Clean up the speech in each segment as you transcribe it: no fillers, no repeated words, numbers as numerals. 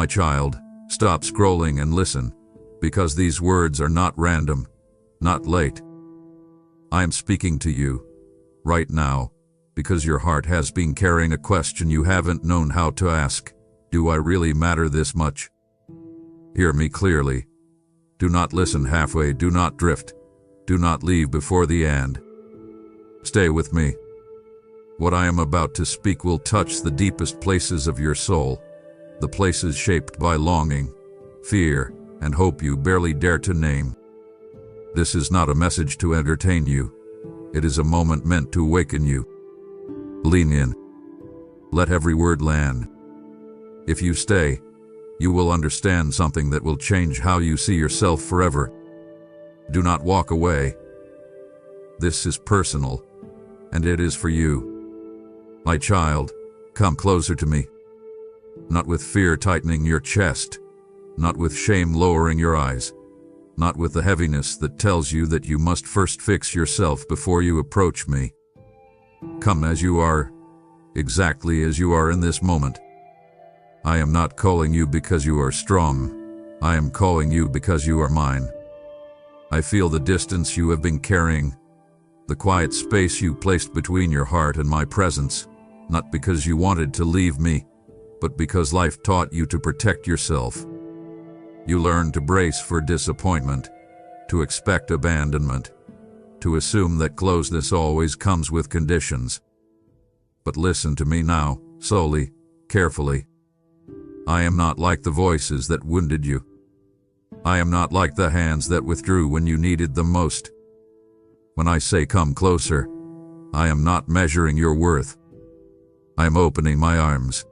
My child, stop scrolling and listen, because these words are not random, not late. I am speaking to you, right now, because your heart has been carrying a question you haven't known how to ask. Do I really matter this much? Hear me clearly. Do not listen halfway, do not drift. Do not leave before the end. Stay with me. What I am about to speak will touch the deepest places of your soul, the places shaped by longing, fear, and hope you barely dare to name. This is not a message to entertain you. It is a moment meant to awaken you. Lean in. Let every word land. If you stay, you will understand something that will change how you see yourself forever. Do not walk away. This is personal, and it is for you. My child, come closer to me. Not with fear tightening your chest, not with shame lowering your eyes, not with the heaviness that tells you that you must first fix yourself before you approach me. Come as you are, exactly as you are in this moment. I am not calling you because you are strong. I am calling you because you are mine. I feel the distance you have been carrying, the quiet space you placed between your heart and my presence, not because you wanted to leave me, but because life taught you to protect yourself. You learned to brace for disappointment, to expect abandonment, to assume that closeness always comes with conditions. But listen to me now, slowly, carefully. I am not like the voices that wounded you. I am not like the hands that withdrew when you needed them most. When I say come closer, I am not measuring your worth. I am opening my arms.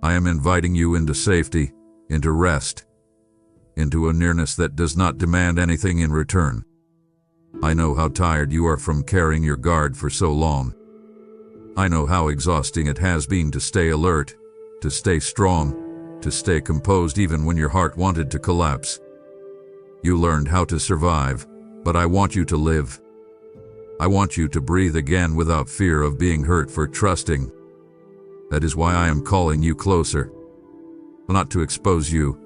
I am inviting you into safety, into rest, into a nearness that does not demand anything in return. I know how tired you are from carrying your guard for so long. I know how exhausting it has been to stay alert, to stay strong, to stay composed even when your heart wanted to collapse. You learned how to survive, but I want you to live. I want you to breathe again without fear of being hurt for trusting. That is why I am calling you closer. Not to expose you,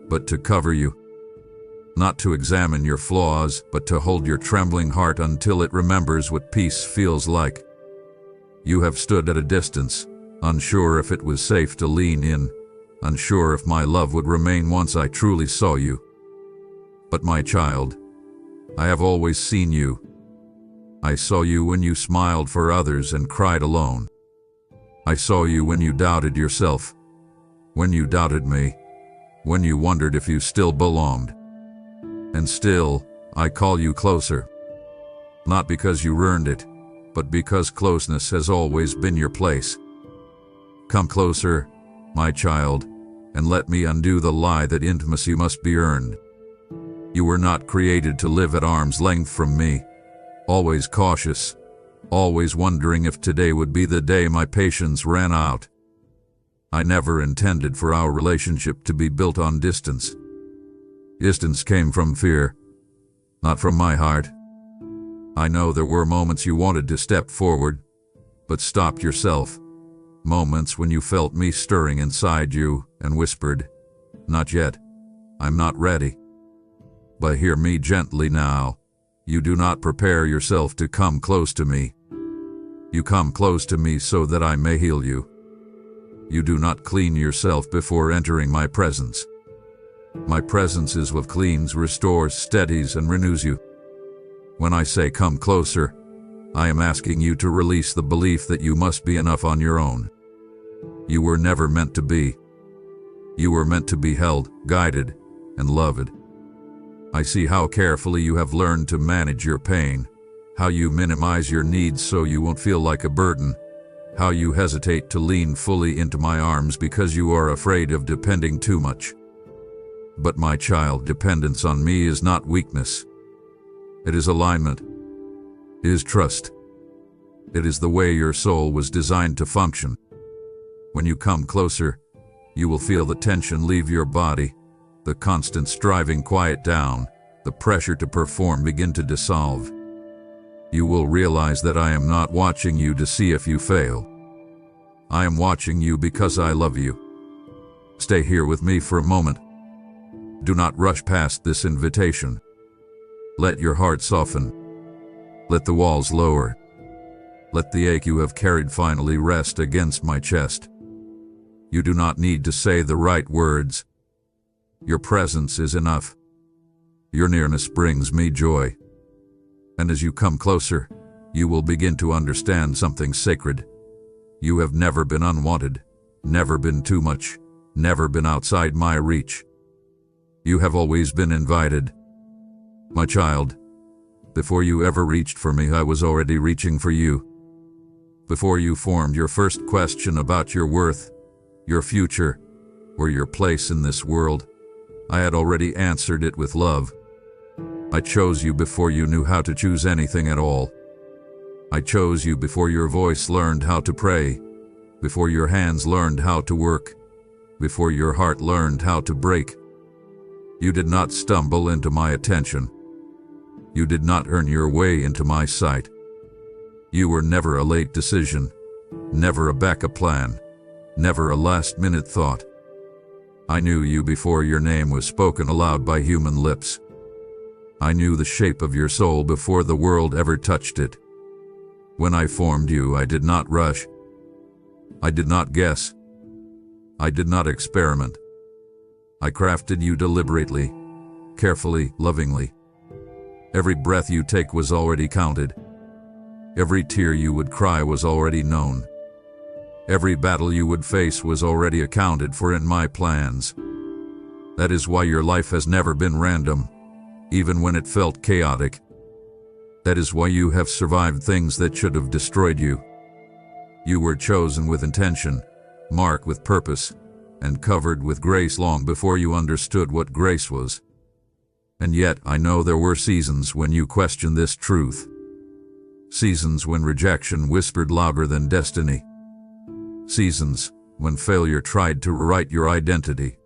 but to cover you. Not to examine your flaws, but to hold your trembling heart until it remembers what peace feels like. You have stood at a distance, unsure if it was safe to lean in, unsure if my love would remain once I truly saw you. But my child, I have always seen you. I saw you when you smiled for others and cried alone. I saw you when you doubted yourself, when you doubted me, when you wondered if you still belonged. And still, I call you closer. Not because you earned it, but because closeness has always been your place. Come closer, my child, and let me undo the lie that intimacy must be earned. You were not created to live at arm's length from me, always cautious, always wondering if today would be the day my patience ran out. I never intended for our relationship to be built on distance. Distance came from fear, not from my heart. I know there were moments you wanted to step forward, but stopped yourself. Moments when you felt me stirring inside you and whispered, "Not yet. I'm not ready." But hear me gently now. You do not prepare yourself to come close to me. You come close to me so that I may heal you. You do not clean yourself before entering my presence. My presence is what cleans, restores, steadies, and renews you. When I say come closer, I am asking you to release the belief that you must be enough on your own. You were never meant to be. You were meant to be held, guided, and loved. I see how carefully you have learned to manage your pain, how you minimize your needs so you won't feel like a burden, how you hesitate to lean fully into my arms because you are afraid of depending too much. But my child, dependence on me is not weakness. It is alignment. It is trust. It is the way your soul was designed to function. When you come closer, you will feel the tension leave your body, the constant striving quiet down, the pressure to perform begin to dissolve. You will realize that I am not watching you to see if you fail. I am watching you because I love you. Stay here with me for a moment. Do not rush past this invitation. Let your heart soften. Let the walls lower. Let the ache you have carried finally rest against my chest. You do not need to say the right words. Your presence is enough. Your nearness brings me joy. And as you come closer, you will begin to understand something sacred. You have never been unwanted, never been too much, never been outside my reach. You have always been invited. My child, before you ever reached for me, I was already reaching for you. Before you formed your first question about your worth, your future, or your place in this world, I had already answered it with love. I chose you before you knew how to choose anything at all. I chose you before your voice learned how to pray, before your hands learned how to work, before your heart learned how to break. You did not stumble into my attention. You did not earn your way into my sight. You were never a late decision, never a backup plan, never a last-minute thought. I knew you before your name was spoken aloud by human lips. I knew the shape of your soul before the world ever touched it. When I formed you, I did not rush. I did not guess. I did not experiment. I crafted you deliberately, carefully, lovingly. Every breath you take was already counted. Every tear you would cry was already known. Every battle you would face was already accounted for in my plans. That is why your life has never been random, even when it felt chaotic. That is why you have survived things that should have destroyed you. You were chosen with intention, marked with purpose, and covered with grace long before you understood what grace was. And yet I know there were seasons when you questioned this truth. Seasons when rejection whispered louder than destiny. Seasons when failure tried to rewrite your identity.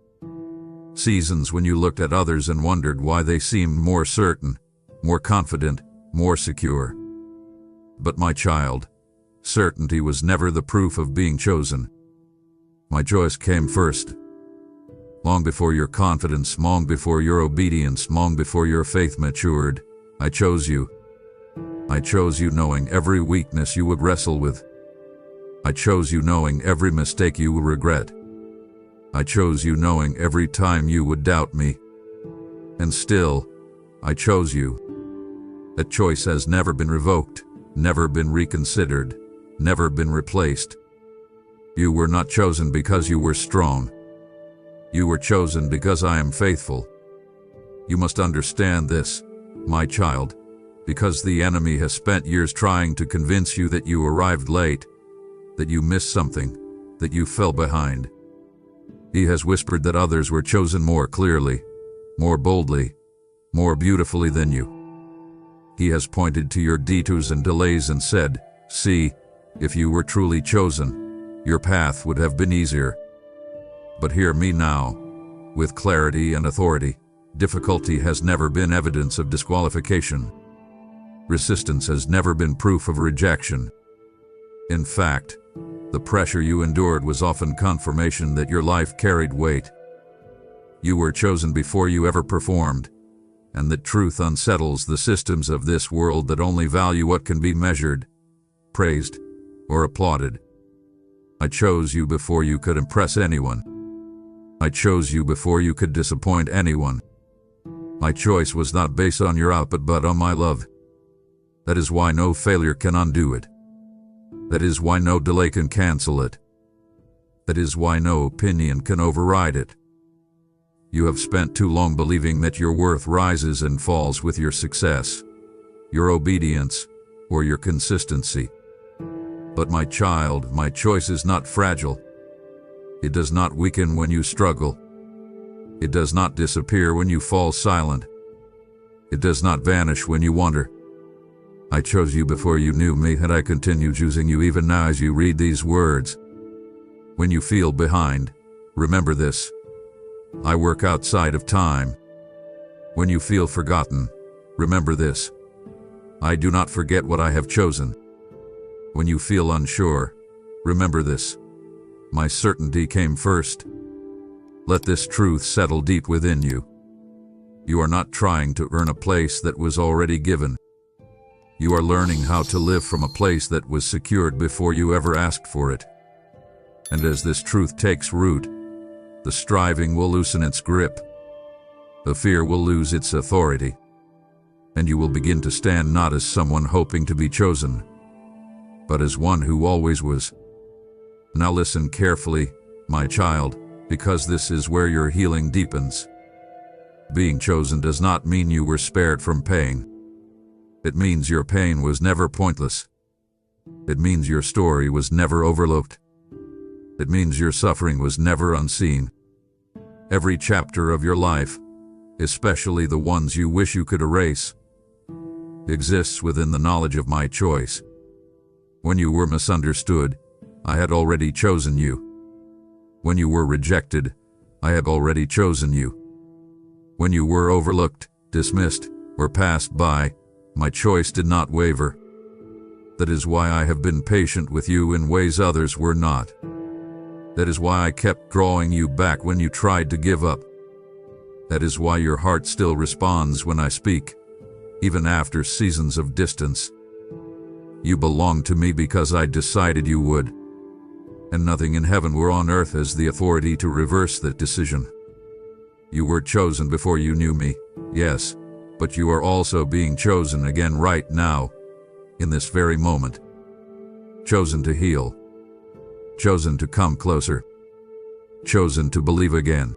Seasons when you looked at others and wondered why they seemed more certain, more confident, more secure. But my child, certainty was never the proof of being chosen. My choice came first. Long before your confidence, long before your obedience, long before your faith matured, I chose you. I chose you knowing every weakness you would wrestle with. I chose you knowing every mistake you would regret. I chose you knowing every time you would doubt me. And still, I chose you. That choice has never been revoked, never been reconsidered, never been replaced. You were not chosen because you were strong. You were chosen because I am faithful. You must understand this, my child, because the enemy has spent years trying to convince you that you arrived late, that you missed something, that you fell behind. He has whispered that others were chosen more clearly, more boldly, more beautifully than you. He has pointed to your detours and delays and said, "See, if you were truly chosen, your path would have been easier." But hear me now, with clarity and authority. Difficulty has never been evidence of disqualification. Resistance has never been proof of rejection. In fact, the pressure you endured was often confirmation that your life carried weight. You were chosen before you ever performed, and that truth unsettles the systems of this world that only value what can be measured, praised, or applauded. I chose you before you could impress anyone. I chose you before you could disappoint anyone. My choice was not based on your output but on my love. That is why no failure can undo it. That is why no delay can cancel it. That is why no opinion can override it. You have spent too long believing that your worth rises and falls with your success, your obedience, or your consistency. But my child, my choice is not fragile. It does not weaken when you struggle. It does not disappear when you fall silent. It does not vanish when you wander. I chose you before you knew me, and I continue choosing you even now as you read these words. When you feel behind, remember this: I work outside of time. When you feel forgotten, remember this: I do not forget what I have chosen. When you feel unsure, remember this: my certainty came first. Let this truth settle deep within you. You are not trying to earn a place that was already given. You are learning how to live from a place that was secured before you ever asked for it. And as this truth takes root, the striving will loosen its grip. The fear will lose its authority. And you will begin to stand not as someone hoping to be chosen, but as one who always was. Now listen carefully, my child, because this is where your healing deepens. Being chosen does not mean you were spared from pain. It means your pain was never pointless. It means your story was never overlooked. It means your suffering was never unseen. Every chapter of your life, especially the ones you wish you could erase, exists within the knowledge of my choice. When you were misunderstood, I had already chosen you. When you were rejected, I had already chosen you. When you were overlooked, dismissed, or passed by, my choice did not waver. That is why I have been patient with you in ways others were not. That is why I kept drawing you back when you tried to give up. That is why your heart still responds when I speak, even after seasons of distance. You belong to me because I decided you would, and nothing in heaven or on earth has the authority to reverse that decision. You were chosen before you knew me, yes, but you are also being chosen again right now, in this very moment. Chosen to heal. Chosen to come closer. Chosen to believe again.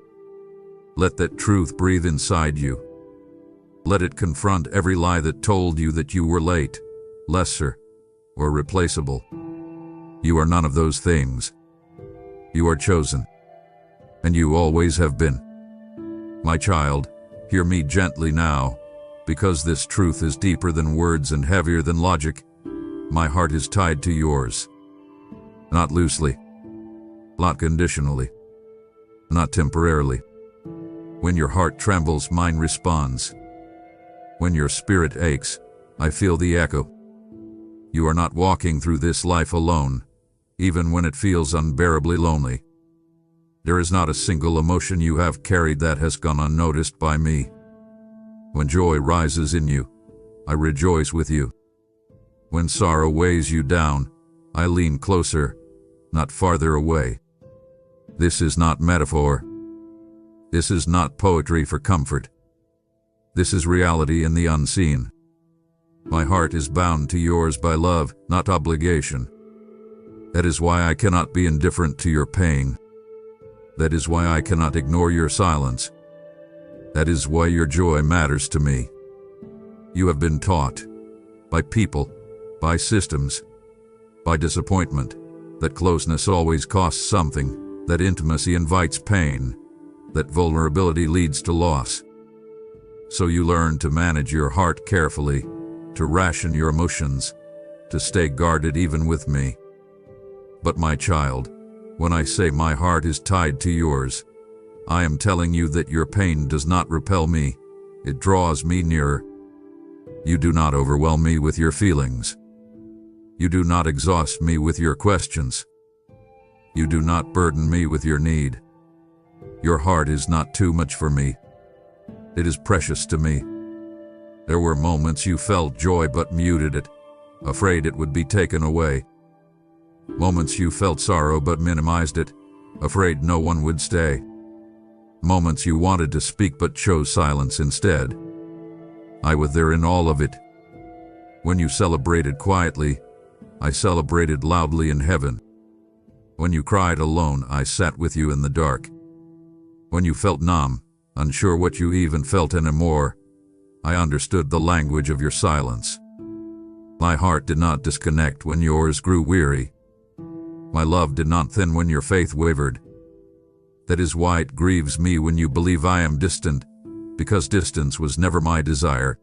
Let that truth breathe inside you. Let it confront every lie that told you that you were late, lesser, or replaceable. You are none of those things. You are chosen. And you always have been. My child, hear me gently now, because this truth is deeper than words and heavier than logic. My heart is tied to yours. Not loosely, not conditionally, not temporarily. When your heart trembles, mine responds. When your spirit aches, I feel the echo. You are not walking through this life alone, even when it feels unbearably lonely. There is not a single emotion you have carried that has gone unnoticed by me. When joy rises in you, I rejoice with you. When sorrow weighs you down, I lean closer, not farther away. This is not metaphor. This is not poetry for comfort. This is reality in the unseen. My heart is bound to yours by love, not obligation. That is why I cannot be indifferent to your pain. That is why I cannot ignore your silence. That is why your joy matters to me. You have been taught, by people, by systems, by disappointment, that closeness always costs something, that intimacy invites pain, that vulnerability leads to loss. So you learn to manage your heart carefully, to ration your emotions, to stay guarded even with me. But my child, when I say my heart is tied to yours, I am telling you that your pain does not repel me, it draws me nearer. You do not overwhelm me with your feelings. You do not exhaust me with your questions. You do not burden me with your need. Your heart is not too much for me. It is precious to me. There were moments you felt joy but muted it, afraid it would be taken away. Moments you felt sorrow but minimized it, afraid no one would stay. Moments you wanted to speak but chose silence instead. I was there in all of it. When you celebrated quietly, I celebrated loudly in heaven. When you cried alone, I sat with you in the dark. When you felt numb, unsure what you even felt anymore, I understood the language of your silence. My heart did not disconnect when yours grew weary. My love did not thin when your faith wavered. That is why it grieves me when you believe I am distant, because distance was never my desire.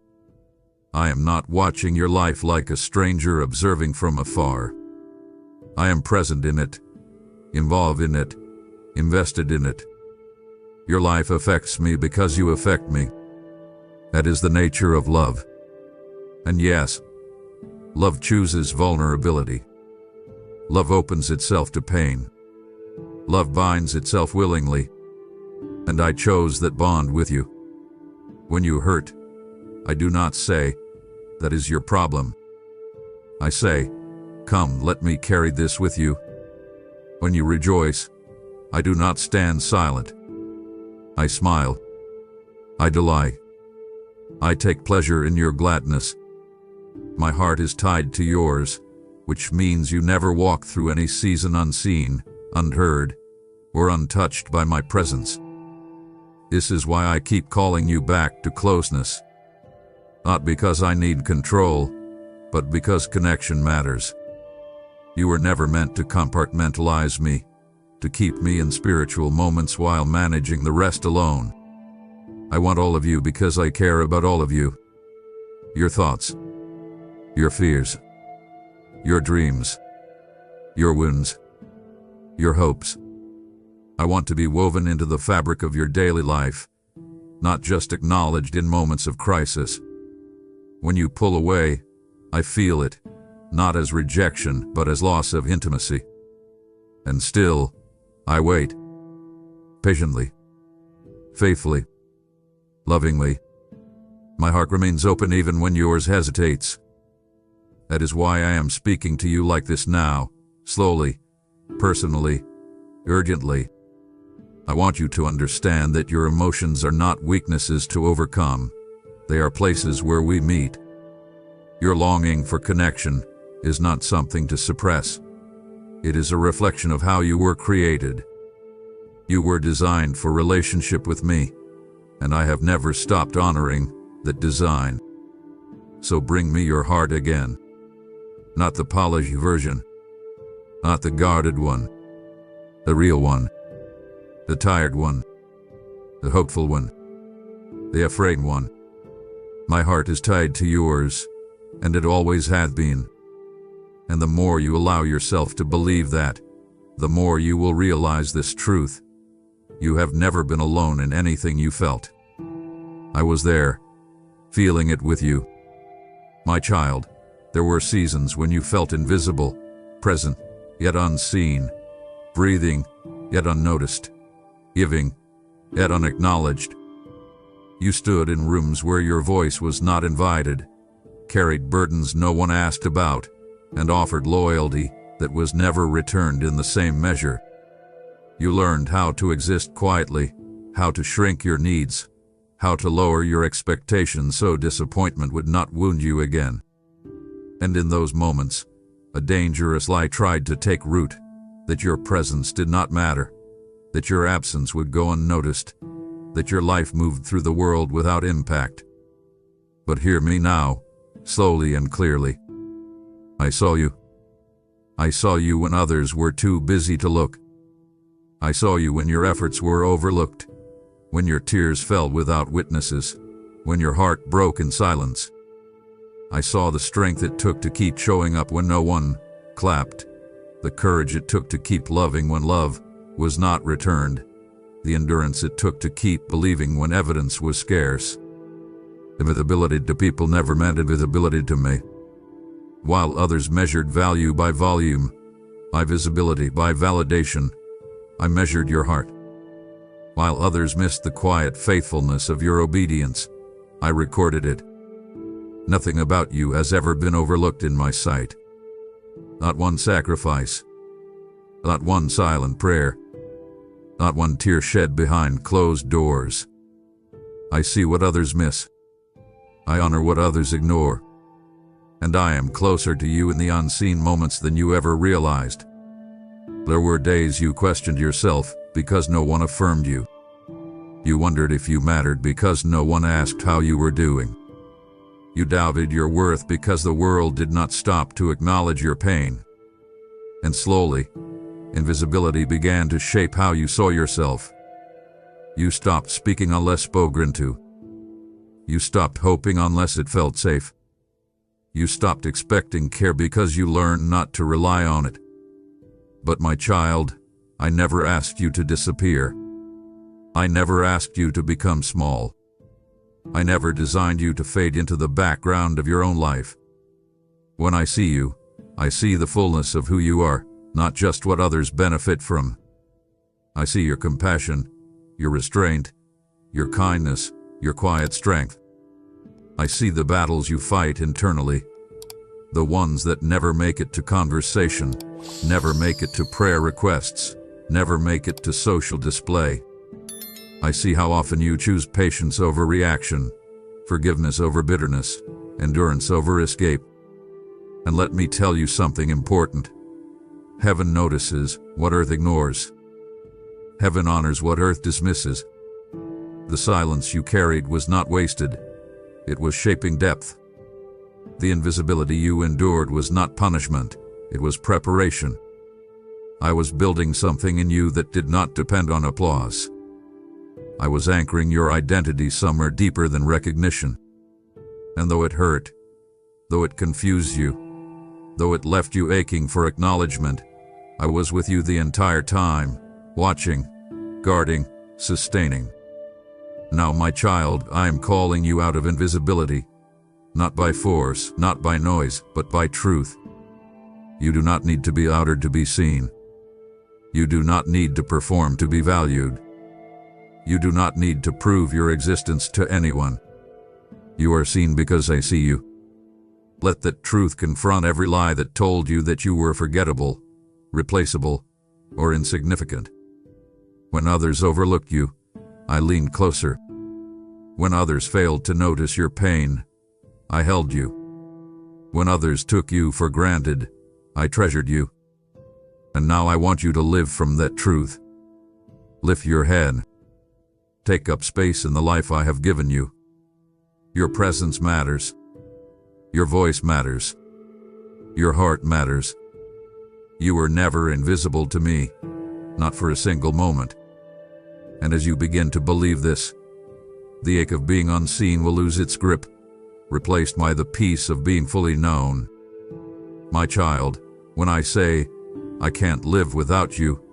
I am not watching your life like a stranger observing from afar. I am present in it, involved in it, invested in it. Your life affects me because you affect me. That is the nature of love. And yes, love chooses vulnerability. Love opens itself to pain. Love binds itself willingly. and I chose that bond with you. When you hurt, I do not say, that is your problem. I say, come, let me carry this with you. When you rejoice, I do not stand silent. I smile. I delight. I take pleasure in your gladness. My heart is tied to yours, which means you never walk through any season unseen, unheard, or untouched by my presence. This is why I keep calling you back to closeness. Not because I need control, but because connection matters. You were never meant to compartmentalize me, to keep me in spiritual moments while managing the rest alone. I want all of you because I care about all of you. Your thoughts, your fears, your dreams, your wounds, your hopes. I want to be woven into the fabric of your daily life, not just acknowledged in moments of crisis. When you pull away, I feel it, not as rejection, but as loss of intimacy. And still, I wait. Patiently. Faithfully. Lovingly. My heart remains open even when yours hesitates. That is why I am speaking to you like this now, slowly, personally, urgently. I want you to understand that your emotions are not weaknesses to overcome. They are places where we meet. Your longing for connection is not something to suppress. It is a reflection of how you were created. You were designed for relationship with me, and I have never stopped honoring that design. So bring me your heart again. Not the polished version. Not the guarded one. The real one. The tired one. The hopeful one. The afraid one. My heart is tied to yours, and it always has been. And the more you allow yourself to believe that, the more you will realize this truth. You have never been alone in anything you felt. I was there, feeling it with you. My child, there were seasons when you felt invisible, present, yet unseen, breathing, yet unnoticed, giving, yet unacknowledged. You stood in rooms where your voice was not invited, carried burdens no one asked about, and offered loyalty that was never returned in the same measure. You learned how to exist quietly, how to shrink your needs, how to lower your expectations so disappointment would not wound you again. And in those moments, a dangerous lie tried to take root, that your presence did not matter, that your absence would go unnoticed, that your life moved through the world without impact. But hear me now, slowly and clearly. I saw you. I saw you when others were too busy to look. I saw you when your efforts were overlooked, when your tears fell without witnesses, when your heart broke in silence. I saw the strength it took to keep showing up when no one clapped, the courage it took to keep loving when love was not returned, the endurance it took to keep believing when evidence was scarce. Invisibility to people never meant invisibility to me. While others measured value by volume, my visibility by validation, I measured your heart. While others missed the quiet faithfulness of your obedience, I recorded it. Nothing about you has ever been overlooked in my sight. Not one sacrifice. Not one silent prayer. Not one tear shed behind closed doors. I see what others miss. I honor what others ignore. And I am closer to you in the unseen moments than you ever realized. There were days you questioned yourself because no one affirmed you. You wondered if you mattered because no one asked how you were doing. You doubted your worth because the world did not stop to acknowledge your pain. And slowly, invisibility began to shape how you saw yourself. You stopped speaking unless spoken to. You stopped hoping unless it felt safe. You stopped expecting care because you learned not to rely on it. But my child, I never asked you to disappear. I never asked you to become small. I never designed you to fade into the background of your own life. When I see you, I see the fullness of who you are, not just what others benefit from. I see your compassion, your restraint, your kindness, your quiet strength. I see the battles you fight internally, the ones that never make it to conversation, never make it to prayer requests, never make it to social display. I see how often you choose patience over reaction, forgiveness over bitterness, endurance over escape. And let me tell you something important. Heaven notices what earth ignores. Heaven honors what earth dismisses. The silence you carried was not wasted. It was shaping depth. The invisibility you endured was not punishment. It was preparation. I was building something in you that did not depend on applause. I was anchoring your identity somewhere deeper than recognition. And though it hurt, though it confused you, though it left you aching for acknowledgement, I was with you the entire time, watching, guarding, sustaining. Now, my child, I am calling you out of invisibility, not by force, not by noise, but by truth. You do not need to be outed to be seen. You do not need to perform to be valued. You do not need to prove your existence to anyone. You are seen because I see you. Let that truth confront every lie that told you that you were forgettable, replaceable, or insignificant. When others overlooked you, I leaned closer. When others failed to notice your pain, I held you. When others took you for granted, I treasured you. And now I want you to live from that truth. Lift your head. Take up space in the life I have given you. Your presence matters. Your voice matters. Your heart matters. You were never invisible to me, not for a single moment. And as you begin to believe this, the ache of being unseen will lose its grip, replaced by the peace of being fully known. My child, when I say, I can't live without you,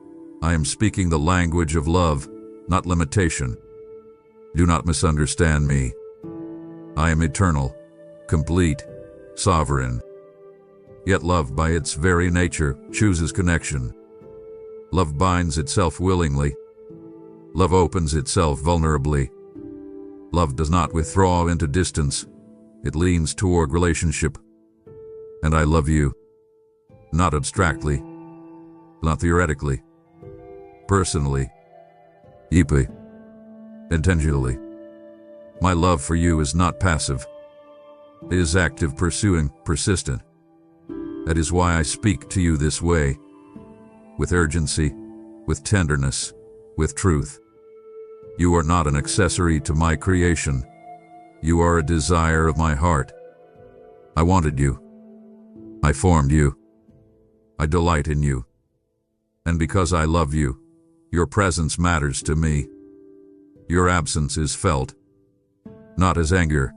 I am speaking the language of love, not limitation. Do not misunderstand me. I am eternal, complete, sovereign. Yet love by its very nature chooses connection. Love binds itself willingly. Love opens itself vulnerably. Love does not withdraw into distance. It leans toward relationship. And I love you. Not abstractly. Not theoretically. Personally. Deeply. Intentionally. My love for you is not passive. It is active, pursuing, persistent. That is why I speak to you this way. With urgency, with tenderness, with truth. You are not an accessory to my creation. You are a desire of my heart. I wanted you. I formed you. I delight in you. And because I love you, your presence matters to me. Your absence is felt. Not as anger,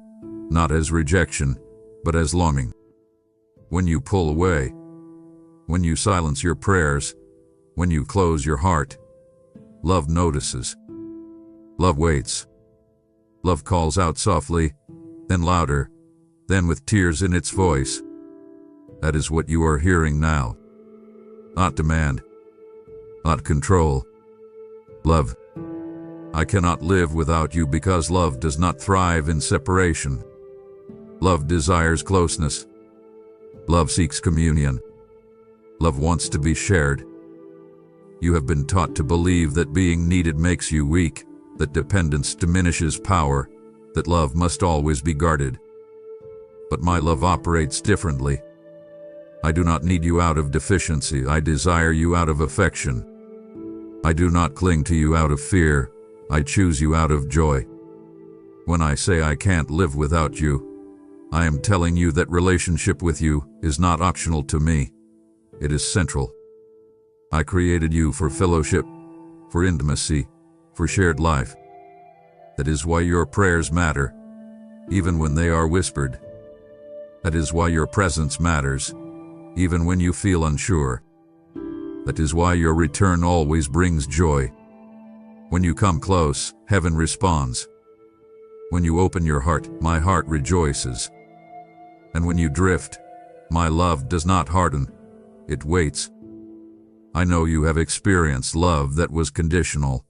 not as rejection, but as longing. When you pull away, when you silence your prayers, when you close your heart, love notices. Love waits. Love calls out softly, then louder, then with tears in its voice. That is what you are hearing now. Not demand. Not control. Love. I cannot live without you because love does not thrive in separation. Love desires closeness. Love seeks communion. Love wants to be shared. You have been taught to believe that being needed makes you weak, that dependence diminishes power, that love must always be guarded. But my love operates differently. I do not need you out of deficiency. I desire you out of affection. I do not cling to you out of fear. I choose you out of joy. When I say I can't live without you, I am telling you that relationship with you is not optional to me. It is central. I created you for fellowship, for intimacy, for shared life. That is why your prayers matter, even when they are whispered. That is why your presence matters, even when you feel unsure. That is why your return always brings joy. When you come close, heaven responds. When you open your heart, my heart rejoices. And when you drift, my love does not harden, it waits. I know you have experienced love that was conditional,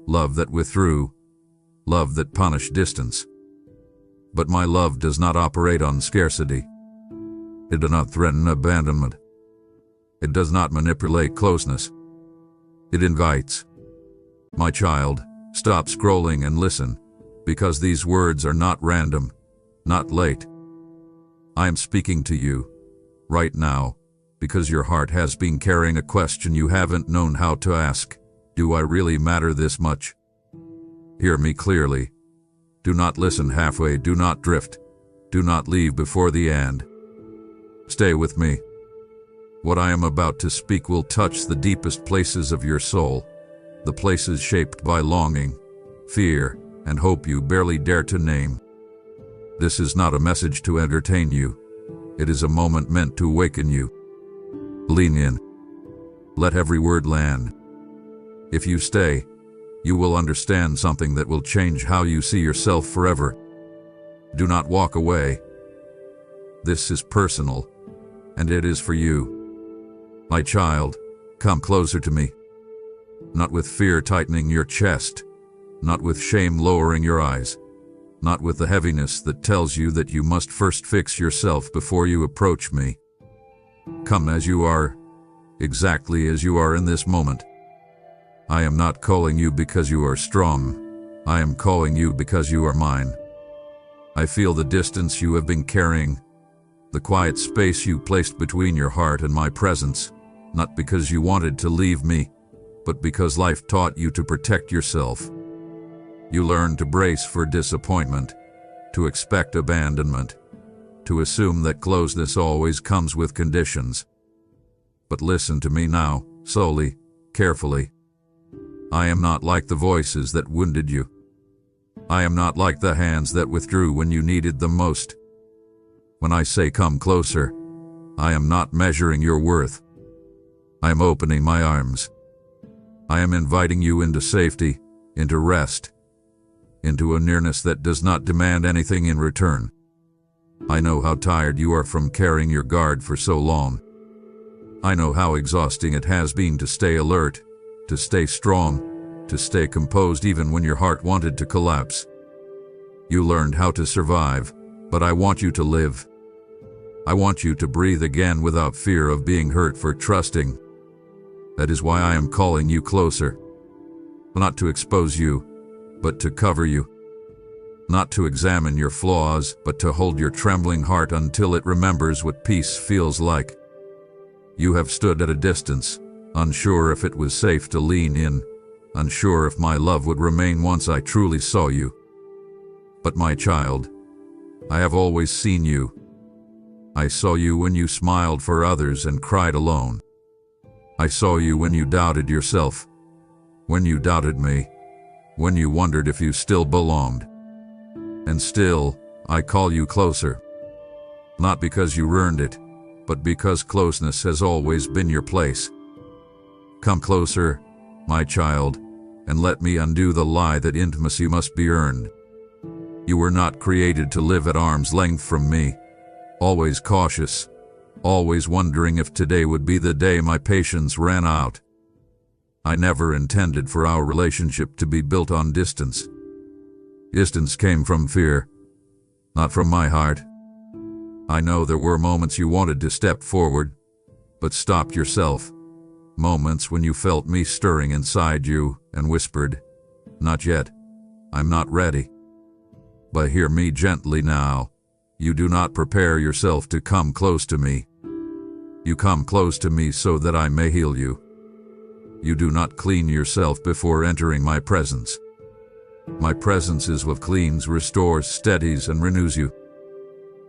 love that withdrew, love that punished distance. But my love does not operate on scarcity. It does not threaten abandonment. It does not manipulate closeness. It invites. My child, stop scrolling and listen, because these words are not random, not late. I am speaking to you, right now, because your heart has been carrying a question you haven't known how to ask. Do I really matter this much? Hear me clearly. Do not listen halfway, do not drift. Do not leave before the end. Stay with me. What I am about to speak will touch the deepest places of your soul, the places shaped by longing, fear, and hope you barely dare to name. This is not a message to entertain you. It is a moment meant to awaken you. Lean in. Let every word land. If you stay, you will understand something that will change how you see yourself forever. Do not walk away. This is personal, and it is for you. My child, come closer to me. Not with fear tightening your chest, not with shame lowering your eyes, not with the heaviness that tells you that you must first fix yourself before you approach me. Come as you are, exactly as you are in this moment. I am not calling you because you are strong. I am calling you because you are mine. I feel the distance you have been carrying, the quiet space you placed between your heart and my presence, not because you wanted to leave me, but because life taught you to protect yourself. You learned to brace for disappointment, to expect abandonment, to assume that closeness always comes with conditions. But listen to me now, slowly, carefully. I am not like the voices that wounded you. I am not like the hands that withdrew when you needed them most. When I say come closer, I am not measuring your worth. I am opening my arms. I am inviting you into safety, into rest, into a nearness that does not demand anything in return. I know how tired you are from carrying your guard for so long. I know how exhausting it has been to stay alert, to stay strong, to stay composed even when your heart wanted to collapse. You learned how to survive, but I want you to live. I want you to breathe again without fear of being hurt for trusting. That is why I am calling you closer. Not to expose you, but to cover you. Not to examine your flaws, but to hold your trembling heart until it remembers what peace feels like. You have stood at a distance, unsure if it was safe to lean in, unsure if my love would remain once I truly saw you. But my child, I have always seen you. I saw you when you smiled for others and cried alone. I saw you when you doubted yourself, when you doubted me, when you wondered if you still belonged. And still, I call you closer. Not because you earned it, but because closeness has always been your place. Come closer, my child, and let me undo the lie that intimacy must be earned. You were not created to live at arm's length from me, always cautious, always wondering if today would be the day my patience ran out. I never intended for our relationship to be built on distance. Distance came from fear, not from my heart. I know there were moments you wanted to step forward, but stopped yourself. Moments when you felt me stirring inside you and whispered, "Not yet. I'm not ready." But hear me gently now. You do not prepare yourself to come close to me. You come close to me so that I may heal you. You do not clean yourself before entering my presence. My presence is what cleans, restores, steadies, and renews you.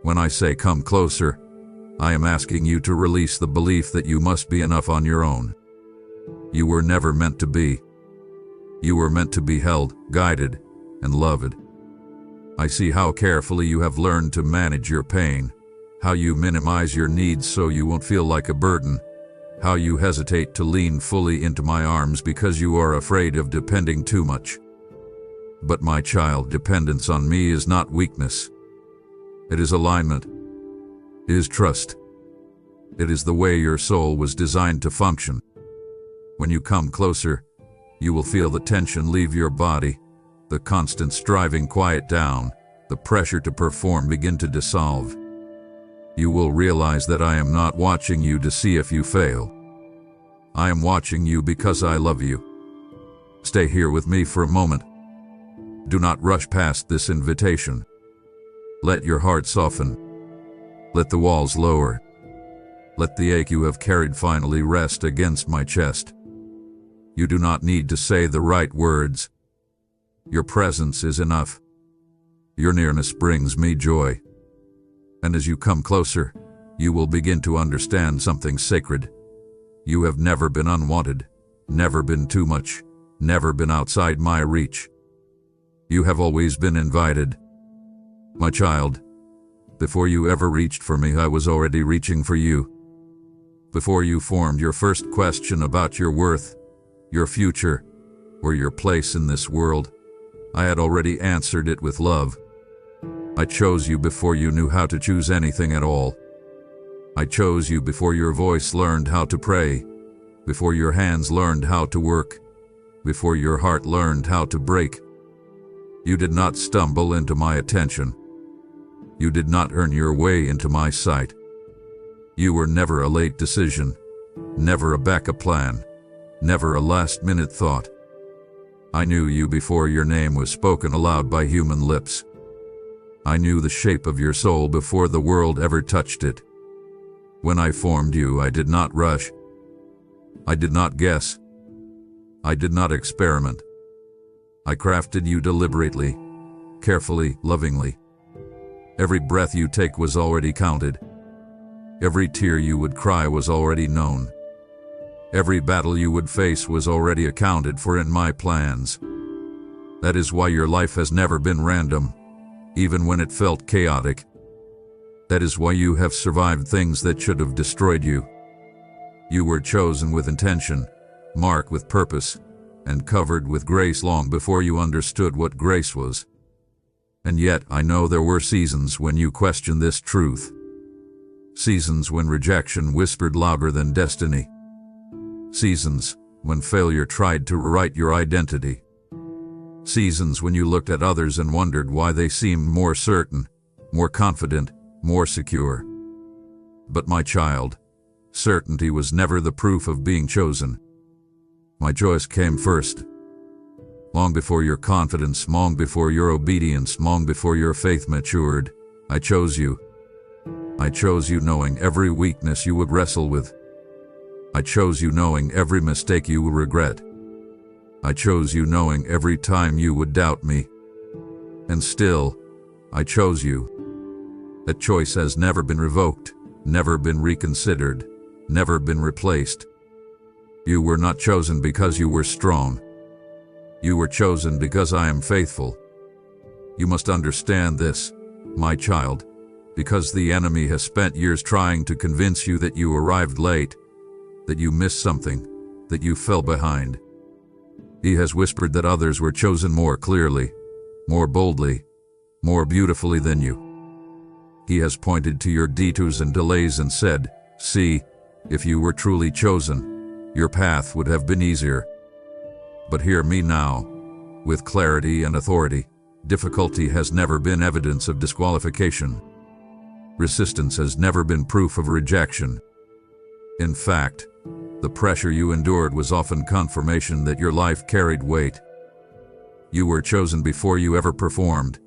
When I say come closer, I am asking you to release the belief that you must be enough on your own. You were never meant to be. You were meant to be held, guided, and loved. I see how carefully you have learned to manage your pain, how you minimize your needs so you won't feel like a burden, how you hesitate to lean fully into my arms because you are afraid of depending too much. But my child, dependence on me is not weakness. It is alignment. It is trust. It is the way your soul was designed to function. When you come closer, You will feel the tension leave your body, the constant striving quiet down, the pressure to perform begin to dissolve. You will realize that I am not watching you to see if you fail. I am watching you because I love you. Stay here with me for a moment. Do not rush past this invitation. Let your heart soften. Let the walls lower. Let the ache you have carried finally rest against my chest. You do not need to say the right words. Your presence is enough. Your nearness brings me joy. And as you come closer, you will begin to understand something sacred. You have never been unwanted, never been too much, never been outside my reach. You have always been invited. My child, before you ever reached for me, I was already reaching for you. Before you formed your first question about your worth, your future, or your place in this world, I had already answered it with love. I chose you before you knew how to choose anything at all. I chose you before your voice learned how to pray, before your hands learned how to work, before your heart learned how to break. You did not stumble into my attention. You did not earn your way into my sight. You were never a late decision, never a backup plan, never a last-minute thought. I knew you before your name was spoken aloud by human lips. I knew the shape of your soul before the world ever touched it. When I formed you, I did not rush. I did not guess. I did not experiment. I crafted you deliberately, carefully, lovingly. Every breath you take was already counted. Every tear you would cry was already known. Every battle you would face was already accounted for in my plans. That is why your life has never been random, even when it felt chaotic. That is why you have survived things that should have destroyed you. You were chosen with intention, marked with purpose, and covered with grace long before you understood what grace was. And yet I know there were seasons when you questioned this truth. Seasons when rejection whispered louder than destiny. Seasons when failure tried to rewrite your identity. Seasons when you looked at others and wondered why they seemed more certain, more confident, more secure. But my child, certainty was never the proof of being chosen. My choice came first. Long before your confidence, long before your obedience, long before your faith matured, I chose you. I chose you knowing every weakness you would wrestle with. I chose you knowing every mistake you would regret. I chose you knowing every time you would doubt me. And still, I chose you. That choice has never been revoked, never been reconsidered, never been replaced. You were not chosen because you were strong. You were chosen because I am faithful. You must understand this, my child, because the enemy has spent years trying to convince you that you arrived late, that you missed something, that you fell behind. He has whispered that others were chosen more clearly, more boldly, more beautifully than you. He has pointed to your detours and delays and said, "See, if you were truly chosen, your path would have been easier." But hear me now, with clarity and authority. Difficulty has never been evidence of disqualification. Resistance has never been proof of rejection. In fact, the pressure you endured was often confirmation that your life carried weight. You were chosen before you ever performed,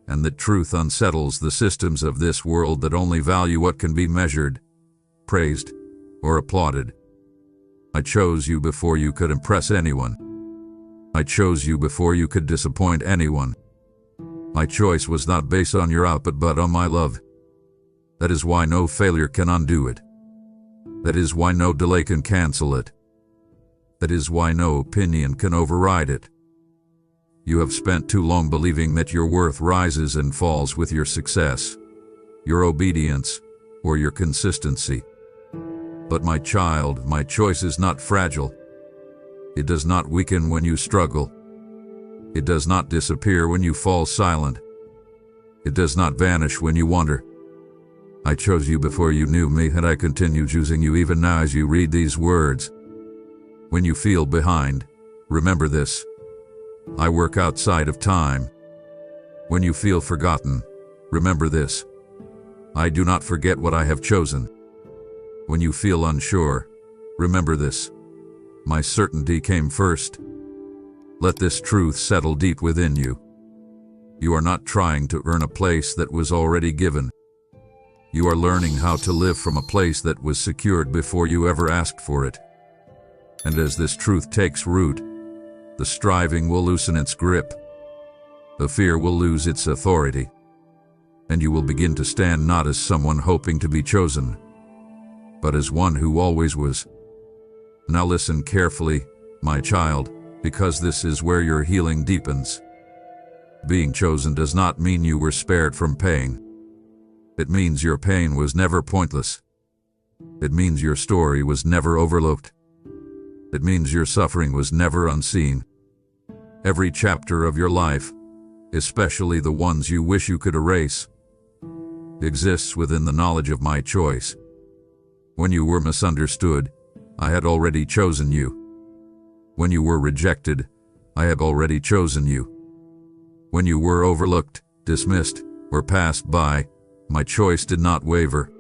and that truth unsettles the systems of this world that only value what can be measured, praised, or applauded. I chose you before you could impress anyone. I chose you before you could disappoint anyone. My choice was not based on your output but on my love. That is why no failure can undo it. That is why no delay can cancel it. That is why no opinion can override it. You have spent too long believing that your worth rises and falls with your success, your obedience, or your consistency. But my child, my choice is not fragile. It does not weaken when you struggle. It does not disappear when you fall silent. It does not vanish when you wonder. I chose you before you knew me, and I continue choosing you even now as you read these words. When you feel behind, Remember this. I work outside of time. When you feel forgotten, remember this. I do not forget what I have chosen. When you feel unsure, remember this. My certainty came first. Let this truth settle deep within you. You are not trying to earn a place that was already given. You are learning how to live from a place that was secured before you ever asked for it. And as this truth takes root, the striving will loosen its grip. The fear will lose its authority. And you will begin to stand not as someone hoping to be chosen, but as one who always was. Now listen carefully, my child, because this is where your healing deepens. Being chosen does not mean you were spared from pain. It means your pain was never pointless. It means your story was never overlooked. It means your suffering was never unseen. Every chapter of your life, especially the ones you wish you could erase, exists within the knowledge of my choice. When you were misunderstood, I had already chosen you. When you were rejected, I had already chosen you. When you were overlooked, dismissed, or passed by, my choice did not waver.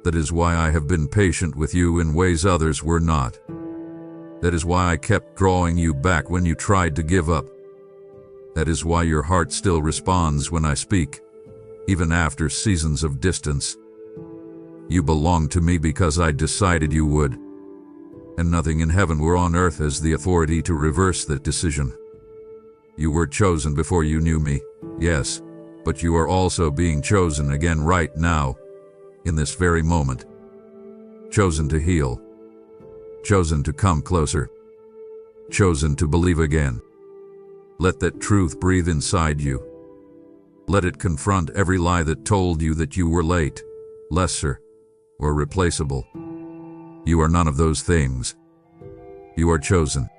That is why I have been patient with you in ways others were not. That is why I kept drawing you back when you tried to give up. That is why your heart still responds when I speak, even after seasons of distance. You belong to me because I decided you would, and nothing in heaven or on earth has the authority to reverse that decision. You were chosen before you knew me, yes, but you are also being chosen again right now, in this very moment. Chosen to heal. Chosen to come closer. Chosen to believe again. Let that truth breathe inside you. Let it confront every lie that told you that you were late, lesser, or replaceable. You are none of those things. You are chosen.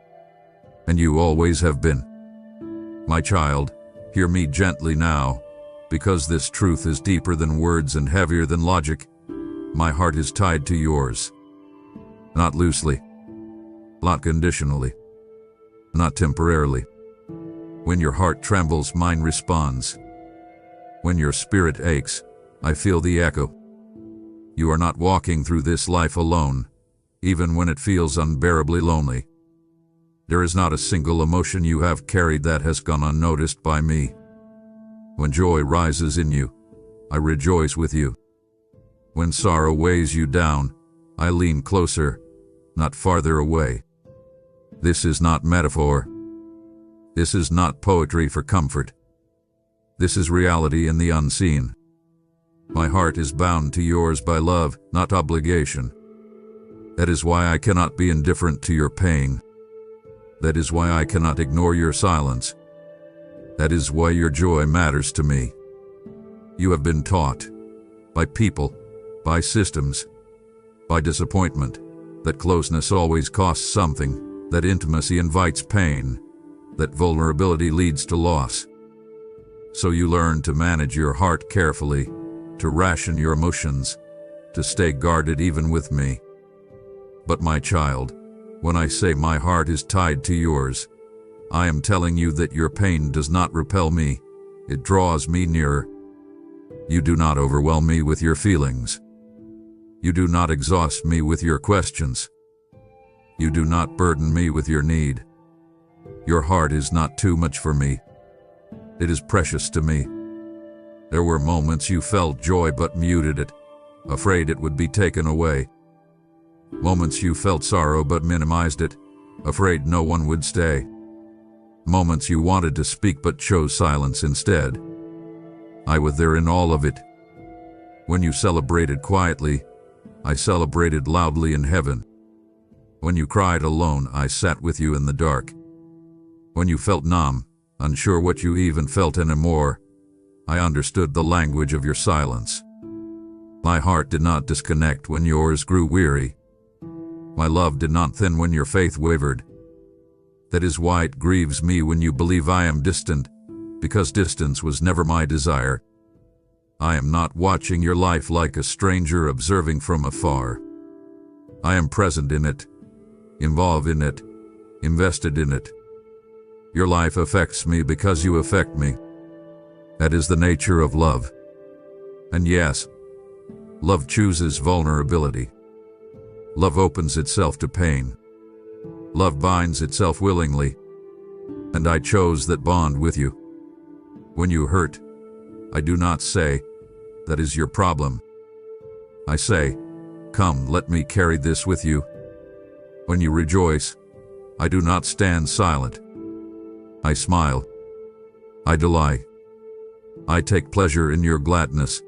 And you always have been. My child, hear me gently now, because this truth is deeper than words and heavier than logic. My heart is tied to yours. Not loosely. Not conditionally. Not temporarily. When your heart trembles, mine responds. When your spirit aches, I feel the echo. You are not walking through this life alone, even when it feels unbearably lonely. There is not a single emotion you have carried that has gone unnoticed by me. When joy rises in you, I rejoice with you. When sorrow weighs you down, I lean closer, not farther away. This is not metaphor. This is not poetry for comfort. This is reality in the unseen. My heart is bound to yours by love, not obligation. That is why I cannot be indifferent to your pain. That is why I cannot ignore your silence. That is why your joy matters to me. You have been taught, by people, by systems, by disappointment, that closeness always costs something, that intimacy invites pain, that vulnerability leads to loss. So you learn to manage your heart carefully, to ration your emotions, to stay guarded even with me. But my child, when I say my heart is tied to yours, I am telling you that your pain does not repel me, it draws me nearer. You do not overwhelm me with your feelings. You do not exhaust me with your questions. You do not burden me with your need. Your heart is not too much for me. It is precious to me. There were moments you felt joy but muted it, afraid it would be taken away. Moments you felt sorrow but minimized it, afraid no one would stay. Moments you wanted to speak but chose silence instead. I was there in all of it. When you celebrated quietly, I celebrated loudly in heaven. When you cried alone, I sat with you in the dark. When you felt numb, unsure what you even felt anymore, I understood the language of your silence. My heart did not disconnect when yours grew weary. My love did not thin when your faith wavered. That is why it grieves me when you believe I am distant, because distance was never my desire. I am not watching your life like a stranger observing from afar. I am present in it, involved in it, invested in it. Your life affects me because you affect me. That is the nature of love. And yes, love chooses vulnerability. Love opens itself to pain. Love binds itself willingly. And I chose that bond with you. When you hurt, I do not say, "That is your problem." I say, "Come, let me carry this with you." When you rejoice, I do not stand silent. I smile. I delight. I take pleasure in your gladness.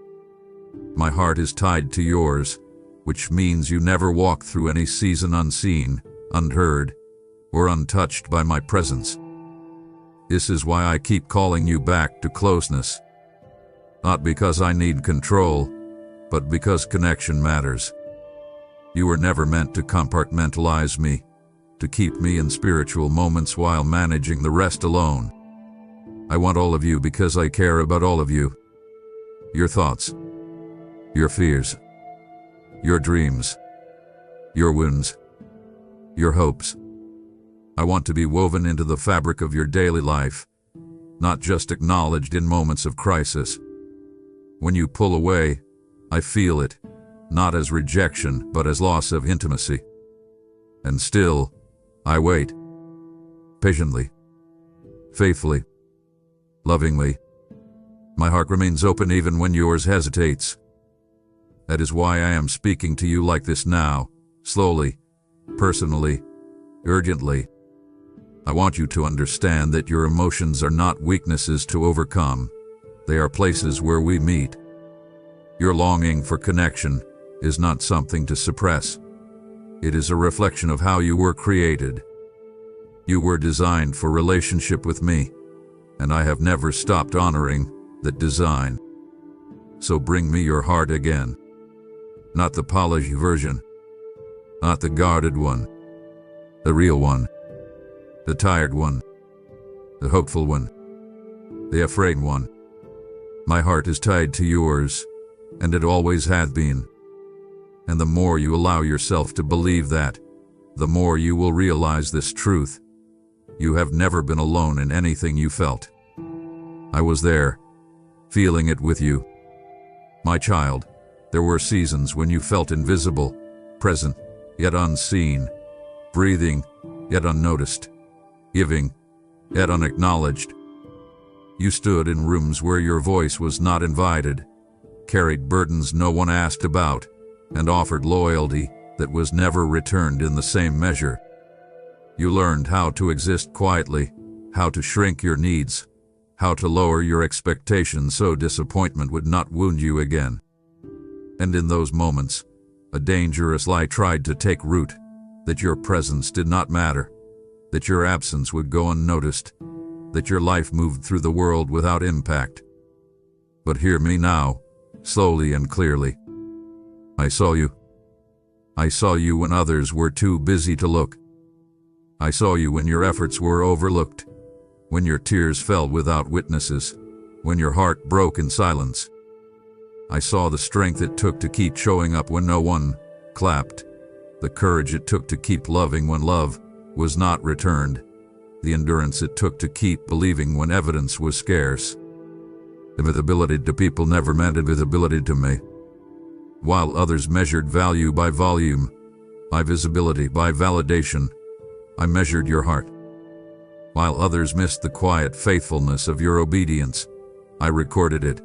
My heart is tied to yours, which means you never walk through any season unseen, unheard, or untouched by my presence. This is why I keep calling you back to closeness. Not because I need control, but because connection matters. You were never meant to compartmentalize me, to keep me in spiritual moments while managing the rest alone. I want all of you because I care about all of you. Your thoughts, your fears, your dreams, your wounds, your hopes. I want to be woven into the fabric of your daily life, not just acknowledged in moments of crisis. When you pull away, I feel it, not as rejection, but as loss of intimacy. And still, I wait. Patiently. Faithfully. Lovingly. My heart remains open even when yours hesitates. That is why I am speaking to you like this now, slowly, personally, urgently. I want you to understand that your emotions are not weaknesses to overcome. They are places where we meet. Your longing for connection is not something to suppress. It is a reflection of how you were created. You were designed for relationship with me, and I have never stopped honoring that design. So bring me your heart again. Not the polished version. Not the guarded one. The real one. The tired one. The hopeful one. The afraid one. My heart is tied to yours, and it always has been. And the more you allow yourself to believe that, the more you will realize this truth. You have never been alone in anything you felt. I was there, feeling it with you. My child, there were seasons when you felt invisible, present, yet unseen, breathing, yet unnoticed, giving, yet unacknowledged. You stood in rooms where your voice was not invited, carried burdens no one asked about, and offered loyalty that was never returned in the same measure. You learned how to exist quietly, how to shrink your needs, how to lower your expectations so disappointment would not wound you again. And in those moments, a dangerous lie tried to take root, that your presence did not matter, that your absence would go unnoticed, that your life moved through the world without impact. But hear me now, slowly and clearly. I saw you. I saw you when others were too busy to look. I saw you when your efforts were overlooked, when your tears fell without witnesses, when your heart broke in silence. I saw the strength it took to keep showing up when no one clapped, the courage it took to keep loving when love was not returned, the endurance it took to keep believing when evidence was scarce. Invisibility to people never meant invisibility to me. While others measured value by volume, by visibility, by validation, I measured your heart. While others missed the quiet faithfulness of your obedience, I recorded it.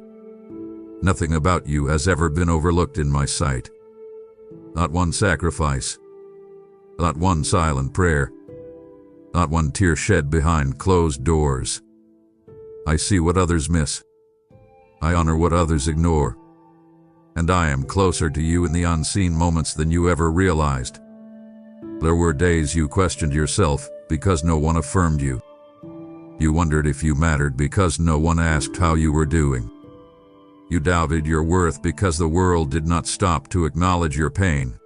Nothing about you has ever been overlooked in my sight. Not one sacrifice. Not one silent prayer. Not one tear shed behind closed doors. I see what others miss. I honor what others ignore. And I am closer to you in the unseen moments than you ever realized. There were days you questioned yourself because no one affirmed you. You wondered if you mattered because no one asked how you were doing. You doubted your worth because the world did not stop to acknowledge your pain.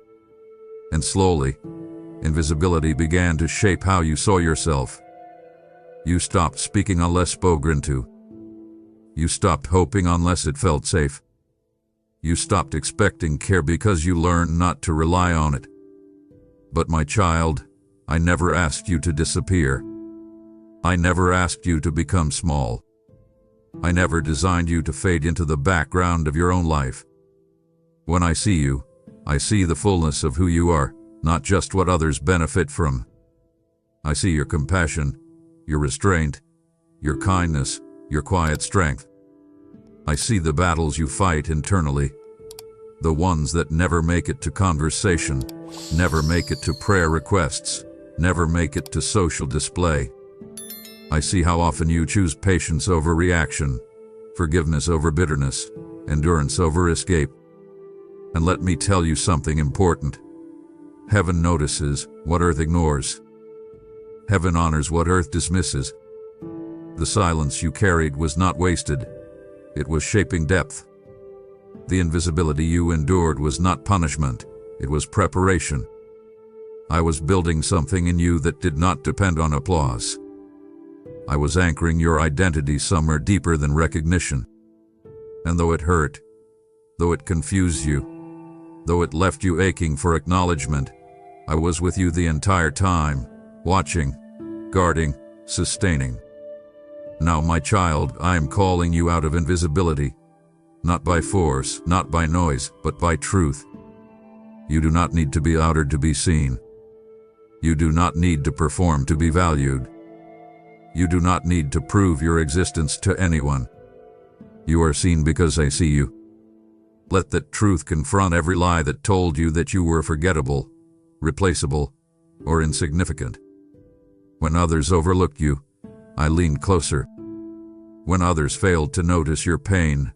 And slowly, invisibility began to shape how you saw yourself. You stopped speaking unless spoken to. You stopped hoping unless it felt safe. You stopped expecting care because you learned not to rely on it. But my child, I never asked you to disappear. I never asked you to become small. I never designed you to fade into the background of your own life. When I see you, I see the fullness of who you are, not just what others benefit from. I see your compassion, your restraint, your kindness, your quiet strength. I see the battles you fight internally, the ones that never make it to conversation, never make it to prayer requests, never make it to social display. I see how often you choose patience over reaction, forgiveness over bitterness, endurance over escape. And let me tell you something important. Heaven notices what earth ignores. Heaven honors what earth dismisses. The silence you carried was not wasted. It was shaping depth. The invisibility you endured was not punishment. It was preparation. I was building something in you that did not depend on applause. I was anchoring your identity somewhere deeper than recognition. And though it hurt, though it confused you, though it left you aching for acknowledgement, I was with you the entire time, watching, guarding, sustaining. Now, my child, I am calling you out of invisibility, not by force, not by noise, but by truth. You do not need to be outed to be seen. You do not need to perform to be valued. You do not need to prove your existence to anyone. You are seen because I see you. Let that truth confront every lie that told you that you were forgettable, replaceable, or insignificant. When others overlooked you, I leaned closer. When others failed to notice your pain,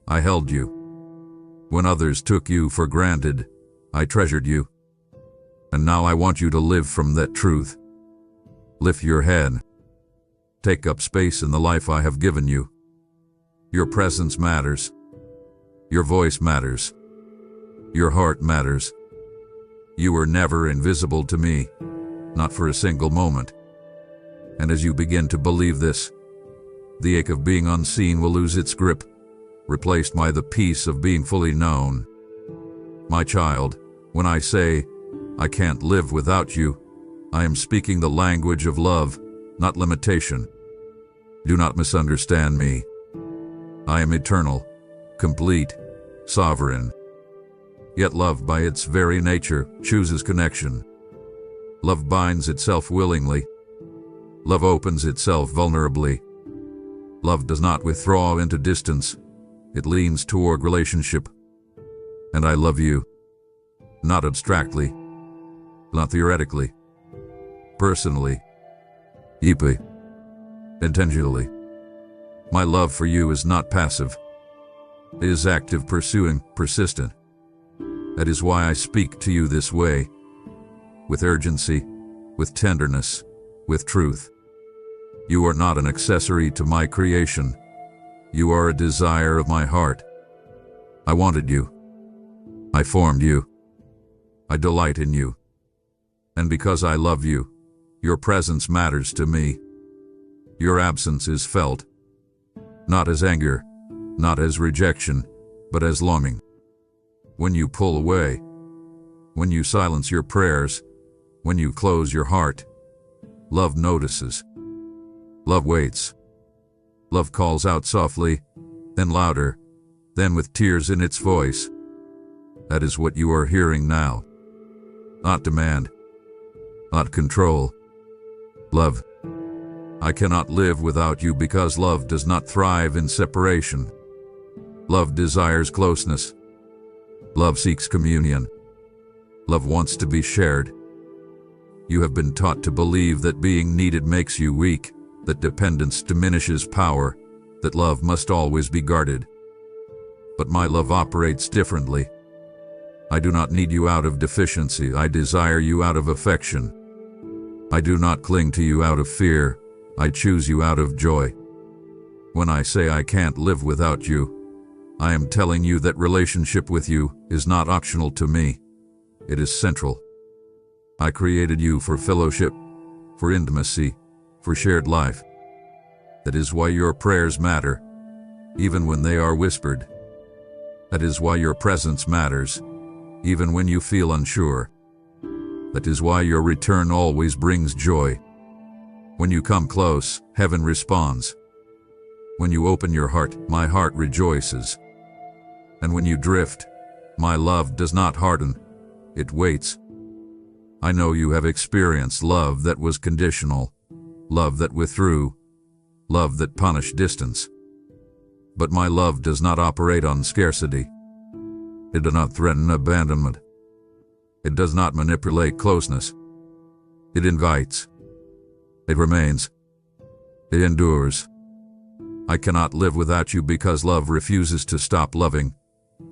I held you. When others took you for granted, I treasured you. And now I want you to live from that truth. Lift your head. Take up space in the life I have given you. Your presence matters. Your voice matters. Your heart matters. You were never invisible to me, not for a single moment. And as you begin to believe this, the ache of being unseen will lose its grip, replaced by the peace of being fully known. My child, when I say, I can't live without you, I am speaking the language of love, not limitation. Do not misunderstand me. I am eternal, complete, sovereign. Yet love by its very nature chooses connection. Love binds itself willingly. Love opens itself vulnerably. Love does not withdraw into distance. It leans toward relationship. And I love you. Not abstractly. Not theoretically. Personally. Deeply. Intentionally. My love for you is not passive. It is active, pursuing, persistent. That is why I speak to you this way. With urgency, with tenderness, with truth. You are not an accessory to my creation. You are a desire of my heart. I wanted you. I formed you. I delight in you. And because I love you, your presence matters to me. Your absence is felt. Not as anger, not as rejection, but as longing. When you pull away, when you silence your prayers, when you close your heart, love notices. Love waits. Love calls out softly, then louder, then with tears in its voice. That is what you are hearing now. Not demand, not control. Love. I cannot live without you because love does not thrive in separation. Love desires closeness. Love seeks communion. Love wants to be shared. You have been taught to believe that being needed makes you weak, that dependence diminishes power, that love must always be guarded. But my love operates differently. I do not need you out of deficiency. I desire you out of affection. I do not cling to you out of fear. I choose you out of joy. When I say I can't live without you, I am telling you that relationship with you is not optional to me. It is central. I created you for fellowship, for intimacy, for shared life. That is why your prayers matter, even when they are whispered. That is why your presence matters, even when you feel unsure. That is why your return always brings joy. When you come close, heaven responds. When you open your heart, my heart rejoices. And when you drift, my love does not harden, it waits. I know you have experienced love that was conditional, love that withdrew, love that punished distance. But my love does not operate on scarcity. It does not threaten abandonment. It does not manipulate closeness. It invites. It remains. It endures. I cannot live without you because love refuses to stop loving,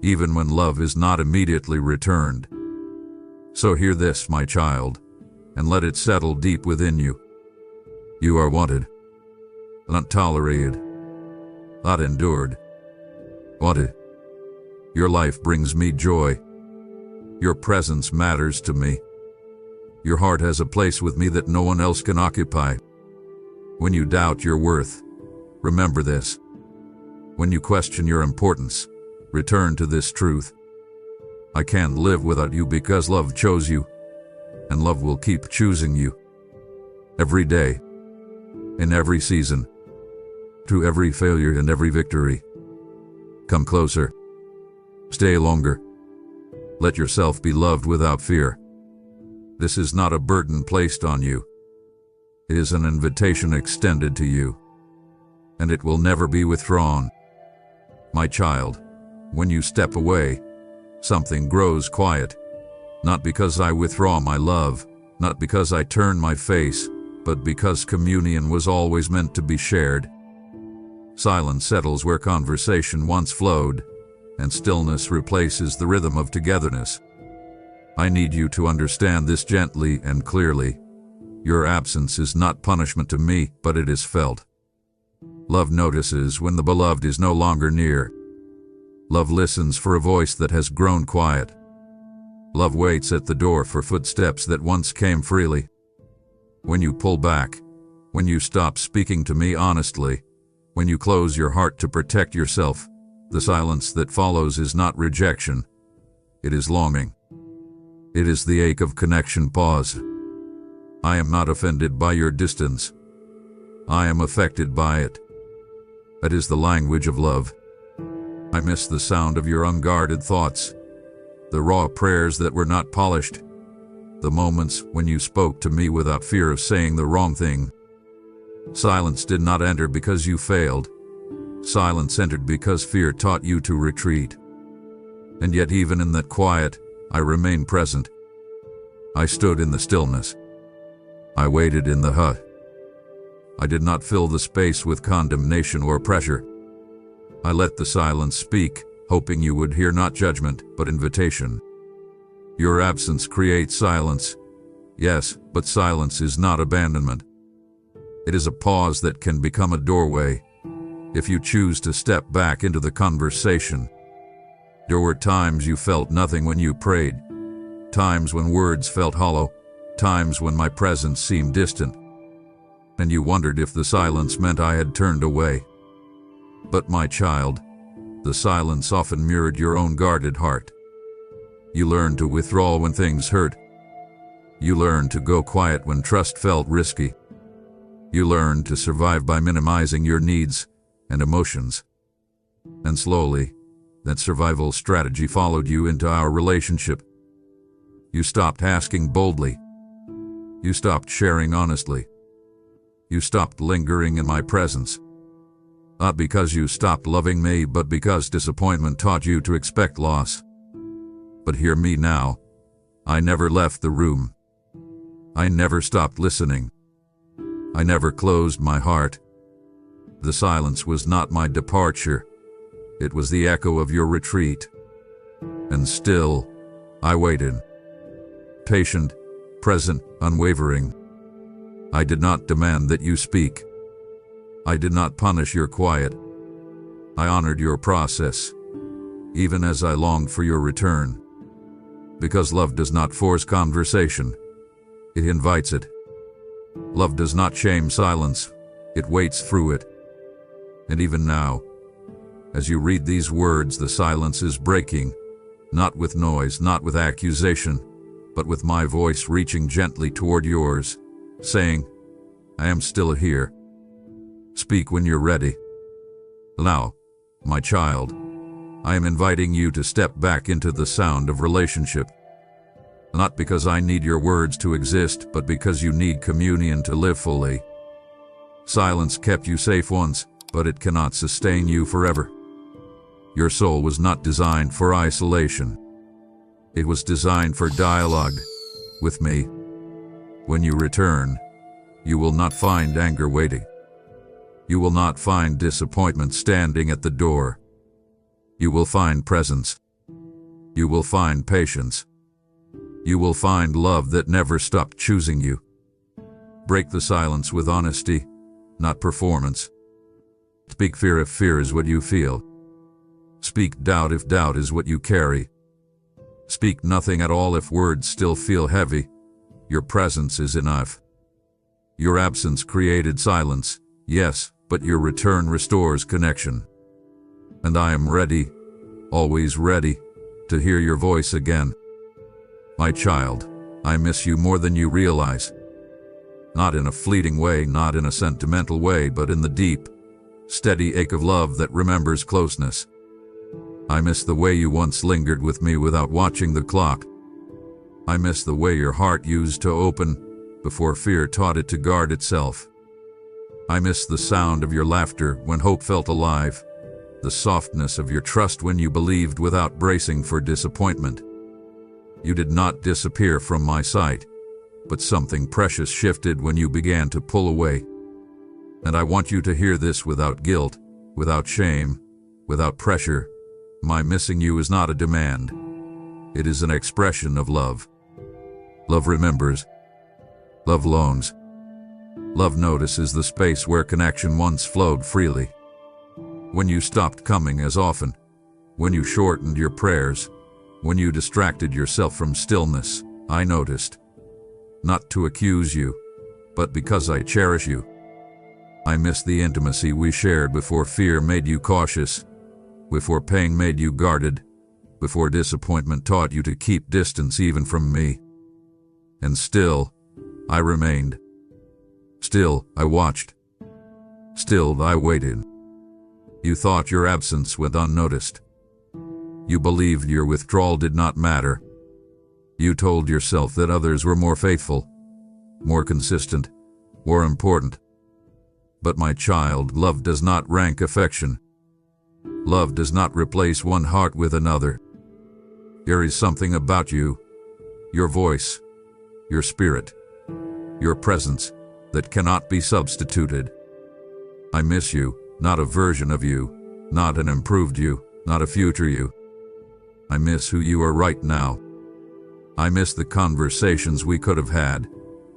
even when love is not immediately returned. So hear this, my child, and let it settle deep within you. You are wanted, not tolerated, not endured. Wanted. Your life brings me joy. Your presence matters to me. Your heart has a place with me that no one else can occupy. When you doubt your worth, remember this. When you question your importance, return to this truth. I can't live without you because love chose you, and love will keep choosing you. Every day, in every season, through every failure and every victory. Come closer. Stay longer. Let yourself be loved without fear. This is not a burden placed on you. It is an invitation extended to you, and it will never be withdrawn. My child, when you step away, something grows quiet. Not because I withdraw my love, not because I turn my face, but because communion was always meant to be shared. Silence settles where conversation once flowed, and stillness replaces the rhythm of togetherness. I need you to understand this gently and clearly. Your absence is not punishment to me, but it is felt. Love notices when the beloved is no longer near. Love listens for a voice that has grown quiet. Love waits at the door for footsteps that once came freely. When you pull back, when you stop speaking to me honestly, when you close your heart to protect yourself, the silence that follows is not rejection. It is longing. It is the ache of connection. Pause. I am not offended by your distance. I am affected by it. That is the language of love. I miss the sound of your unguarded thoughts, the raw prayers that were not polished, the moments when you spoke to me without fear of saying the wrong thing. Silence did not enter because you failed. Silence entered because fear taught you to retreat. And yet even in that quiet, I remained present. I stood in the stillness. I waited in the hut. I did not fill the space with condemnation or pressure. I let the silence speak, hoping you would hear not judgment, but invitation. Your absence creates silence. Yes, but silence is not abandonment. It is a pause that can become a doorway, if you choose to step back into the conversation. There were times you felt nothing when you prayed, times when words felt hollow, times when my presence seemed distant, and you wondered if the silence meant I had turned away. But my child, the silence often mirrored your own guarded heart. You learned to withdraw when things hurt. You learned to go quiet when trust felt risky. You learned to survive by minimizing your needs and emotions. And slowly, that survival strategy followed you into our relationship. You stopped asking boldly. You stopped sharing honestly. You stopped lingering in my presence. Not because you stopped loving me, but because disappointment taught you to expect loss. But hear me now. I never left the room. I never stopped listening. I never closed my heart. The silence was not my departure. It was the echo of your retreat. And still, I waited. Patient, present, unwavering. I did not demand that you speak. I did not punish your quiet. I honored your process, even as I longed for your return. Because love does not force conversation. It invites it. Love does not shame silence. It waits through it. And even now, as you read these words, the silence is breaking, not with noise, not with accusation, but with my voice reaching gently toward yours, saying, I am still here. Speak when you're ready. Now, my child, I am inviting you to step back into the sound of relationship. Not because I need your words to exist, but because you need communion to live fully. Silence kept you safe once, but it cannot sustain you forever. Your soul was not designed for isolation. It was designed for dialogue with me. When you return, you will not find anger waiting. You will not find disappointment standing at the door. You will find presence. You will find patience. You will find love that never stopped choosing you. Break the silence with honesty, not performance. Speak fear if fear is what you feel. Speak doubt if doubt is what you carry. Speak nothing at all if words still feel heavy. Your presence is enough. Your absence created silence, yes, but your return restores connection. And I am ready, always ready, to hear your voice again. My child, I miss you more than you realize. Not in a fleeting way, not in a sentimental way, but in the deep, steady ache of love that remembers closeness. I miss the way you once lingered with me without watching the clock. I miss the way your heart used to open before fear taught it to guard itself. I miss the sound of your laughter when hope felt alive, the softness of your trust when you believed without bracing for disappointment. You did not disappear from my sight, but something precious shifted when you began to pull away. And I want you to hear this without guilt, without shame, without pressure. My missing you is not a demand. It is an expression of love. Love remembers. Love loans. Love notices the space where connection once flowed freely. When you stopped coming as often, when you shortened your prayers, when you distracted yourself from stillness, I noticed. Not to accuse you, but because I cherish you. I miss the intimacy we shared before fear made you cautious, before pain made you guarded, before disappointment taught you to keep distance even from me. And still, I remained. Still, I watched. Still, I waited. You thought your absence went unnoticed. You believed your withdrawal did not matter. You told yourself that others were more faithful, more consistent, more important. But my child, love does not rank affection. Love does not replace one heart with another. There is something about you, your voice, your spirit, your presence, that cannot be substituted. I miss you, not a version of you, not an improved you, not a future you. I miss who you are right now. I miss the conversations we could have had,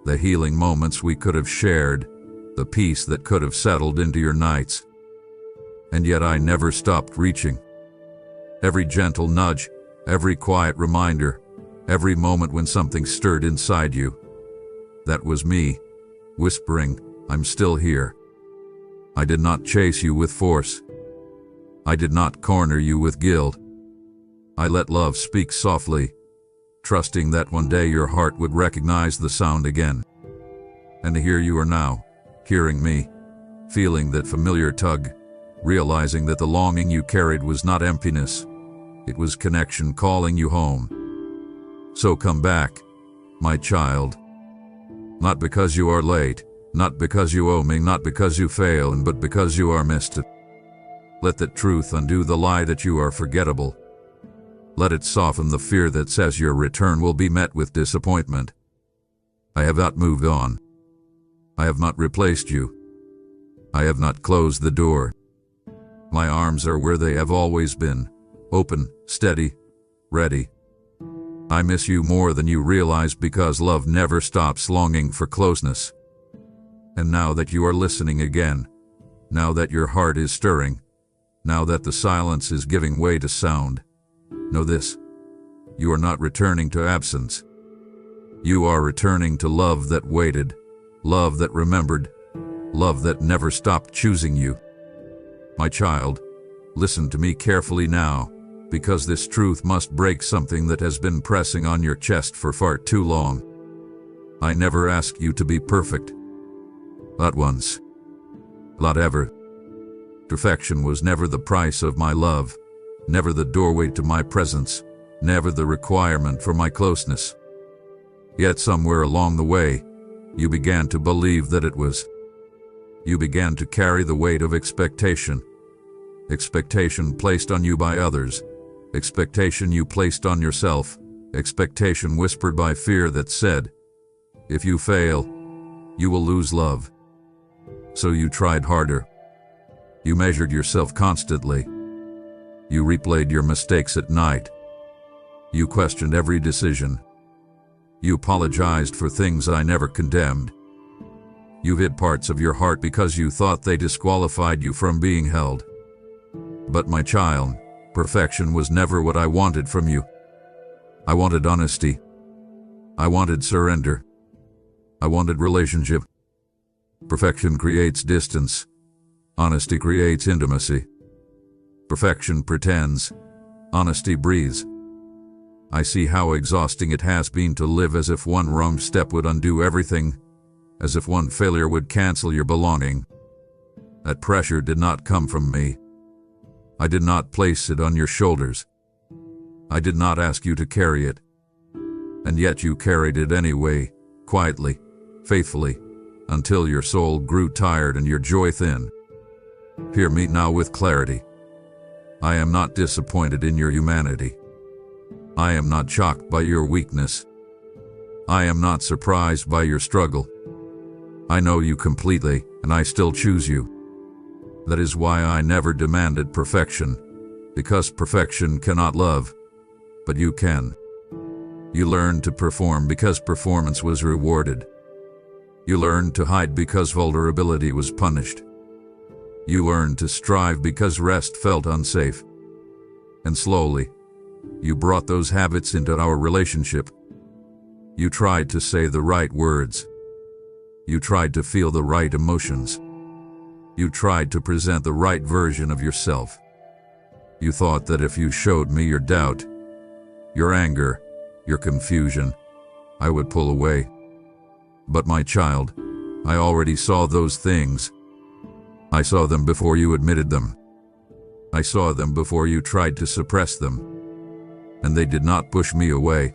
the healing moments we could have shared, the peace that could have settled into your nights. And yet I never stopped reaching. Every gentle nudge, every quiet reminder, every moment when something stirred inside you. That was me, whispering, I'm still here. I did not chase you with force. I did not corner you with guilt. I let love speak softly, trusting that one day your heart would recognize the sound again. And here you are now, hearing me, feeling that familiar tug, realizing that the longing you carried was not emptiness, it was connection calling you home. So come back, my child. Not because you are late, not because you owe me, not because you failed, but because you are missed. Let that truth undo the lie that you are forgettable. Let it soften the fear that says your return will be met with disappointment. I have not moved on. I have not replaced you. I have not closed the door. My arms are where they have always been, open, steady, ready. I miss you more than you realize because love never stops longing for closeness. And now that you are listening again, now that your heart is stirring, now that the silence is giving way to sound, know this: you are not returning to absence. You are returning to love that waited, love that remembered, love that never stopped choosing you. My child, listen to me carefully now. because this truth must break something that has been pressing on your chest for far too long. I never asked you to be perfect. Not once. Not ever. Perfection was never the price of my love, never the doorway to my presence, never the requirement for my closeness. Yet somewhere along the way, you began to believe that it was. You began to carry the weight of expectation. Expectation placed on you by others. Expectation you placed on yourself. Expectation whispered by fear that said, if you fail, you will lose love. So you tried harder. You measured yourself constantly. You replayed your mistakes at night. You questioned every decision. You apologized for things I never condemned. You hid parts of your heart because you thought they disqualified you from being held. But my child, perfection was never what I wanted from you. I wanted honesty. I wanted surrender. I wanted relationship. Perfection creates distance. Honesty creates intimacy. Perfection pretends. Honesty breathes. I see how exhausting it has been to live as if one wrong step would undo everything, as if one failure would cancel your belonging. That pressure did not come from me. I did not place it on your shoulders. I did not ask you to carry it. And yet you carried it anyway, quietly, faithfully, until your soul grew tired and your joy thin. Hear me now with clarity. I am not disappointed in your humanity. I am not shocked by your weakness. I am not surprised by your struggle. I know you completely, and I still choose you. That is why I never demanded perfection, because perfection cannot love, but you can. You learned to perform because performance was rewarded. You learned to hide because vulnerability was punished. You learned to strive because rest felt unsafe. And slowly, you brought those habits into our relationship. You tried to say the right words. You tried to feel the right emotions. You tried to present the right version of yourself. You thought that if you showed me your doubt, your anger, your confusion, I would pull away. But my child, I already saw those things. I saw them before you admitted them. I saw them before you tried to suppress them. And they did not push me away.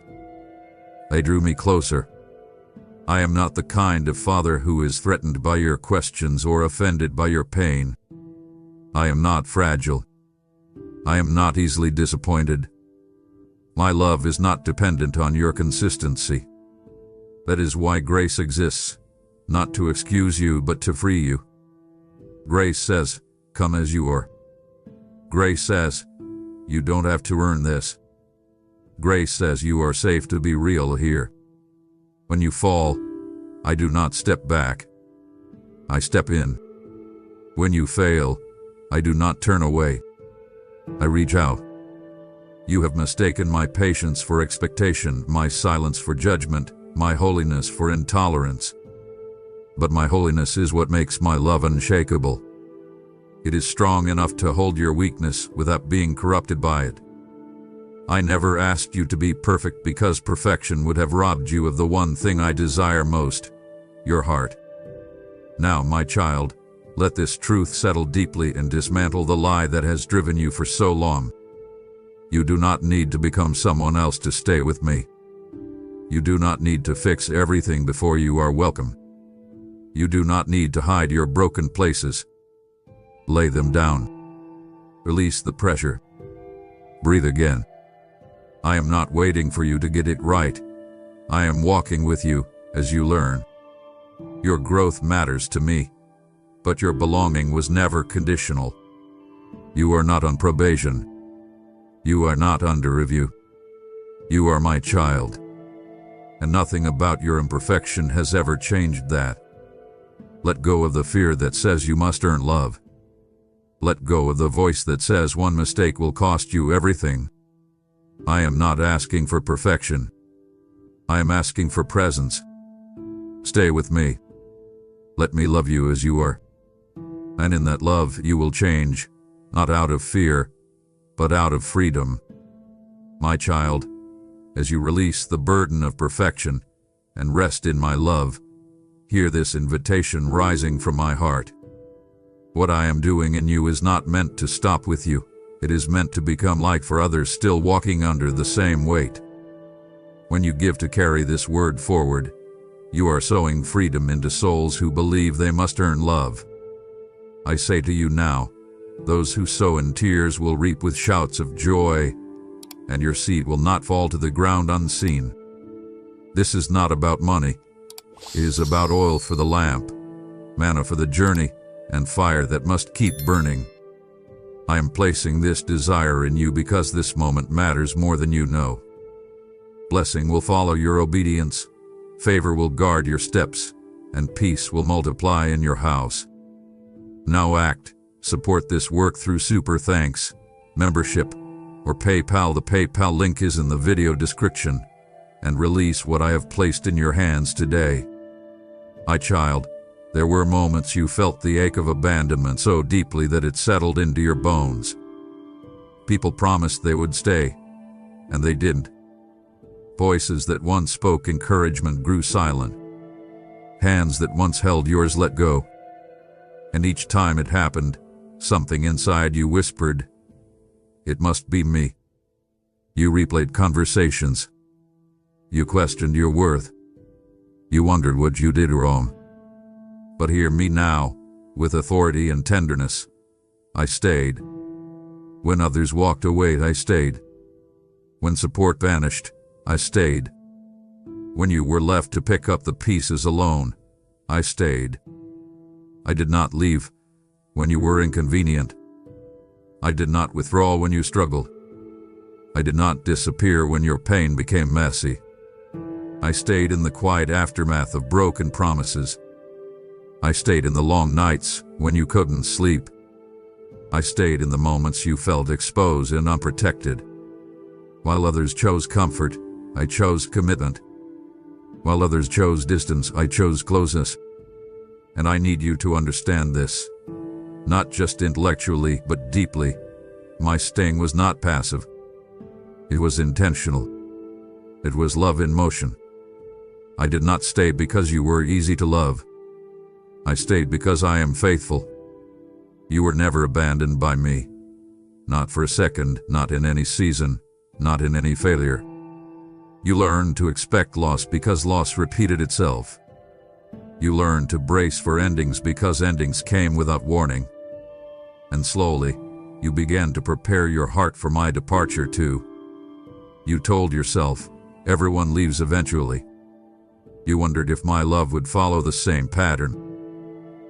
They drew me closer. I am not the kind of father who is threatened by your questions or offended by your pain. I am not fragile. I am not easily disappointed. My love is not dependent on your consistency. That is why grace exists, not to excuse you but to free you. Grace says, come as you are. Grace says, you don't have to earn this. Grace says you are safe to be real here. When you fall, I do not step back. I step in. When you fail, I do not turn away. I reach out. You have mistaken my patience for expectation, my silence for judgment, my holiness for intolerance. But my holiness is what makes my love unshakable. It is strong enough to hold your weakness without being corrupted by it. I never asked you to be perfect because perfection would have robbed you of the one thing I desire most, your heart. Now, my child, let this truth settle deeply and dismantle the lie that has driven you for so long. You do not need to become someone else to stay with me. You do not need to fix everything before you are welcome. You do not need to hide your broken places. Lay them down. Release the pressure. Breathe again. I am not waiting for you to get it right. I am walking with you as you learn. Your growth matters to me, but your belonging was never conditional. You are not on probation. You are not under review. You are my child. And nothing about your imperfection has ever changed that. Let go of the fear that says you must earn love. Let go of the voice that says one mistake will cost you everything. I am not asking for perfection. I am asking for presence. Stay with me. Let me love you as you are. And in that love you will change, not out of fear, but out of freedom. My child, as you release the burden of perfection and rest in my love, hear this invitation rising from my heart. What I am doing in you is not meant to stop with you. It is meant to become light for others still walking under the same weight. When you give to carry this word forward, you are sowing freedom into souls who believe they must earn love. I say to you now, those who sow in tears will reap with shouts of joy, and your seed will not fall to the ground unseen. This is not about money. It is about oil for the lamp, manna for the journey, and fire that must keep burning. I am placing this desire in you because this moment matters more than you know. Blessing will follow your obedience, favor will guard your steps, and peace will multiply in your house. Now act. Support this work through Super Thanks, membership, or PayPal. The PayPal link is in the video description. And release what I have placed in your hands today. My child, there were moments you felt the ache of abandonment so deeply that it settled into your bones. People promised they would stay, and they didn't. Voices that once spoke encouragement grew silent. Hands that once held yours let go. And each time it happened, something inside you whispered, "It must be me." You replayed conversations. You questioned your worth. You wondered what you did wrong. But hear me now, with authority and tenderness. I stayed. When others walked away, I stayed. When support vanished, I stayed. When you were left to pick up the pieces alone, I stayed. I did not leave when you were inconvenient. I did not withdraw when you struggled. I did not disappear when your pain became messy. I stayed in the quiet aftermath of broken promises. I stayed in the long nights when you couldn't sleep. I stayed in the moments you felt exposed and unprotected. While others chose comfort, I chose commitment. While others chose distance, I chose closeness. And I need you to understand this. Not just intellectually, but deeply. My staying was not passive. It was intentional. It was love in motion. I did not stay because you were easy to love. I stayed because I am faithful. You were never abandoned by me. Not for a second, not in any season, not in any failure. You learned to expect loss because loss repeated itself. You learned to brace for endings because endings came without warning. And slowly, you began to prepare your heart for my departure too. You told yourself, everyone leaves eventually. You wondered if my love would follow the same pattern.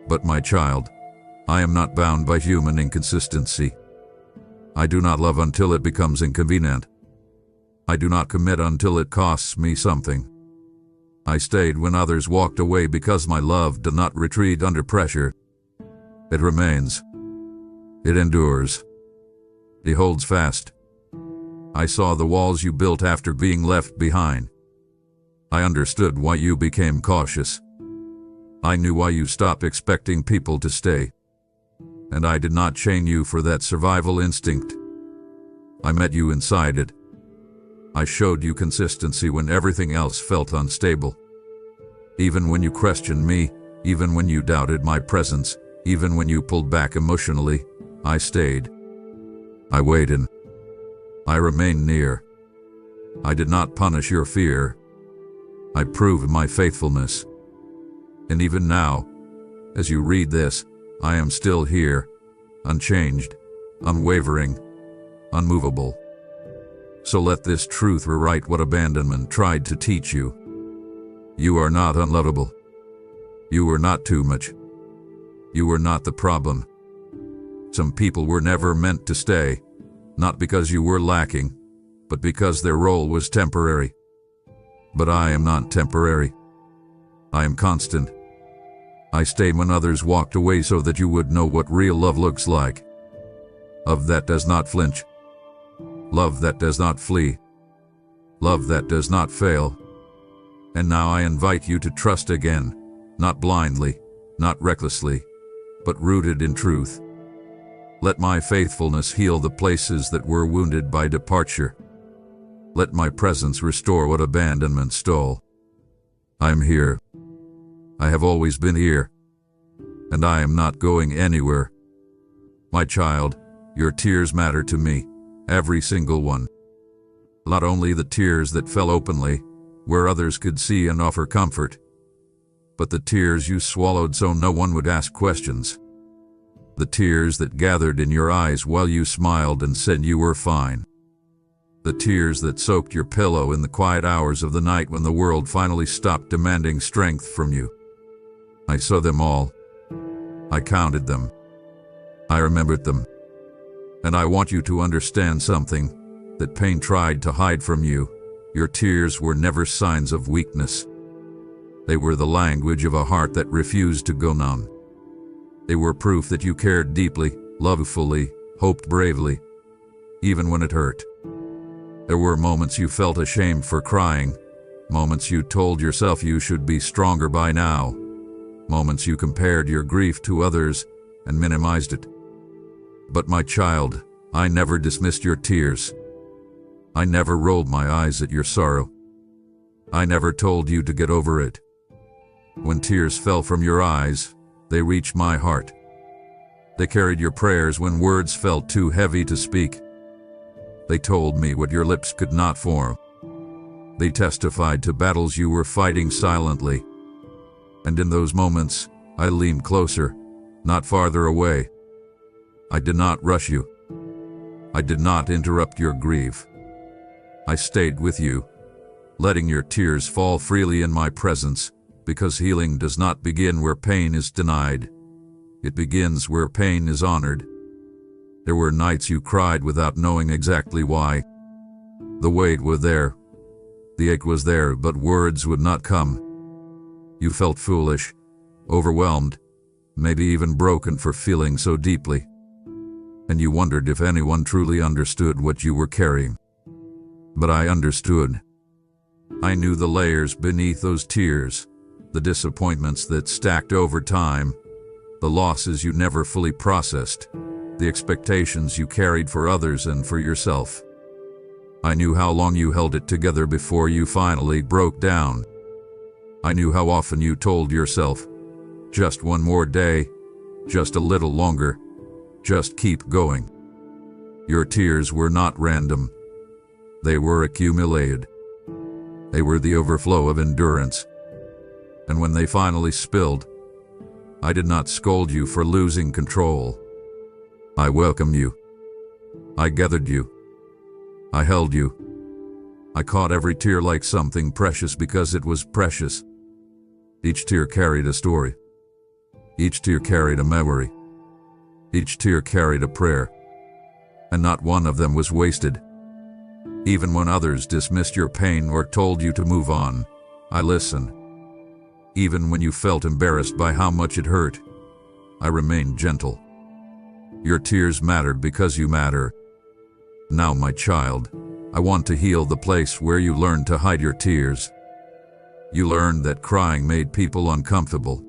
But my child, I am not bound by human inconsistency. I do not love until it becomes inconvenient. I do not commit until it costs me something. I stayed when others walked away because my love did not retreat under pressure. It remains. It endures. It holds fast. I saw the walls you built after being left behind. I understood why you became cautious. I knew why you stopped expecting people to stay. And I did not chain you for that survival instinct. I met you inside it. I showed you consistency when everything else felt unstable. Even when you questioned me, even when you doubted my presence, even when you pulled back emotionally, I stayed. I waited. I remained near. I did not punish your fear. I proved my faithfulness. And even now, as you read this, I am still here, unchanged, unwavering, unmovable. So let this truth rewrite what abandonment tried to teach you. You are not unlovable. You were not too much. You were not the problem. Some people were never meant to stay, not because you were lacking, but because their role was temporary. But I am not temporary. I am constant. I stayed when others walked away so that you would know what real love looks like. Love that does not flinch. Love that does not flee. Love that does not fail. And now I invite you to trust again, not blindly, not recklessly, but rooted in truth. Let my faithfulness heal the places that were wounded by departure. Let my presence restore what abandonment stole. I am here. I have always been here. And I am not going anywhere. My child, your tears matter to me, every single one. Not only the tears that fell openly, where others could see and offer comfort, but the tears you swallowed so no one would ask questions. The tears that gathered in your eyes while you smiled and said you were fine. The tears that soaked your pillow in the quiet hours of the night when the world finally stopped demanding strength from you. I saw them all. I counted them. I remembered them. And I want you to understand something that pain tried to hide from you. Your tears were never signs of weakness. They were the language of a heart that refused to go numb. They were proof that you cared deeply, loved fully, hoped bravely, even when it hurt. There were moments you felt ashamed for crying, moments you told yourself you should be stronger by now, moments you compared your grief to others and minimized it. But my child, I never dismissed your tears. I never rolled my eyes at your sorrow. I never told you to get over it. When tears fell from your eyes, they reached my heart. They carried your prayers when words felt too heavy to speak. They told me what your lips could not form. They testified to battles you were fighting silently. And in those moments, I leaned closer, not farther away. I did not rush you. I did not interrupt your grief. I stayed with you, letting your tears fall freely in my presence, because healing does not begin where pain is denied. It begins where pain is honored. There were nights you cried without knowing exactly why. The weight was there. The ache was there, but words would not come. You felt foolish, overwhelmed, maybe even broken for feeling so deeply. And you wondered if anyone truly understood what you were carrying. But I understood. I knew the layers beneath those tears, the disappointments that stacked over time, the losses you never fully processed, the expectations you carried for others and for yourself. I knew how long you held it together before you finally broke down. I knew how often you told yourself, just one more day, just a little longer, just keep going. Your tears were not random. They were accumulated. They were the overflow of endurance. And when they finally spilled, I did not scold you for losing control. I welcomed you. I gathered you. I held you. I caught every tear like something precious because it was precious. Each tear carried a story. Each tear carried a memory. Each tear carried a prayer. And not one of them was wasted. Even when others dismissed your pain or told you to move on, I listened. Even when you felt embarrassed by how much it hurt, I remained gentle. Your tears mattered because you matter. Now, my child, I want to heal the place where you learned to hide your tears. You learned that crying made people uncomfortable.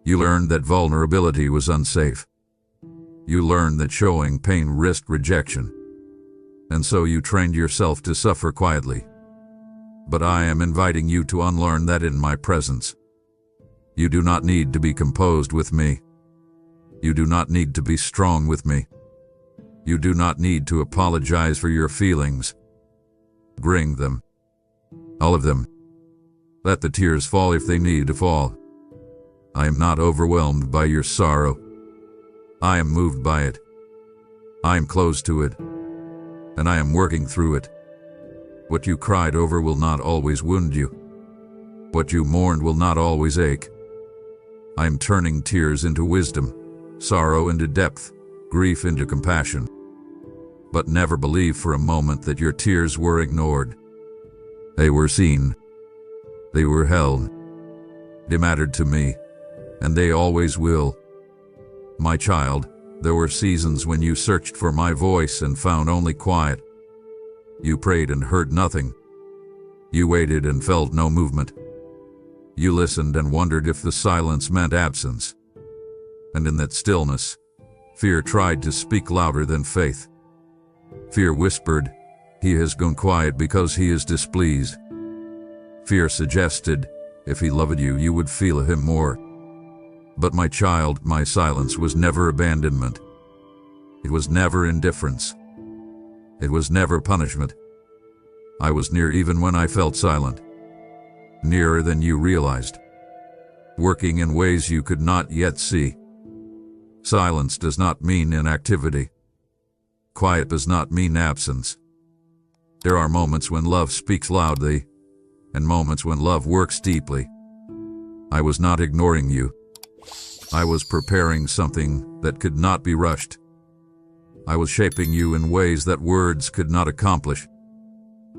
You learned that vulnerability was unsafe. You learned that showing pain risked rejection. And so you trained yourself to suffer quietly. But I am inviting you to unlearn that in my presence. You do not need to be composed with me. You do not need to be strong with me. You do not need to apologize for your feelings. Bring them. All of them. Let the tears fall if they need to fall. I am not overwhelmed by your sorrow. I am moved by it. I am close to it. And I am working through it. What you cried over will not always wound you. What you mourned will not always ache. I am turning tears into wisdom, sorrow into depth, grief into compassion. But never believe for a moment that your tears were ignored. They were seen. They were held. They mattered to me, and they always will. My child, there were seasons when you searched for my voice and found only quiet. You prayed and heard nothing. You waited and felt no movement. You listened and wondered if the silence meant absence. And in that stillness, Fear tried to speak louder than faith. Fear whispered, "He has gone quiet because he is displeased." Fear suggested, if he loved you, you would feel him more. But my child, my silence was never abandonment. It was never indifference. It was never punishment. I was near even when I felt silent. Nearer than you realized. Working in ways you could not yet see. Silence does not mean inactivity. Quiet does not mean absence. There are moments when love speaks loudly, and moments when love works deeply. I was not ignoring you. I was preparing something that could not be rushed. I was shaping you in ways that words could not accomplish.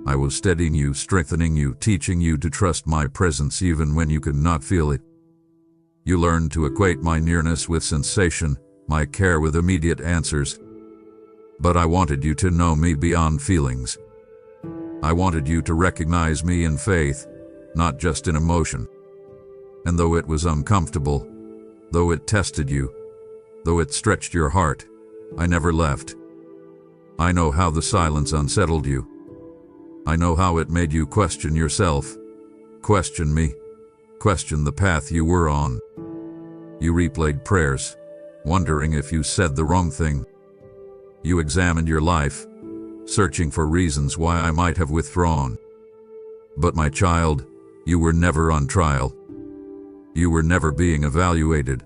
I was steadying you, strengthening you, teaching you to trust my presence even when you could not feel it. You learned to equate my nearness with sensation, my care with immediate answers. But I wanted you to know me beyond feelings. I wanted you to recognize me in faith, not just in emotion. And though it was uncomfortable, though it tested you, though it stretched your heart, I never left. I know how the silence unsettled you. I know how it made you question yourself, question me, question the path you were on. You replayed prayers, wondering if you said the wrong thing. You examined your life, searching for reasons why I might have withdrawn. But my child, you were never on trial. You were never being evaluated.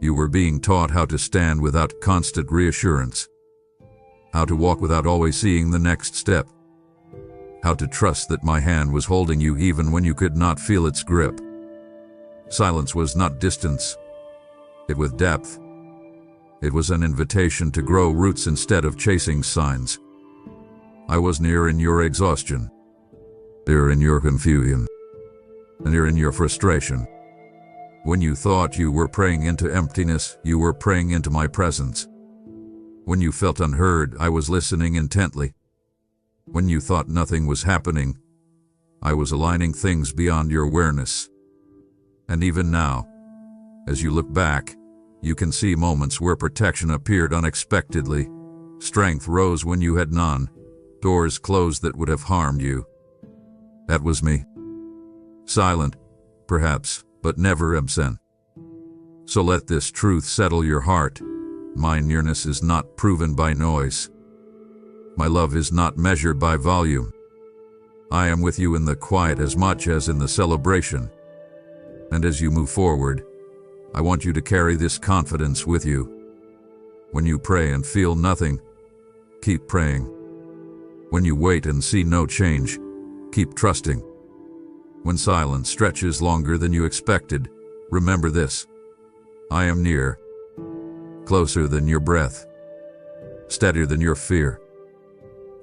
You were being taught how to stand without constant reassurance, how to walk without always seeing the next step, how to trust that my hand was holding you even when you could not feel its grip. Silence was not distance. It was depth. It was an invitation to grow roots instead of chasing signs. I was near in your exhaustion, near in your confusion, near in your frustration. When you thought you were praying into emptiness, you were praying into my presence. When you felt unheard, I was listening intently. When you thought nothing was happening, I was aligning things beyond your awareness. And even now, as you look back, you can see moments where protection appeared unexpectedly. Strength rose when you had none. Doors closed that would have harmed you. That was me. Silent, perhaps, but never absent. So let this truth settle your heart. My nearness is not proven by noise. My love is not measured by volume. I am with you in the quiet as much as in the celebration. And as you move forward, I want you to carry this confidence with you. When you pray and feel nothing, keep praying. When you wait and see no change, keep trusting. When silence stretches longer than you expected, remember this: I am near, closer than your breath, steadier than your fear,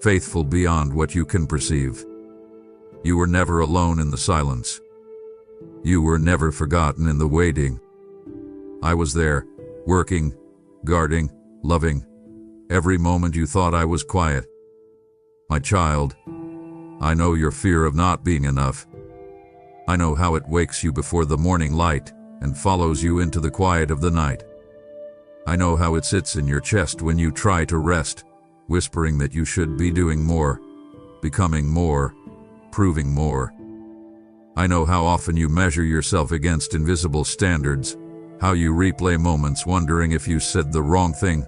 faithful beyond what you can perceive. You were never alone in the silence. You were never forgotten in the waiting. I was there, working, guarding, loving, every moment you thought I was quiet. My child, I know your fear of not being enough. I know how it wakes you before the morning light and follows you into the quiet of the night. I know how it sits in your chest when you try to rest, whispering that you should be doing more, becoming more, proving more. I know how often you measure yourself against invisible standards, how you replay moments wondering if you said the wrong thing,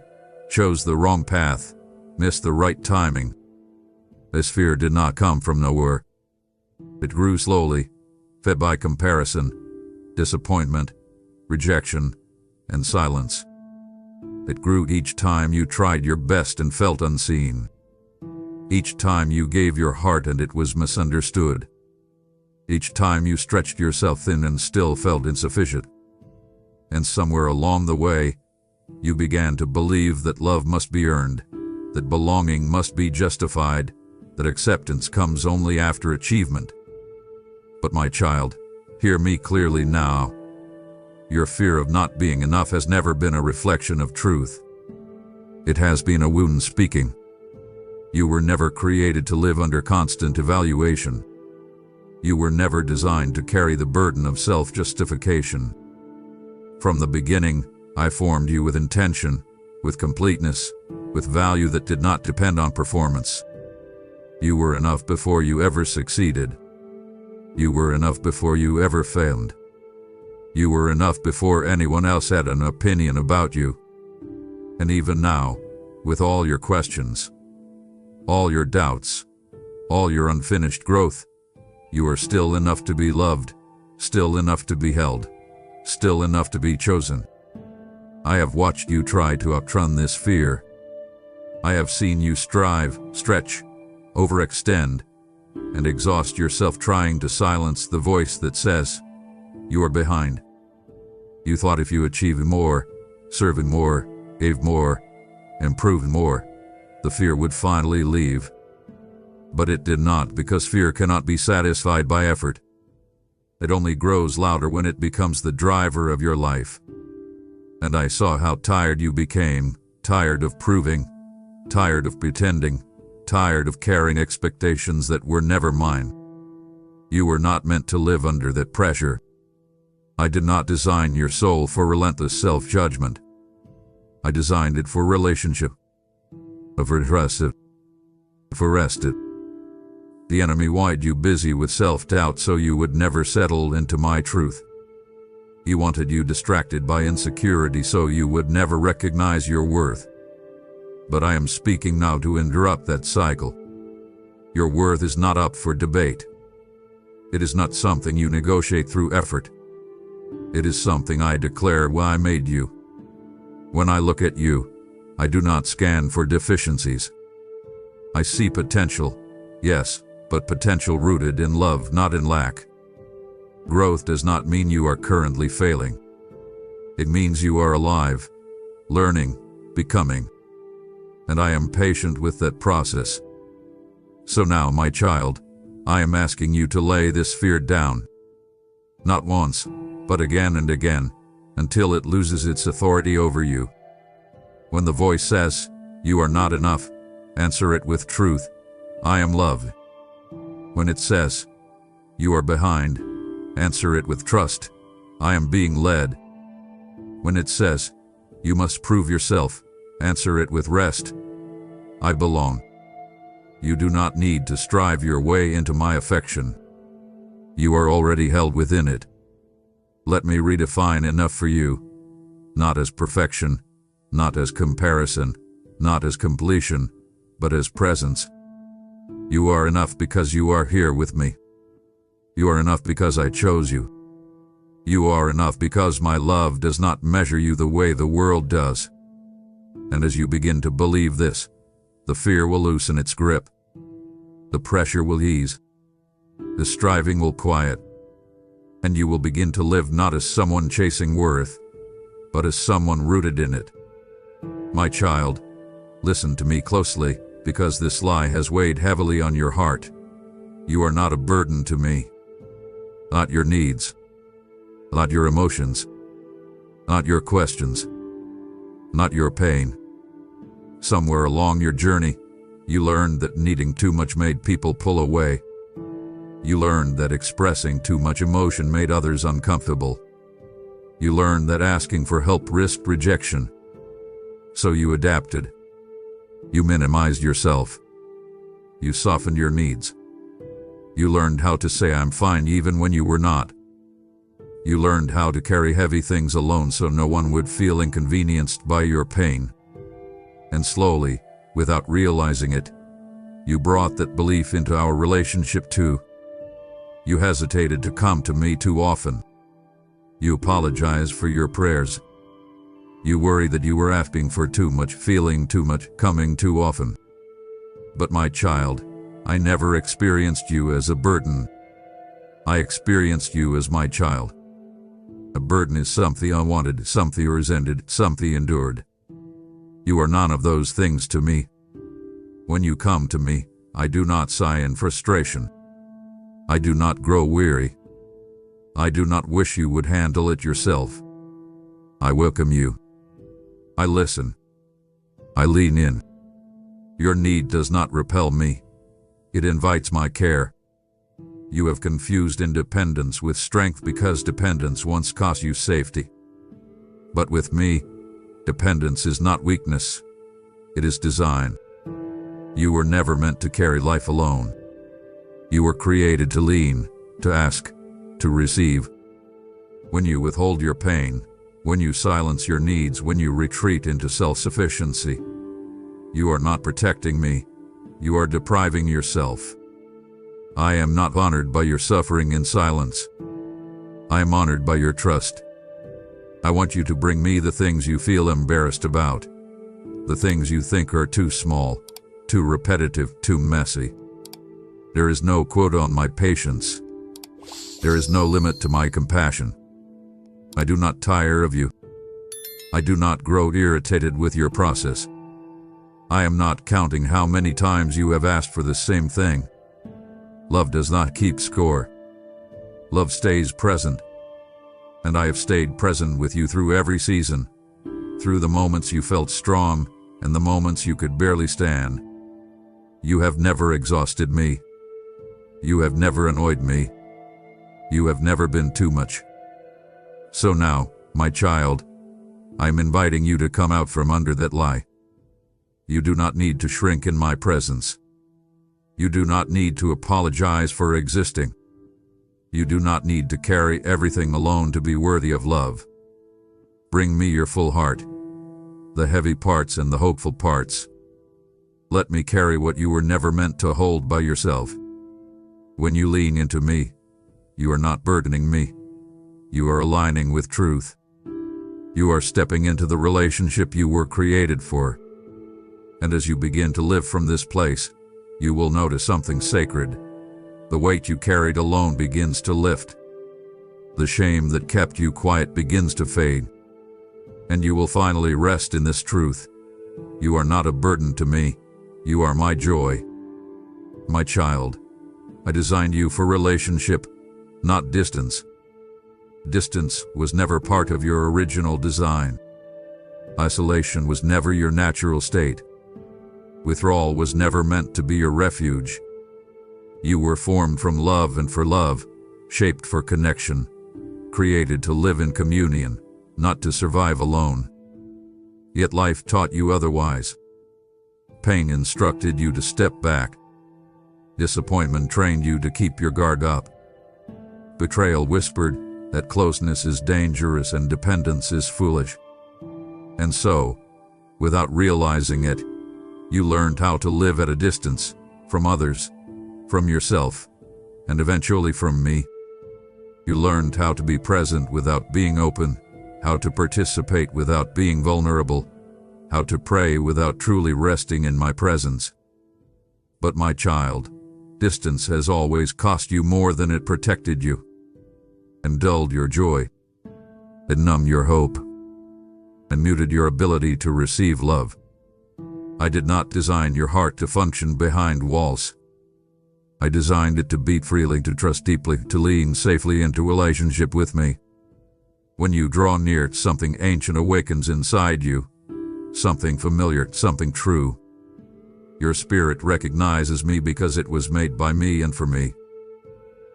chose the wrong path, missed the right timing. This fear did not come from nowhere. It grew slowly, fed by comparison, disappointment, rejection, and silence. It grew each time you tried your best and felt unseen. Each time you gave your heart and it was misunderstood. Each time you stretched yourself thin and still felt insufficient. And somewhere along the way, you began to believe that love must be earned, that belonging must be justified, that acceptance comes only after achievement. But my child, hear me clearly now. Your fear of not being enough has never been a reflection of truth. It has been a wound speaking. You were never created to live under constant evaluation. You were never designed to carry the burden of self-justification. From the beginning, I formed you with intention, with completeness, with value that did not depend on performance. You were enough before you ever succeeded. You were enough before you ever failed. You were enough before anyone else had an opinion about you. And even now, with all your questions, all your doubts, all your unfinished growth, you are still enough to be loved, still enough to be held, still enough to be chosen. I have watched you try to outrun this fear. I have seen you strive, stretch, overextend, and exhaust yourself trying to silence the voice that says, you are behind. You thought if you achieved more, served more, gave more, improved more, the fear would finally leave. But it did not, because fear cannot be satisfied by effort. It only grows louder when it becomes the driver of your life. And I saw how tired you became, tired of proving, tired of pretending, tired of carrying expectations that were never mine. You were not meant to live under that pressure. I did not design your soul for relentless self-judgment. I designed it for relationship, for rested. The enemy wanted you busy with self-doubt so you would never settle into my truth. He wanted you distracted by insecurity so you would never recognize your worth. But I am speaking now to interrupt that cycle. Your worth is not up for debate. It is not something you negotiate through effort. It is something I declare when I made you. When I look at you, I do not scan for deficiencies. I see potential, yes, but potential rooted in love, not in lack. Growth does not mean you are currently failing. It means you are alive, learning, becoming. And I am patient with that process. So now, my child, I am asking you to lay this fear down. Not once, but again and again, until it loses its authority over you. When the voice says, you are not enough, answer it with truth, I am love. When it says, you are behind, answer it with trust, I am being led. When it says, you must prove yourself, answer it with rest, I belong. You do not need to strive your way into my affection. You are already held within it. Let me redefine enough for you, not as perfection, not as comparison, not as completion, but as presence. You are enough because you are here with me. You are enough because I chose you. You are enough because my love does not measure you the way the world does. And as you begin to believe this, the fear will loosen its grip. The pressure will ease. The striving will quiet. And you will begin to live not as someone chasing worth, but as someone rooted in it. My child, listen to me closely, because this lie has weighed heavily on your heart. You are not a burden to me. Not your needs. Not your emotions. Not your questions. Not your pain. Somewhere along your journey, you learned that needing too much made people pull away. You learned that expressing too much emotion made others uncomfortable. You learned that asking for help risked rejection. So you adapted. You minimized yourself. You softened your needs. You learned how to say I'm fine even when you were not. You learned how to carry heavy things alone so no one would feel inconvenienced by your pain. And slowly, without realizing it, you brought that belief into our relationship too. You hesitated to come to me too often. You apologized for your prayers. You worried that you were asking for too much, feeling too much, coming too often. But my child, I never experienced you as a burden. I experienced you as my child. A burden is something unwanted, something resented, something endured. You are none of those things to me. When you come to me, I do not sigh in frustration. I do not grow weary. I do not wish you would handle it yourself. I welcome you. I listen. I lean in. Your need does not repel me. It invites my care. You have confused independence with strength because dependence once cost you safety. But with me, Dependence is not weakness. It is design. You were never meant to carry life alone. You were created to lean, to ask, to receive. When you withhold your pain, when you silence your needs, when you retreat into self-sufficiency, you are not protecting me. You are depriving yourself. I am not honored by your suffering in silence. I am honored by your trust. I want you to bring me the things you feel embarrassed about, the things you think are too small, too repetitive, too messy. There is no quota on my patience. There is no limit to my compassion. I do not tire of you. I do not grow irritated with your process. I am not counting how many times you have asked for the same thing. Love does not keep score. Love stays present. And I have stayed present with you through every season, through the moments you felt strong and the moments you could barely stand. You have never exhausted me. You have never annoyed me. You have never been too much. So now, my child, I'm inviting you to come out from under that lie. You do not need to shrink in my presence. You do not need to apologize for existing. You do not need to carry everything alone to be worthy of love. Bring me your full heart, the heavy parts and the hopeful parts. Let me carry what you were never meant to hold by yourself. When you lean into me, you are not burdening me. You are aligning with truth. You are stepping into the relationship you were created for. And as you begin to live from this place, you will notice something sacred. The weight you carried alone begins to lift. The shame that kept you quiet begins to fade. And you will finally rest in this truth. You are not a burden to me. You are my joy. My child, I designed you for relationship, not distance. Distance was never part of your original design. Isolation was never your natural state. Withdrawal was never meant to be your refuge. You were formed from love and for love, shaped for connection, created to live in communion, not to survive alone. Yet life taught you otherwise. Pain instructed you to step back. Disappointment trained you to keep your guard up. Betrayal whispered that closeness is dangerous and dependence is foolish. And so, without realizing it, you learned how to live at a distance, from others, from yourself, and eventually from me. You learned how to be present without being open, how to participate without being vulnerable, how to pray without truly resting in my presence. But my child, distance has always cost you more than it protected you, and dulled your joy, and numbed your hope, and muted your ability to receive love. I did not design your heart to function behind walls. I designed it to beat freely, to trust deeply, to lean safely into relationship with me. When you draw near, something ancient awakens inside you, something familiar, something true. Your spirit recognizes me because it was made by me and for me.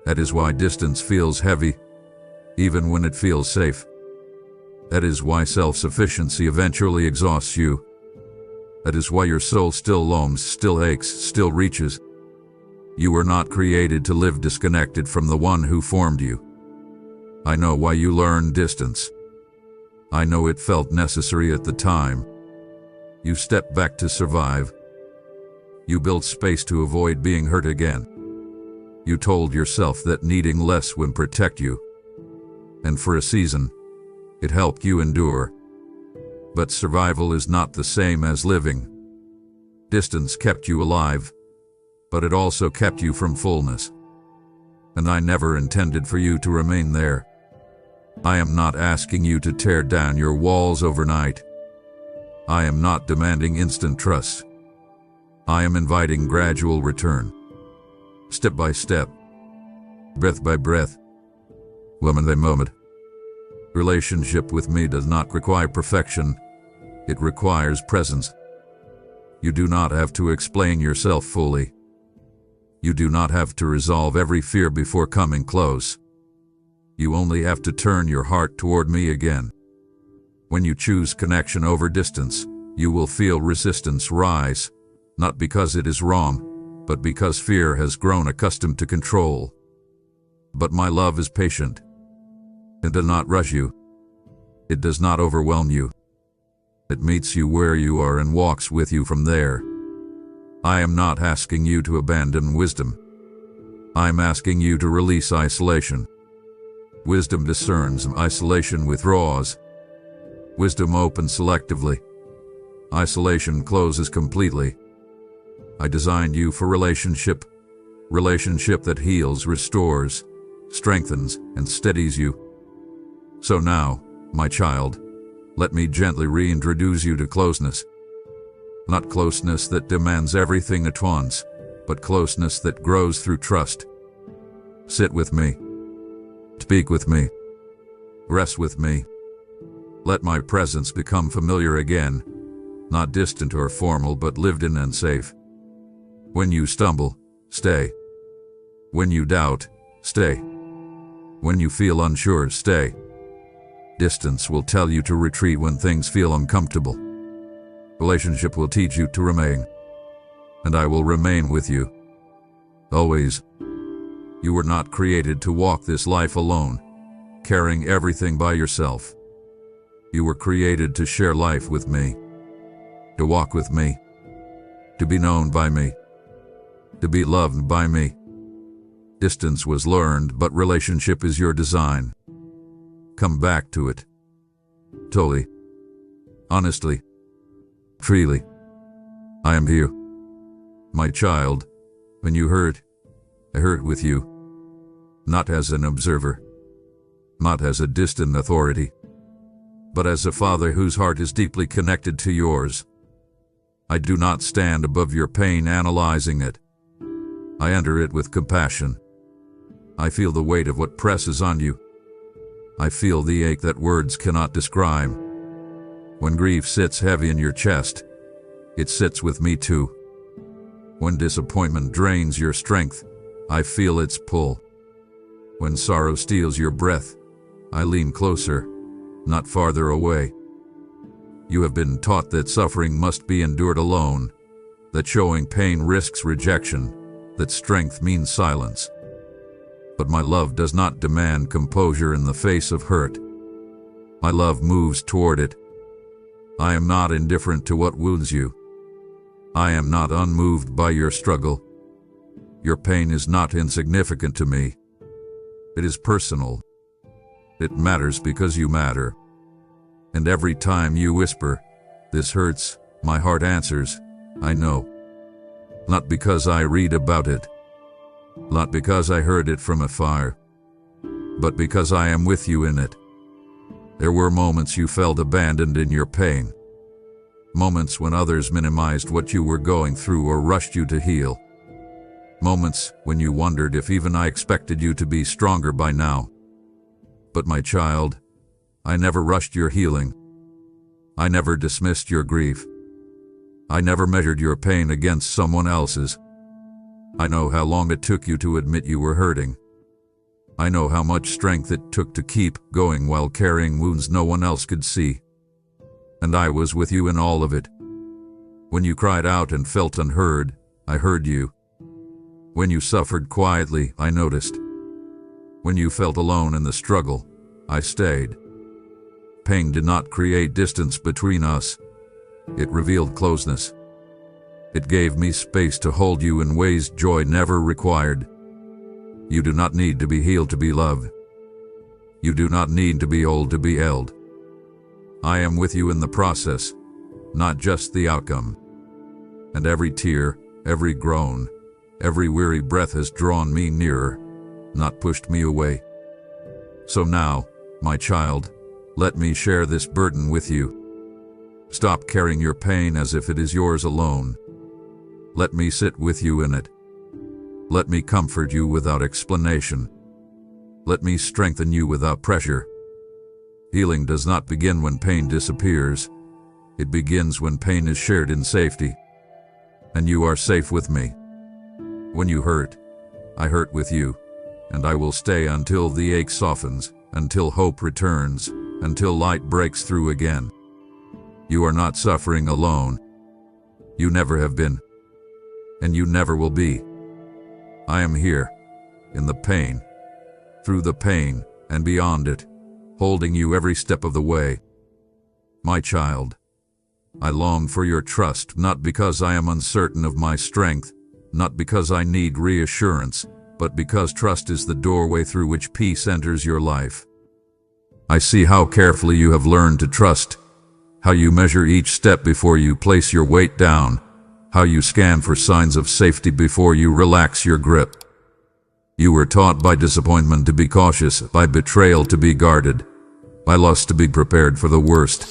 That is why distance feels heavy, even when it feels safe. That is why self-sufficiency eventually exhausts you. That is why your soul still longs, still aches, still reaches. You were not created to live disconnected from the one who formed you. I know why you learned distance. I know it felt necessary at the time. You stepped back to survive. You built space to avoid being hurt again. You told yourself that needing less would protect you. And for a season, it helped you endure. But survival is not the same as living. Distance kept you alive, but it also kept you from fullness. And I never intended for you to remain there. I am not asking you to tear down your walls overnight. I am not demanding instant trust. I am inviting gradual return. Step by step. Breath by breath. Moment by moment. Relationship with me does not require perfection. It requires presence. You do not have to explain yourself fully. You do not have to resolve every fear before coming close. You only have to turn your heart toward me again. When you choose connection over distance, you will feel resistance rise, not because it is wrong, but because fear has grown accustomed to control. But my love is patient. It does not rush you. It does not overwhelm you. It meets you where you are and walks with you from there. I am not asking you to abandon wisdom. I am asking you to release isolation. Wisdom discerns, isolation withdraws. Wisdom opens selectively. Isolation closes completely. I designed you for relationship that heals, restores, strengthens, and steadies you. So now, my child, let me gently reintroduce you to closeness. Not closeness that demands everything at once, but closeness that grows through trust. Sit with me. Speak with me. Rest with me. Let my presence become familiar again, not distant or formal, but lived in and safe. When you stumble, stay. When you doubt, stay. When you feel unsure, stay. Distance will tell you to retreat when things feel uncomfortable. Relationship will teach you to remain. And I will remain with you. Always. You were not created to walk this life alone, carrying everything by yourself. You were created to share life with me, to walk with me, to be known by me, to be loved by me. Distance was learned, but relationship is your design. Come back to it. Totally. Honestly. Freely. I am here. My child, when you hurt, I hurt with you. Not as an observer. Not as a distant authority. But as a father whose heart is deeply connected to yours. I do not stand above your pain analyzing it. I enter it with compassion. I feel the weight of what presses on you. I feel the ache that words cannot describe. When grief sits heavy in your chest, it sits with me too. When disappointment drains your strength, I feel its pull. When sorrow steals your breath, I lean closer, not farther away. You have been taught that suffering must be endured alone, that showing pain risks rejection, that strength means silence. But my love does not demand composure in the face of hurt. My love moves toward it. I am not indifferent to what wounds you. I am not unmoved by your struggle. Your pain is not insignificant to me. It is personal. It matters because you matter. And every time you whisper, "This hurts," my heart answers, "I know." Not because I read about it. Not because I heard it from afar. But because I am with you in it. There were moments you felt abandoned in your pain. Moments when others minimized what you were going through or rushed you to heal. Moments when you wondered if even I expected you to be stronger by now. But my child, I never rushed your healing. I never dismissed your grief. I never measured your pain against someone else's. I know how long it took you to admit you were hurting. I know how much strength it took to keep going while carrying wounds no one else could see. And I was with you in all of it. When you cried out and felt unheard, I heard you. When you suffered quietly, I noticed. When you felt alone in the struggle, I stayed. Pain did not create distance between us. It revealed closeness. It gave me space to hold you in ways joy never required. You do not need to be healed to be loved. You do not need to be old to be held. I am with you in the process, not just the outcome. And every tear, every groan, every weary breath has drawn me nearer, not pushed me away. So now, my child, let me share this burden with you. Stop carrying your pain as if it is yours alone. Let me sit with you in it. Let me comfort you without explanation. Let me strengthen you without pressure. Healing does not begin when pain disappears. It begins when pain is shared in safety. And you are safe with me. When you hurt, I hurt with you, and I will stay until the ache softens, until hope returns, until light breaks through again. You are not suffering alone. You never have been, and you never will be. I am here, in the pain, through the pain, and beyond it, holding you every step of the way. My child, I long for your trust, not because I am uncertain of my strength, not because I need reassurance, but because trust is the doorway through which peace enters your life. I see how carefully you have learned to trust, how you measure each step before you place your weight down, how you scan for signs of safety before you relax your grip. You were taught by disappointment to be cautious, by betrayal to be guarded, by loss to be prepared for the worst.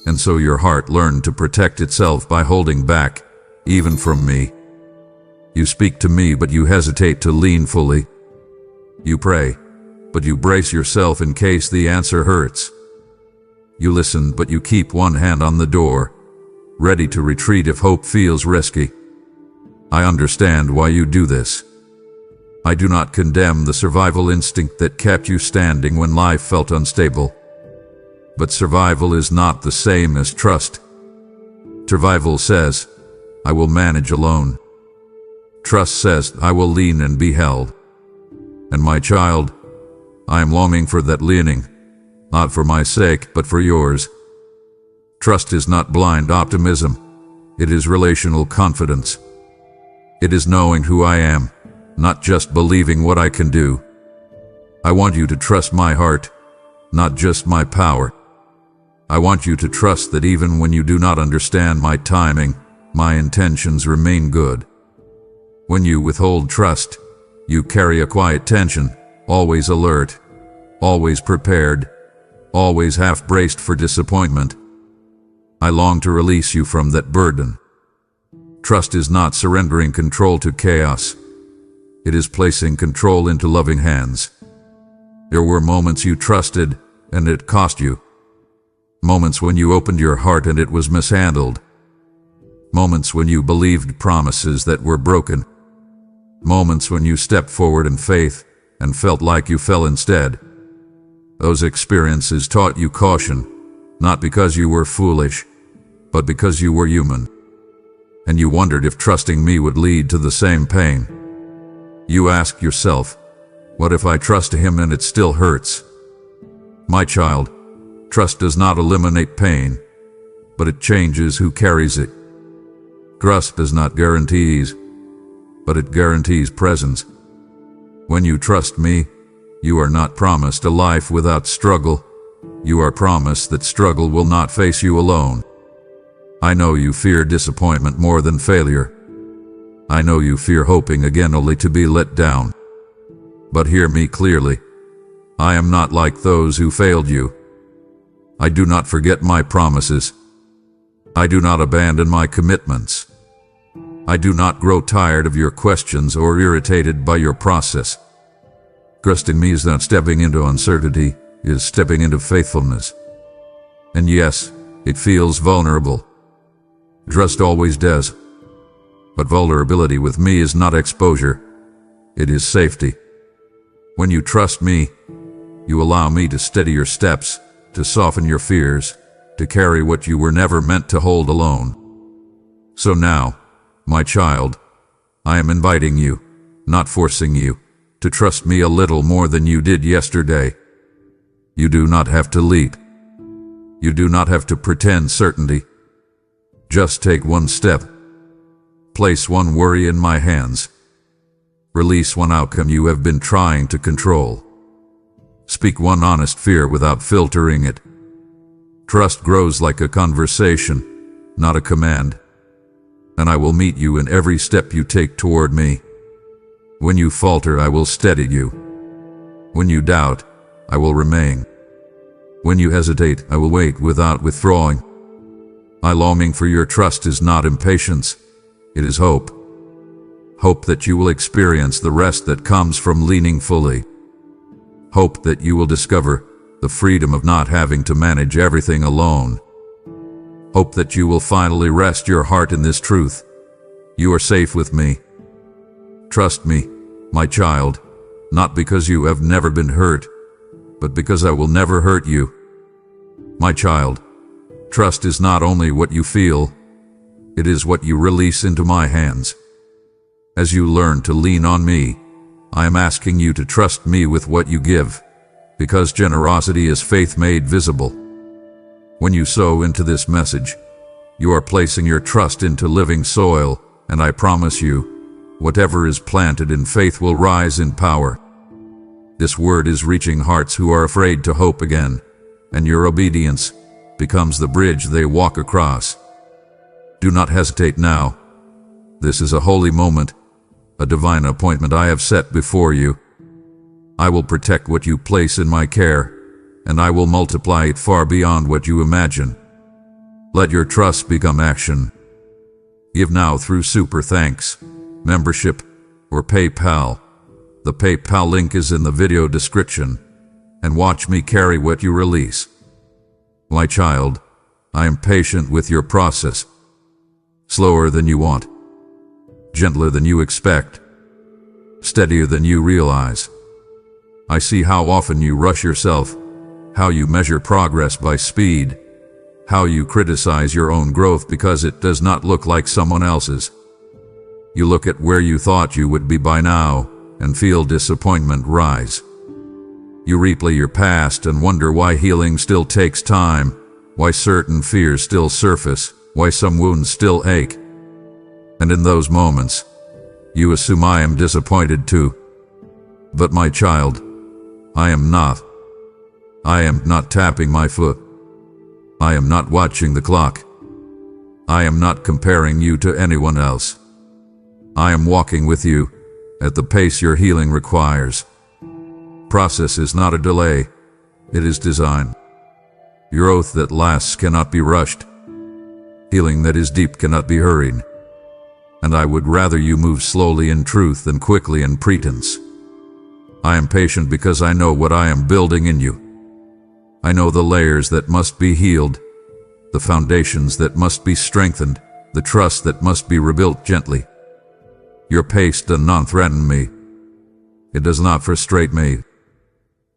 And so your heart learned to protect itself by holding back, even from me. You speak to me, but you hesitate to lean fully. You pray, but you brace yourself in case the answer hurts. You listen, but you keep one hand on the door, ready to retreat if hope feels risky. I understand why you do this. I do not condemn the survival instinct that kept you standing when life felt unstable. But survival is not the same as trust. Survival says, I will manage alone. Trust says, I will lean and be held. And my child, I am longing for that leaning, not for my sake, but for yours. Trust is not blind optimism. It is relational confidence. It is knowing who I am, not just believing what I can do. I want you to trust my heart, not just my power. I want you to trust that even when you do not understand my timing, my intentions remain good. When you withhold trust, you carry a quiet tension, always alert, always prepared, always half-braced for disappointment. I long to release you from that burden. Trust is not surrendering control to chaos. It is placing control into loving hands. There were moments you trusted, and it cost you. Moments when you opened your heart and it was mishandled. Moments when you believed promises that were broken. Moments when you stepped forward in faith and felt like you fell instead. Those experiences taught you caution, not because you were foolish, but because you were human. And you wondered if trusting me would lead to the same pain. You asked yourself, what if I trust him and it still hurts? My child, trust does not eliminate pain, but it changes who carries it. Trust does not guarantee ease, but it guarantees presence. When you trust me, you are not promised a life without struggle. You are promised that struggle will not face you alone. I know you fear disappointment more than failure. I know you fear hoping again only to be let down. But hear me clearly. I am not like those who failed you. I do not forget my promises. I do not abandon my commitments. I do not grow tired of your questions or irritated by your process. Trusting me is not stepping into uncertainty, it is stepping into faithfulness. And yes, it feels vulnerable. Trust always does. But vulnerability with me is not exposure, it is safety. When you trust me, you allow me to steady your steps, to soften your fears, to carry what you were never meant to hold alone. So now, my child, I am inviting you, not forcing you, to trust me a little more than you did yesterday. You do not have to leap. You do not have to pretend certainty. Just take one step. Place one worry in my hands. Release one outcome you have been trying to control. Speak one honest fear without filtering it. Trust grows like a conversation, not a command. And I will meet you in every step you take toward me. When you falter, I will steady you. When you doubt, I will remain. When you hesitate, I will wait without withdrawing. My longing for your trust is not impatience, it is hope. Hope that you will experience the rest that comes from leaning fully. Hope that you will discover the freedom of not having to manage everything alone. Hope that you will finally rest your heart in this truth. You are safe with me. Trust me, my child, not because you have never been hurt, but because I will never hurt you. My child, trust is not only what you feel, it is what you release into my hands. As you learn to lean on me, I am asking you to trust me with what you give, because generosity is faith made visible. When you sow into this message, you are placing your trust into living soil, and I promise you, whatever is planted in faith will rise in power. This word is reaching hearts who are afraid to hope again, and your obedience becomes the bridge they walk across. Do not hesitate now. This is a holy moment, a divine appointment I have set before you. I will protect what you place in my care, and I will multiply it far beyond what you imagine. Let your trust become action. Give now through Super Thanks, membership, or PayPal. The PayPal link is in the video description, and watch me carry what you release. My child, I am patient with your process. Slower than you want, gentler than you expect, steadier than you realize. I see how often you rush yourself, how you measure progress by speed, how you criticize your own growth because it does not look like someone else's. You look at where you thought you would be by now and feel disappointment rise. You replay your past and wonder why healing still takes time, why certain fears still surface, why some wounds still ache. And in those moments, you assume I am disappointed too. But my child, I am not. I am not tapping my foot. I am not watching the clock. I am not comparing you to anyone else. I am walking with you at the pace your healing requires. Process is not a delay, it is design. Your oath that lasts cannot be rushed. Healing that is deep cannot be hurried. And I would rather you move slowly in truth than quickly in pretense. I am patient because I know what I am building in you. I know the layers that must be healed, the foundations that must be strengthened, the trust that must be rebuilt gently. Your pace does not threaten me. It does not frustrate me.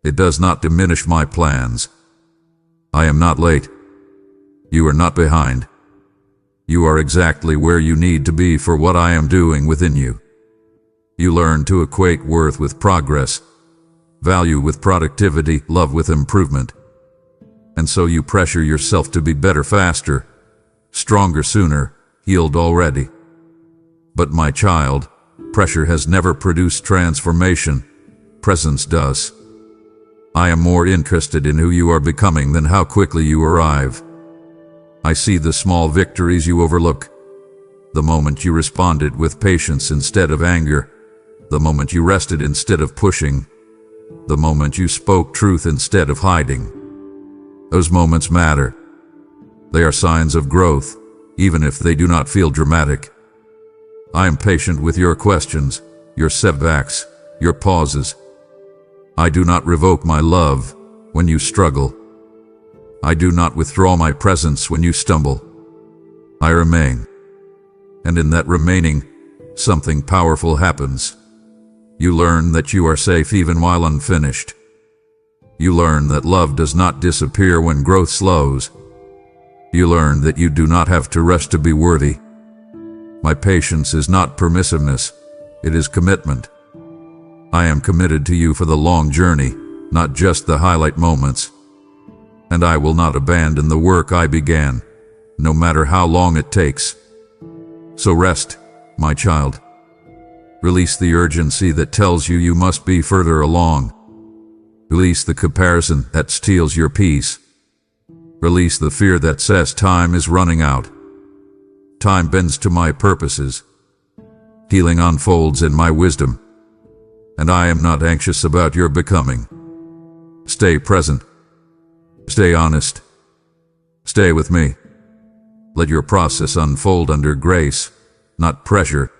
It does not diminish my plans. I am not late. You are not behind. You are exactly where you need to be for what I am doing within you. You learn to equate worth with progress, value with productivity, love with improvement. And so you pressure yourself to be better faster, stronger sooner, healed already. But my child, pressure has never produced transformation. Presence does. I am more interested in who you are becoming than how quickly you arrive. I see the small victories you overlook. The moment you responded with patience instead of anger. The moment you rested instead of pushing. The moment you spoke truth instead of hiding. Those moments matter. They are signs of growth, even if they do not feel dramatic. I am patient with your questions, your setbacks, your pauses. I do not revoke my love when you struggle. I do not withdraw my presence when you stumble. I remain. And in that remaining, something powerful happens. You learn that you are safe even while unfinished. You learn that love does not disappear when growth slows. You learn that you do not have to rush to be worthy. My patience is not permissiveness, it is commitment. I am committed to you for the long journey, not just the highlight moments. And I will not abandon the work I began, no matter how long it takes. So rest, my child. Release the urgency that tells you you must be further along. Release the comparison that steals your peace. Release the fear that says time is running out. Time bends to my purposes. Healing unfolds in my wisdom. And I am not anxious about your becoming. Stay present. Stay honest. Stay with me. Let your process unfold under grace, not pressure.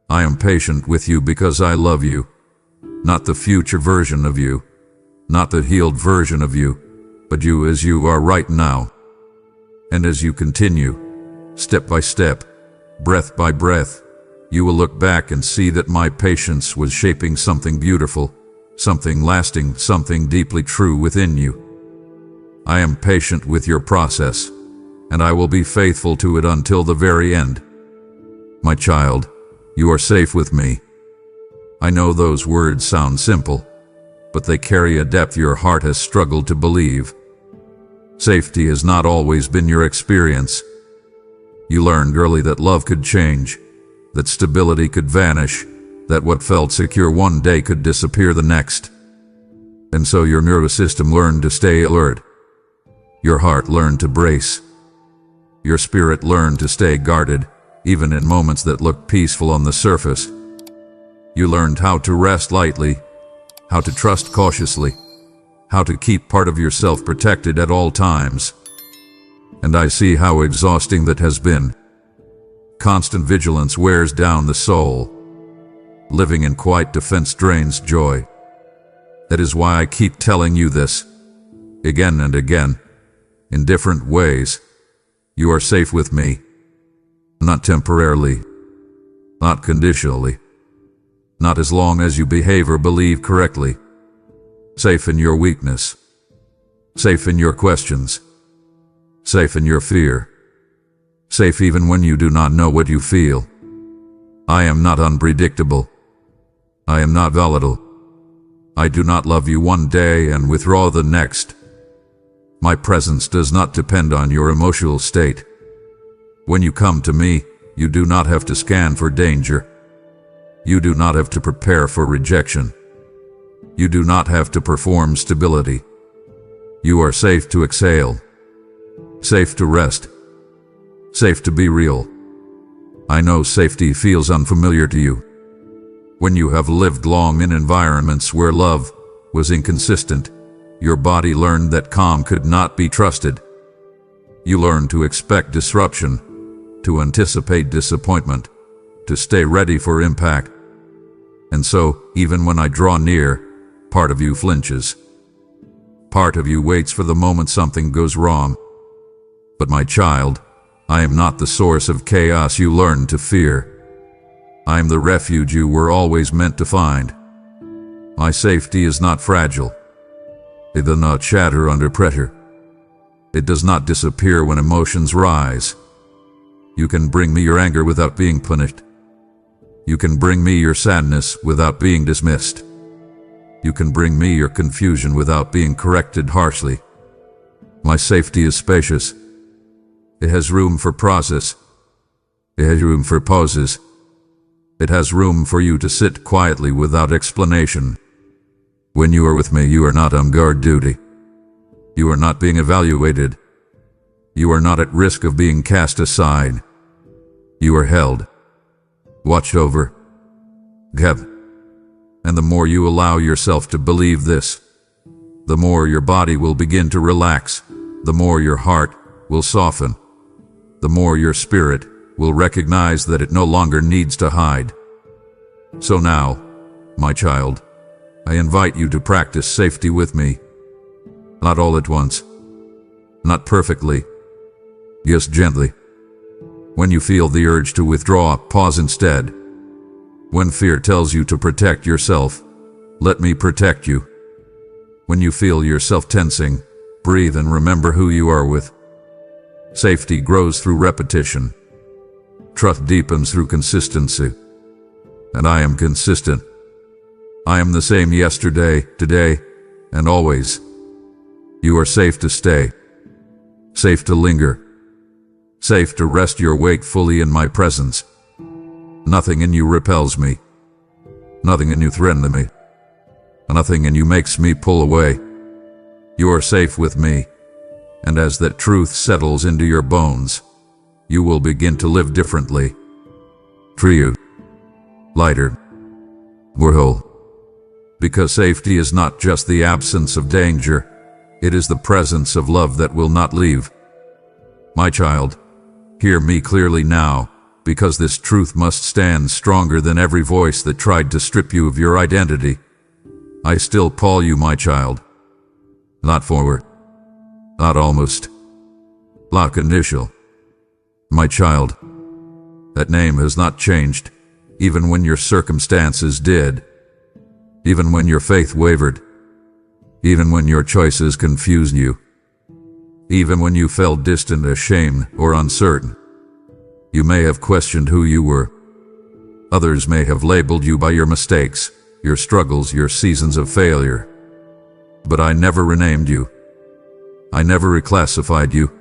I am patient with you because I love you, not the future version of you, not the healed version of you, but you as you are right now. And as you continue, step by step, breath by breath, you will look back and see that my patience was shaping something beautiful, something lasting, something deeply true within you. I am patient with your process, and I will be faithful to it until the very end. My child, you are safe with me. I know those words sound simple, but they carry a depth your heart has struggled to believe. Safety has not always been your experience. You learned early that love could change, that stability could vanish, that what felt secure one day could disappear the next. And so your nervous system learned to stay alert. Your heart learned to brace. Your spirit learned to stay guarded, even in moments that looked peaceful on the surface. You learned how to rest lightly, how to trust cautiously, how to keep part of yourself protected at all times. And I see how exhausting that has been. Constant vigilance wears down the soul. Living in quiet defense drains joy. That is why I keep telling you this, again and again, in different ways. You are safe with me. Not temporarily. Not conditionally. Not as long as you behave or believe correctly. Safe in your weakness. Safe in your questions. Safe in your fear. Safe even when you do not know what you feel. I am not unpredictable. I am not volatile. I do not love you one day and withdraw the next. My presence does not depend on your emotional state. When you come to me, you do not have to scan for danger. You do not have to prepare for rejection. You do not have to perform stability. You are safe to exhale. Safe to rest. Safe to be real. I know safety feels unfamiliar to you. When you have lived long in environments where love was inconsistent, your body learned that calm could not be trusted. You learned to expect disruption, to anticipate disappointment, to stay ready for impact. And so, even when I draw near, part of you flinches. Part of you waits for the moment something goes wrong. But my child, I am not the source of chaos you learned to fear. I am the refuge you were always meant to find. My safety is not fragile. It does not shatter under pressure. It does not disappear when emotions rise. You can bring me your anger without being punished. You can bring me your sadness without being dismissed. You can bring me your confusion without being corrected harshly. My safety is spacious. It has room for process. It has room for pauses. It has room for you to sit quietly without explanation. When you are with me, you are not on guard duty. You are not being evaluated. You are not at risk of being cast aside. You are held, watched over, kept. And the more you allow yourself to believe this, the more your body will begin to relax, the more your heart will soften, the more your spirit will recognize that it no longer needs to hide. So now, my child, I invite you to practice safety with me. Not all at once. Not perfectly. Just gently. When you feel the urge to withdraw, pause instead. When fear tells you to protect yourself, let me protect you. When you feel yourself tensing, breathe and remember who you are with. Safety grows through repetition. Trust deepens through consistency. And I am consistent. I am the same yesterday, today, and always. You are safe to stay. Safe to linger. Safe to rest your weight fully in my presence. Nothing in you repels me. Nothing in you threatens me. Nothing in you makes me pull away. You are safe with me. And as that truth settles into your bones, you will begin to live differently. Freer. Lighter. More whole. Because safety is not just the absence of danger, it is the presence of love that will not leave. My child, hear me clearly now, because this truth must stand stronger than every voice that tried to strip you of your identity. I still call you my child. Not forward. Not almost. Not initial. My child. That name has not changed, even when your circumstances did. Even when your faith wavered. Even when your choices confused you. even when you felt distant, ashamed, or uncertain. You may have questioned who you were. Others may have labeled you by your mistakes, your struggles, your seasons of failure. But I never renamed you. I never reclassified you.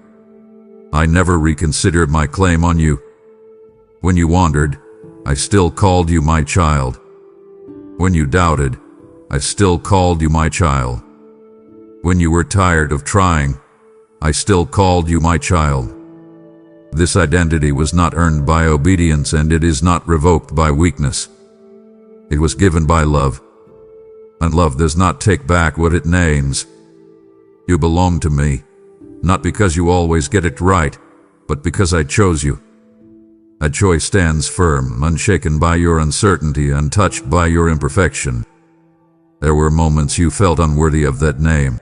I never reconsidered my claim on you. When you wandered, I still called you my child. When you doubted, I still called you my child. When you were tired of trying, I still called you my child. This identity was not earned by obedience, and it is not revoked by weakness. It was given by love. And love does not take back what it names. You belong to me, not because you always get it right, but because I chose you. That choice stands firm, unshaken by your uncertainty, untouched by your imperfection. There were moments you felt unworthy of that name.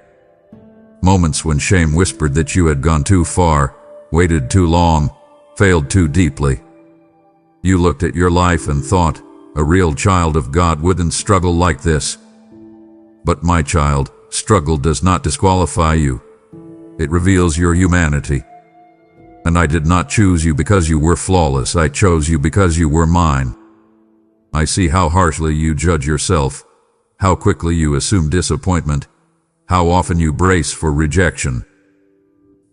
Moments when shame whispered that you had gone too far, waited too long, failed too deeply. You looked at your life and thought, a real child of God wouldn't struggle like this. But my child, struggle does not disqualify you. It reveals your humanity. And I did not choose you because you were flawless. I chose you because you were mine. I see how harshly you judge yourself, how quickly you assume disappointment, how often you brace for rejection.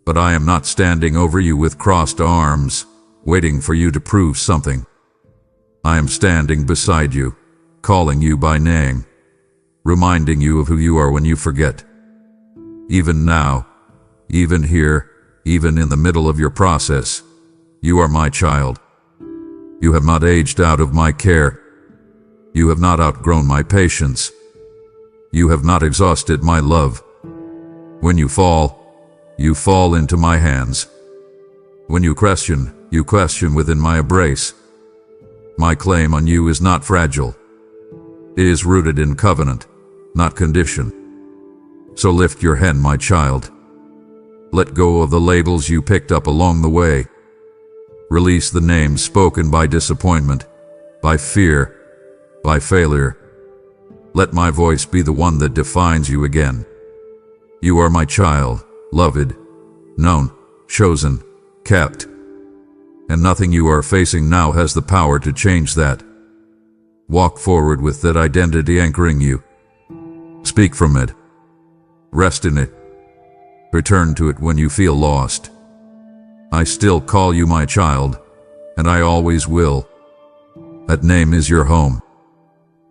But I am not standing over you with crossed arms, waiting for you to prove something. I am standing beside you, calling you by name, reminding you of who you are when you forget. Even now, even here, even in the middle of your process, you are my child. You have not aged out of my care. You have not outgrown my patience. You have not exhausted my love. When you fall into my hands. When you question within my embrace. My claim on you is not fragile. It is rooted in covenant, not condition. So lift your hand, my child. Let go of the labels you picked up along the way. Release the names spoken by disappointment, by fear, by failure. Let my voice be the one that defines you again. You are my child, loved, known, chosen, kept. And nothing you are facing now has the power to change that. Walk forward with that identity anchoring you. Speak from it. Rest in it. Return to it when you feel lost. I still call you my child, and I always will. That name is your home.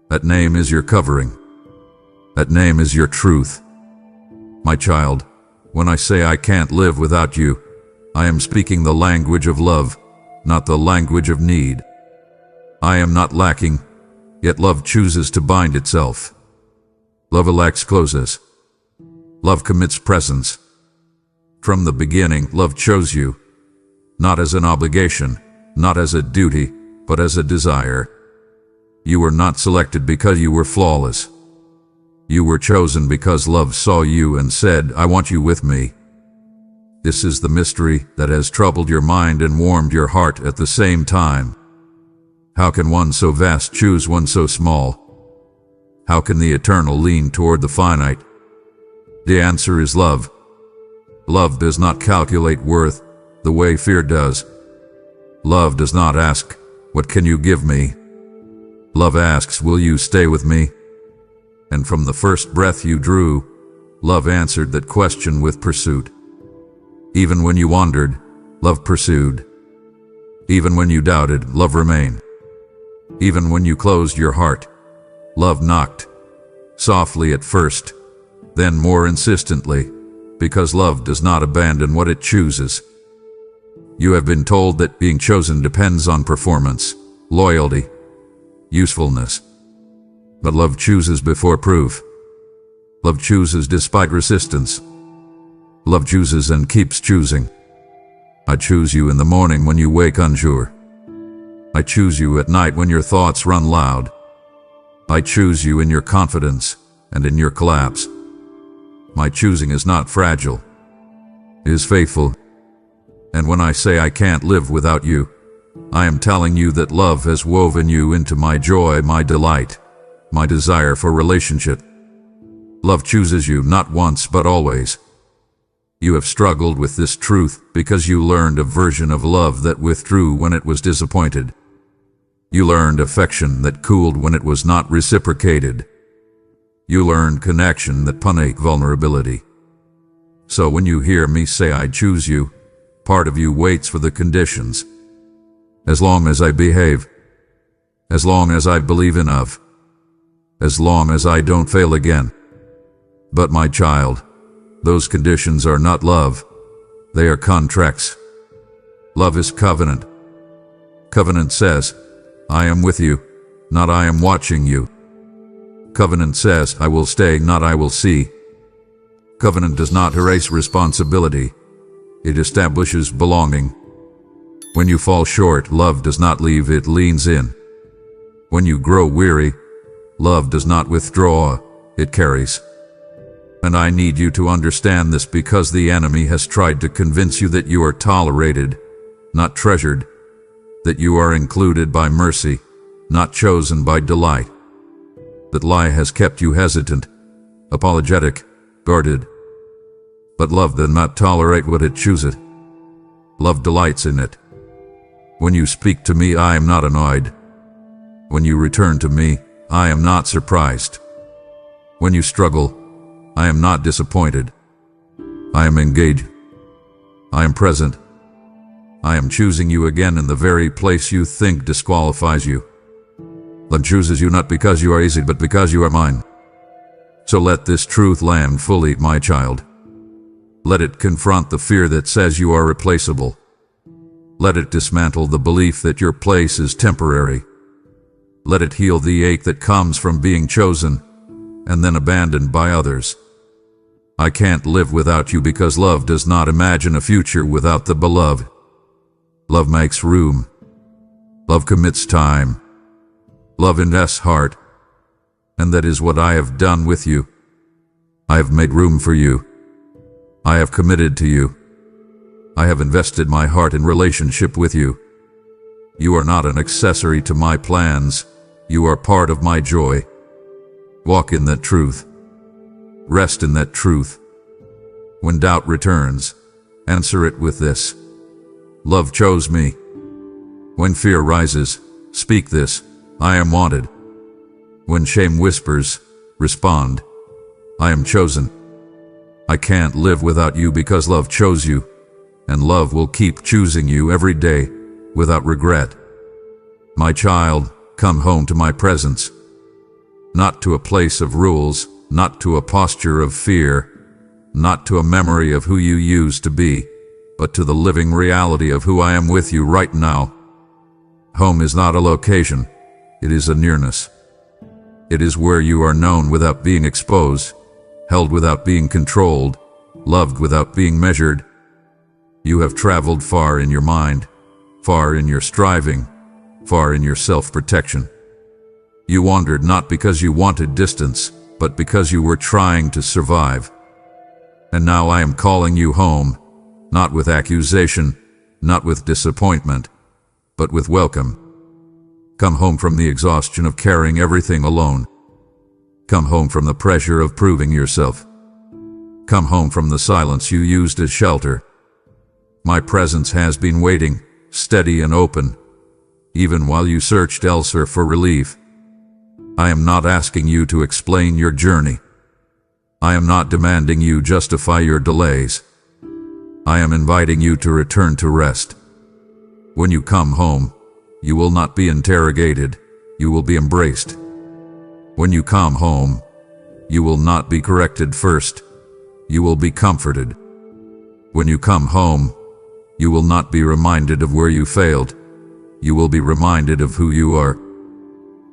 That name is your covering. That name is your truth. My child, when I say I can't live without you, I am speaking the language of love, not the language of need. I am not lacking, yet love chooses to bind itself. Love elects closeness. Love commits presence. From the beginning, love chose you, not as an obligation, not as a duty, but as a desire. You were not selected because you were flawless. You were chosen because love saw you and said, I want you with me. This is the mystery that has troubled your mind and warmed your heart at the same time. How can one so vast choose one so small? How can the eternal lean toward the finite? The answer is love. Love does not calculate worth the way fear does. Love does not ask, what can you give me? Love asks, will you stay with me? And from the first breath you drew, love answered that question with pursuit. Even when you wandered, love pursued. Even when you doubted, love remained. Even when you closed your heart, love knocked. Softly at first, then more insistently, because love does not abandon what it chooses. You have been told that being chosen depends on performance, loyalty, usefulness. But love chooses before proof. Love chooses despite resistance. Love chooses and keeps choosing. I choose you in the morning when you wake unsure. I choose you at night when your thoughts run loud. I choose you in your confidence and in your collapse. My choosing is not fragile. It is faithful. And when I say I can't live without you, I am telling you that love has woven you into my joy, my delight, my desire for relationship. Love chooses you not once but always. You have struggled with this truth because you learned a version of love that withdrew when it was disappointed. You learned affection that cooled when it was not reciprocated. You learned connection that punished vulnerability. So when you hear me say I choose you, part of you waits for the conditions. As long as I behave, as long as I believe enough, as long as I don't fail again. But my child, those conditions are not love. They are contracts. Love is covenant. Covenant says, I am with you, not I am watching you. Covenant says, I will stay, not I will see. Covenant does not erase responsibility. It establishes belonging. When you fall short, love does not leave, it leans in. When you grow weary, love does not withdraw, it carries. And I need you to understand this because the enemy has tried to convince you that you are tolerated, not treasured, that you are included by mercy, not chosen by delight. That lie has kept you hesitant, apologetic, guarded. But love does not tolerate what it chooses. Love delights in it. When you speak to me, I am not annoyed. When you return to me, I am not surprised. When you struggle, I am not disappointed. I am engaged. I am present. I am choosing you again in the very place you think disqualifies you. Love chooses you not because you are easy, but because you are mine. So let this truth land fully, my child. Let it confront the fear that says you are replaceable. Let it dismantle the belief that your place is temporary. Let it heal the ache that comes from being chosen and then abandoned by others. I can't live without you because love does not imagine a future without the beloved. Love makes room. Love commits time. Love invests heart. And that is what I have done with you. I have made room for you. I have committed to you. I have invested my heart in relationship with you. You are not an accessory to my plans. You are part of my joy. Walk in that truth. Rest in that truth. When doubt returns, answer it with this. Love chose me. When fear rises, speak this, I am wanted. When shame whispers, respond, I am chosen. I can't live without you because love chose you, and love will keep choosing you every day without regret. My child, come home to my presence. Not to a place of rules, not to a posture of fear, not to a memory of who you used to be, but to the living reality of who I am with you right now. Home is not a location, it is a nearness. It is where you are known without being exposed, held without being controlled, loved without being measured. You have traveled far in your mind, far in your striving, far in your self-protection. You wandered not because you wanted distance, but because you were trying to survive. And now I am calling you home, not with accusation, not with disappointment, but with welcome. Come home from the exhaustion of carrying everything alone. Come home from the pressure of proving yourself. Come home from the silence you used as shelter. My presence has been waiting, steady and open, even while you searched elsewhere for relief. I am not asking you to explain your journey. I am not demanding you justify your delays. I am inviting you to return to rest. When you come home, you will not be interrogated, you will be embraced. When you come home, you will not be corrected first, you will be comforted. When you come home, you will not be reminded of where you failed, you will be reminded of who you are.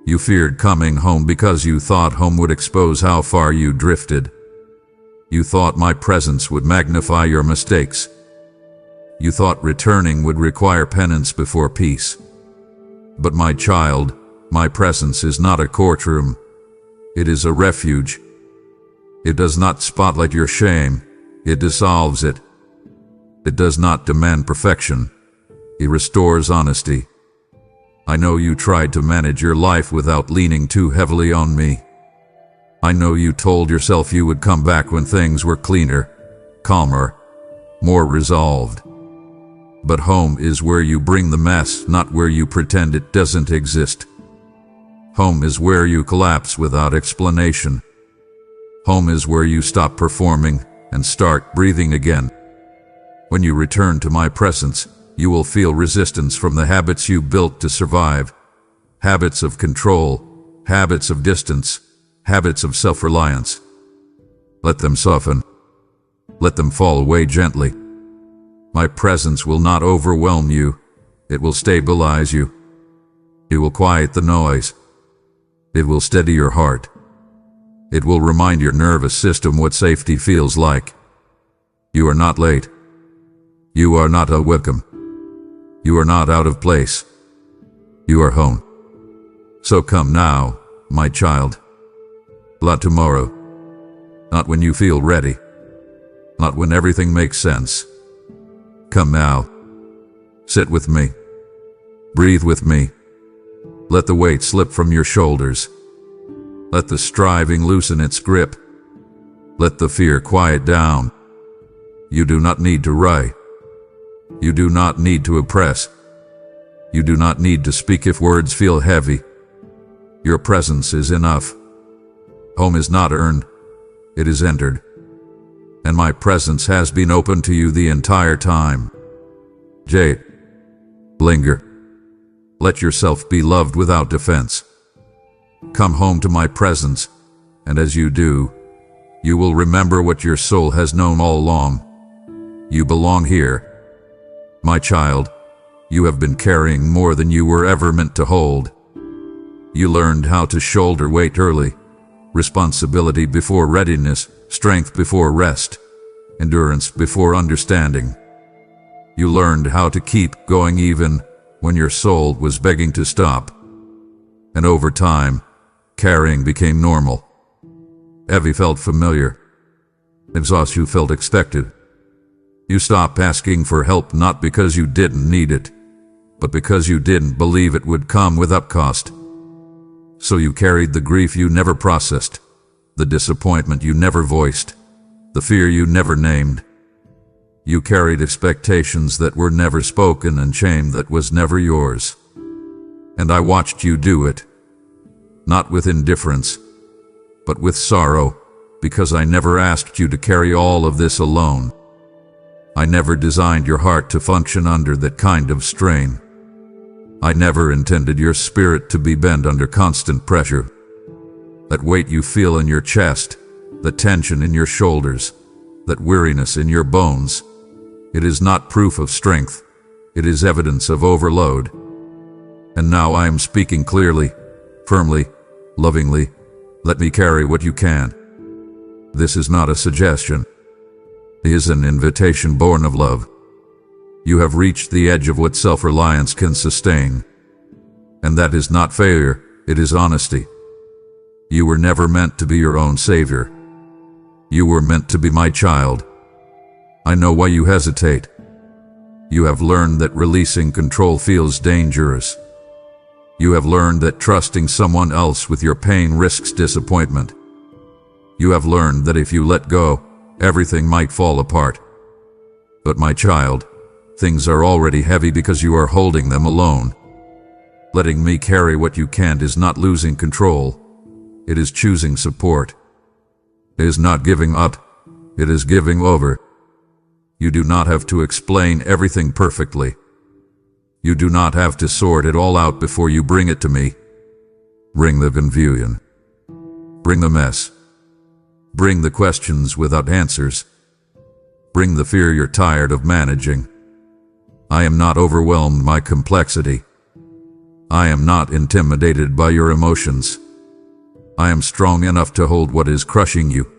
You feared coming home because you thought home would expose how far you drifted. You thought my presence would magnify your mistakes. You thought returning would require penance before peace. But my child, my presence is not a courtroom. It is a refuge. It does not spotlight your shame. It dissolves it. It does not demand perfection. It restores honesty. I know you tried to manage your life without leaning too heavily on me. I know you told yourself you would come back when things were cleaner, calmer, more resolved. But home is where you bring the mess, not where you pretend it doesn't exist. Home is where you collapse without explanation. Home is where you stop performing and start breathing again. When you return to my presence, you will feel resistance from the habits you built to survive. Habits of control, habits of distance, habits of self-reliance. Let them soften. Let them fall away gently. My presence will not overwhelm you. It will stabilize you. It will quiet the noise. It will steady your heart. It will remind your nervous system what safety feels like. You are not late. You are not unwelcome. You are not out of place. You are home. So come now, my child. Not tomorrow. Not when you feel ready. Not when everything makes sense. Come now. Sit with me. Breathe with me. Let the weight slip from your shoulders. Let the striving loosen its grip. Let the fear quiet down. You do not need to write. You do not need to oppress. You do not need to speak if words feel heavy. Your presence is enough. Home is not earned. It is entered. And my presence has been open to you the entire time. Jade, linger. Let yourself be loved without defense. Come home to my presence, and as you do, you will remember what your soul has known all along. You belong here. My child, you have been carrying more than you were ever meant to hold. You learned how to shoulder weight early, responsibility before readiness, strength before rest, endurance before understanding. You learned how to keep going even when your soul was begging to stop. And over time, carrying became normal. Heavy felt familiar. Exhaustion felt expected. You stopped asking for help not because you didn't need it, but because you didn't believe it would come without cost. So you carried the grief you never processed, the disappointment you never voiced, the fear you never named. You carried expectations that were never spoken and shame that was never yours. And I watched you do it, not with indifference, but with sorrow, because I never asked you to carry all of this alone. I never designed your heart to function under that kind of strain. I never intended your spirit to be bent under constant pressure. That weight you feel in your chest, the tension in your shoulders, that weariness in your bones, it is not proof of strength. It is evidence of overload. And now I am speaking clearly, firmly, lovingly. Let me carry what you can. This is not a suggestion. It is an invitation born of love. You have reached the edge of what self-reliance can sustain. And that is not failure, it is honesty. You were never meant to be your own savior. You were meant to be my child. I know why you hesitate. You have learned that releasing control feels dangerous. You have learned that trusting someone else with your pain risks disappointment. You have learned that if you let go, everything might fall apart. But my child, things are already heavy because you are holding them alone. Letting me carry what you can't is not losing control. It is choosing support. It is not giving up. It is giving over. You do not have to explain everything perfectly. You do not have to sort it all out before you bring it to me. Bring the confusion. Bring the mess. Bring the questions without answers. Bring the fear you're tired of managing. I am not overwhelmed by complexity. I am not intimidated by your emotions. I am strong enough to hold what is crushing you.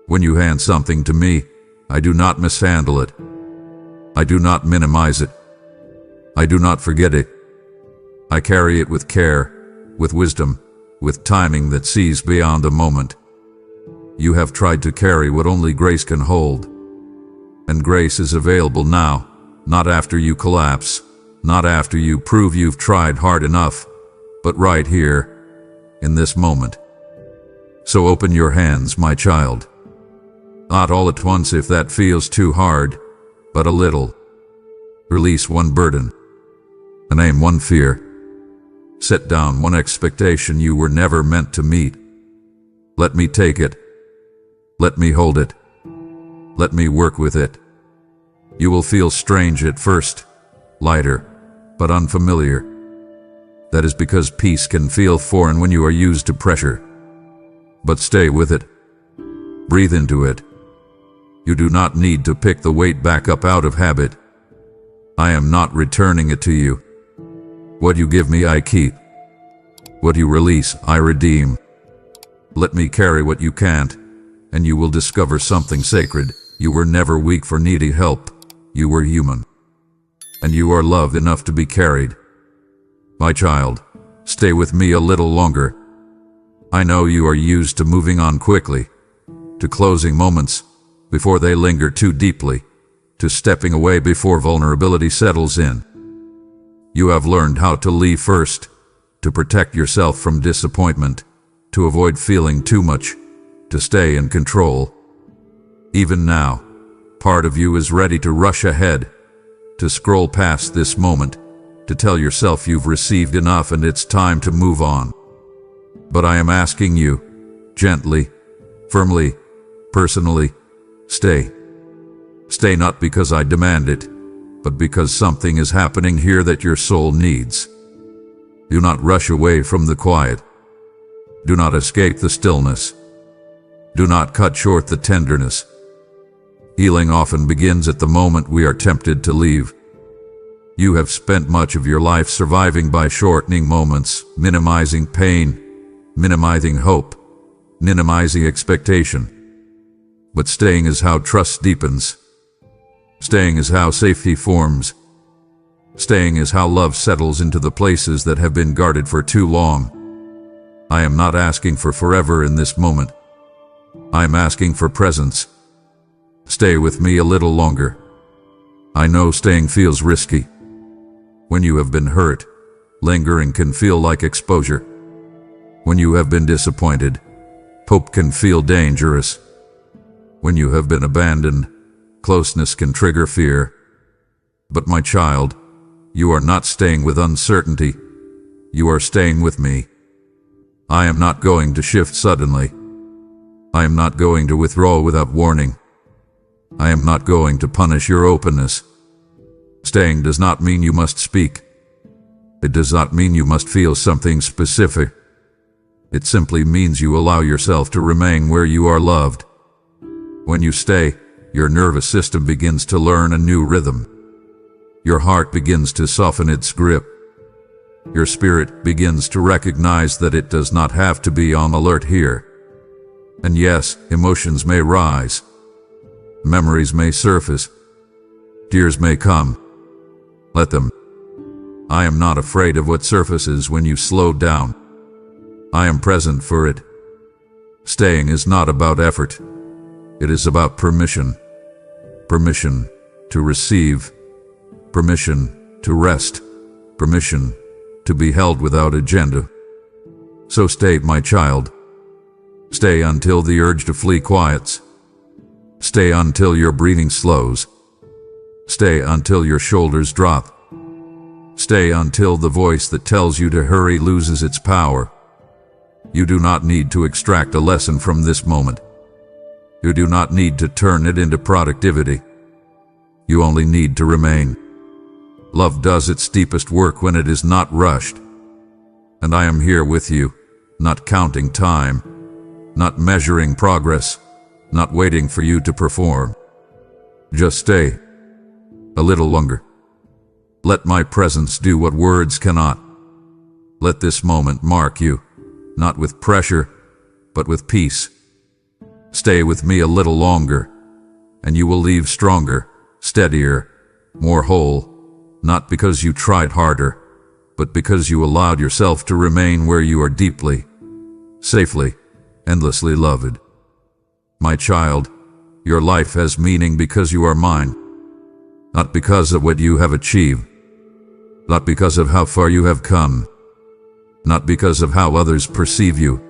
When you hand something to me, I do not mishandle it. I do not minimize it. I do not forget it. I carry it with care, with wisdom, with timing that sees beyond a moment. You have tried to carry what only grace can hold. And grace is available now, not after you collapse, not after you prove you've tried hard enough, but right here, in this moment. So open your hands, my child. Not all at once if that feels too hard. but a little. Release one burden. Name one fear. Set down one expectation you were never meant to meet. Let me take it. Let me hold it. Let me work with it. You will feel strange at first, lighter, but unfamiliar. That is because peace can feel foreign when you are used to pressure. But stay with it. Breathe into it. You do not need to pick the weight back up out of habit. I am not returning it to you. What you give me, I keep. What you release, I redeem. Let me carry what you can't, and you will discover something sacred. You were never weak for needing help. You were human. And you are loved enough to be carried. My child, stay with me a little longer. I know you are used to moving on quickly, to closing moments before they linger too deeply, to stepping away before vulnerability settles in. You have learned how to leave first, to protect yourself from disappointment, to avoid feeling too much, to stay in control. Even now, part of you is ready to rush ahead, to scroll past this moment, to tell yourself you've received enough and it's time to move on. But I am asking you, gently, firmly, personally, stay. Stay not because I demand it, but because something is happening here that your soul needs. Do not rush away from the quiet. Do not escape the stillness. Do not cut short the tenderness. Healing often begins at the moment we are tempted to leave. You have spent much of your life surviving by shortening moments, minimizing pain, minimizing hope, minimizing expectation. But staying is how trust deepens. Staying is how safety forms. Staying is how love settles into the places that have been guarded for too long. I am not asking for forever in this moment. I am asking for presence. Stay with me a little longer. I know staying feels risky. When you have been hurt, lingering can feel like exposure. When you have been disappointed, hope can feel dangerous. When you have been abandoned, closeness can trigger fear. But my child, you are not staying with uncertainty. You are staying with me. I am not going to shift suddenly. I am not going to withdraw without warning. I am not going to punish your openness. Staying does not mean you must speak. It does not mean you must feel something specific. It simply means you allow yourself to remain where you are loved. When you stay, your nervous system begins to learn a new rhythm. Your heart begins to soften its grip. Your spirit begins to recognize that it does not have to be on alert here. And yes, emotions may rise. Memories may surface. Tears may come. Let them. I am not afraid of what surfaces when you slow down. I am present for it. Staying is not about effort. It is about permission. Permission to receive. Permission to rest. Permission to be held without agenda. So stay, my child. Stay until the urge to flee quiets. Stay until your breathing slows. Stay until your shoulders drop. Stay until the voice that tells you to hurry loses its power. You do not need to extract a lesson from this moment. You do not need to turn it into productivity. You only need to remain. Love does its deepest work when it is not rushed. And I am here with you, not counting time, not measuring progress, not waiting for you to perform. Just stay. A little longer. Let my presence do what words cannot. Let this moment mark you, not with pressure, but with peace. Stay with me a little longer, and you will leave stronger, steadier, more whole, not because you tried harder, but because you allowed yourself to remain where you are deeply, safely, endlessly loved. My child, your life has meaning because you are mine, not because of what you have achieved, not because of how far you have come, not because of how others perceive you.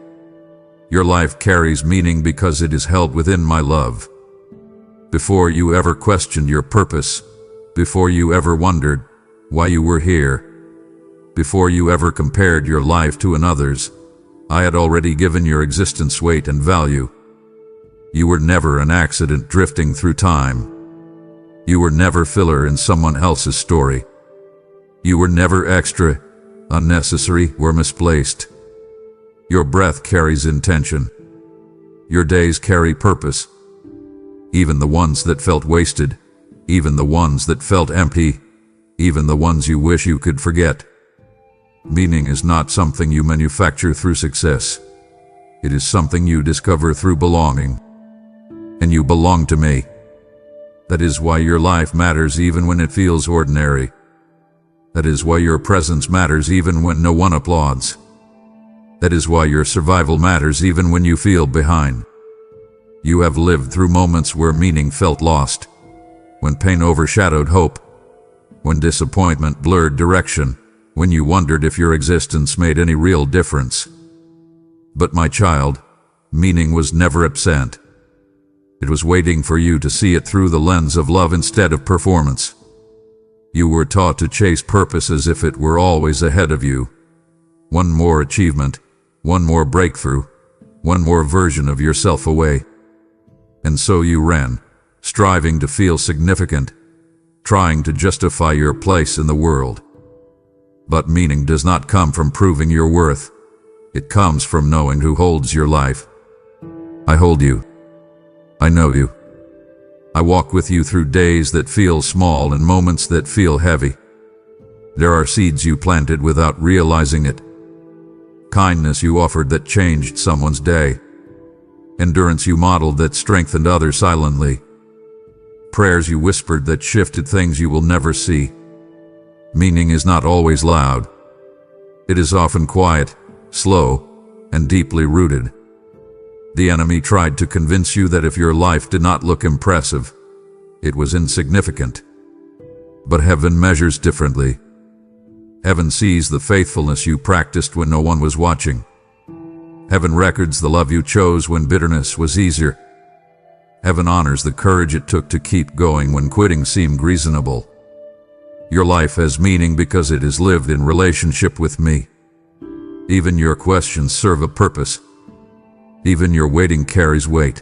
Your life carries meaning because it is held within my love. before you ever questioned your purpose, before you ever wondered why you were here, before you ever compared your life to another's, I had already given your existence weight and value. You were never an accident drifting through time. You were never filler in someone else's story. You were never extra, unnecessary, or misplaced. Your breath carries intention. Your days carry purpose. Even the ones that felt wasted, even the ones that felt empty, even the ones you wish you could forget. Meaning is not something you manufacture through success. It is something you discover through belonging. And you belong to me. That is why your life matters even when it feels ordinary. That is why your presence matters even when no one applauds. That is why your survival matters even when you feel behind. You have lived through moments where meaning felt lost, when pain overshadowed hope, when disappointment blurred direction, when you wondered if your existence made any real difference. But my child, meaning was never absent. It was waiting for you to see it through the lens of love instead of performance. You were taught to chase purpose as if it were always ahead of you. One more achievement, one more breakthrough, one more version of yourself away. And so you ran, striving to feel significant, trying to justify your place in the world. But meaning does not come from proving your worth. It comes from knowing who holds your life. I hold you. I know you. I walk with you through days that feel small and moments that feel heavy. There are seeds you planted without realizing it. Kindness you offered that changed someone's day. Endurance you modeled that strengthened others silently. Prayers you whispered that shifted things you will never see. Meaning is not always loud. It is often quiet, slow, and deeply rooted. The enemy tried to convince you that if your life did not look impressive, it was insignificant. But heaven measures differently. Heaven sees the faithfulness you practiced when no one was watching. Heaven records the love you chose when bitterness was easier. Heaven honors the courage it took to keep going when quitting seemed reasonable. Your life has meaning because it is lived in relationship with me. Even your questions serve a purpose. Even your waiting carries weight.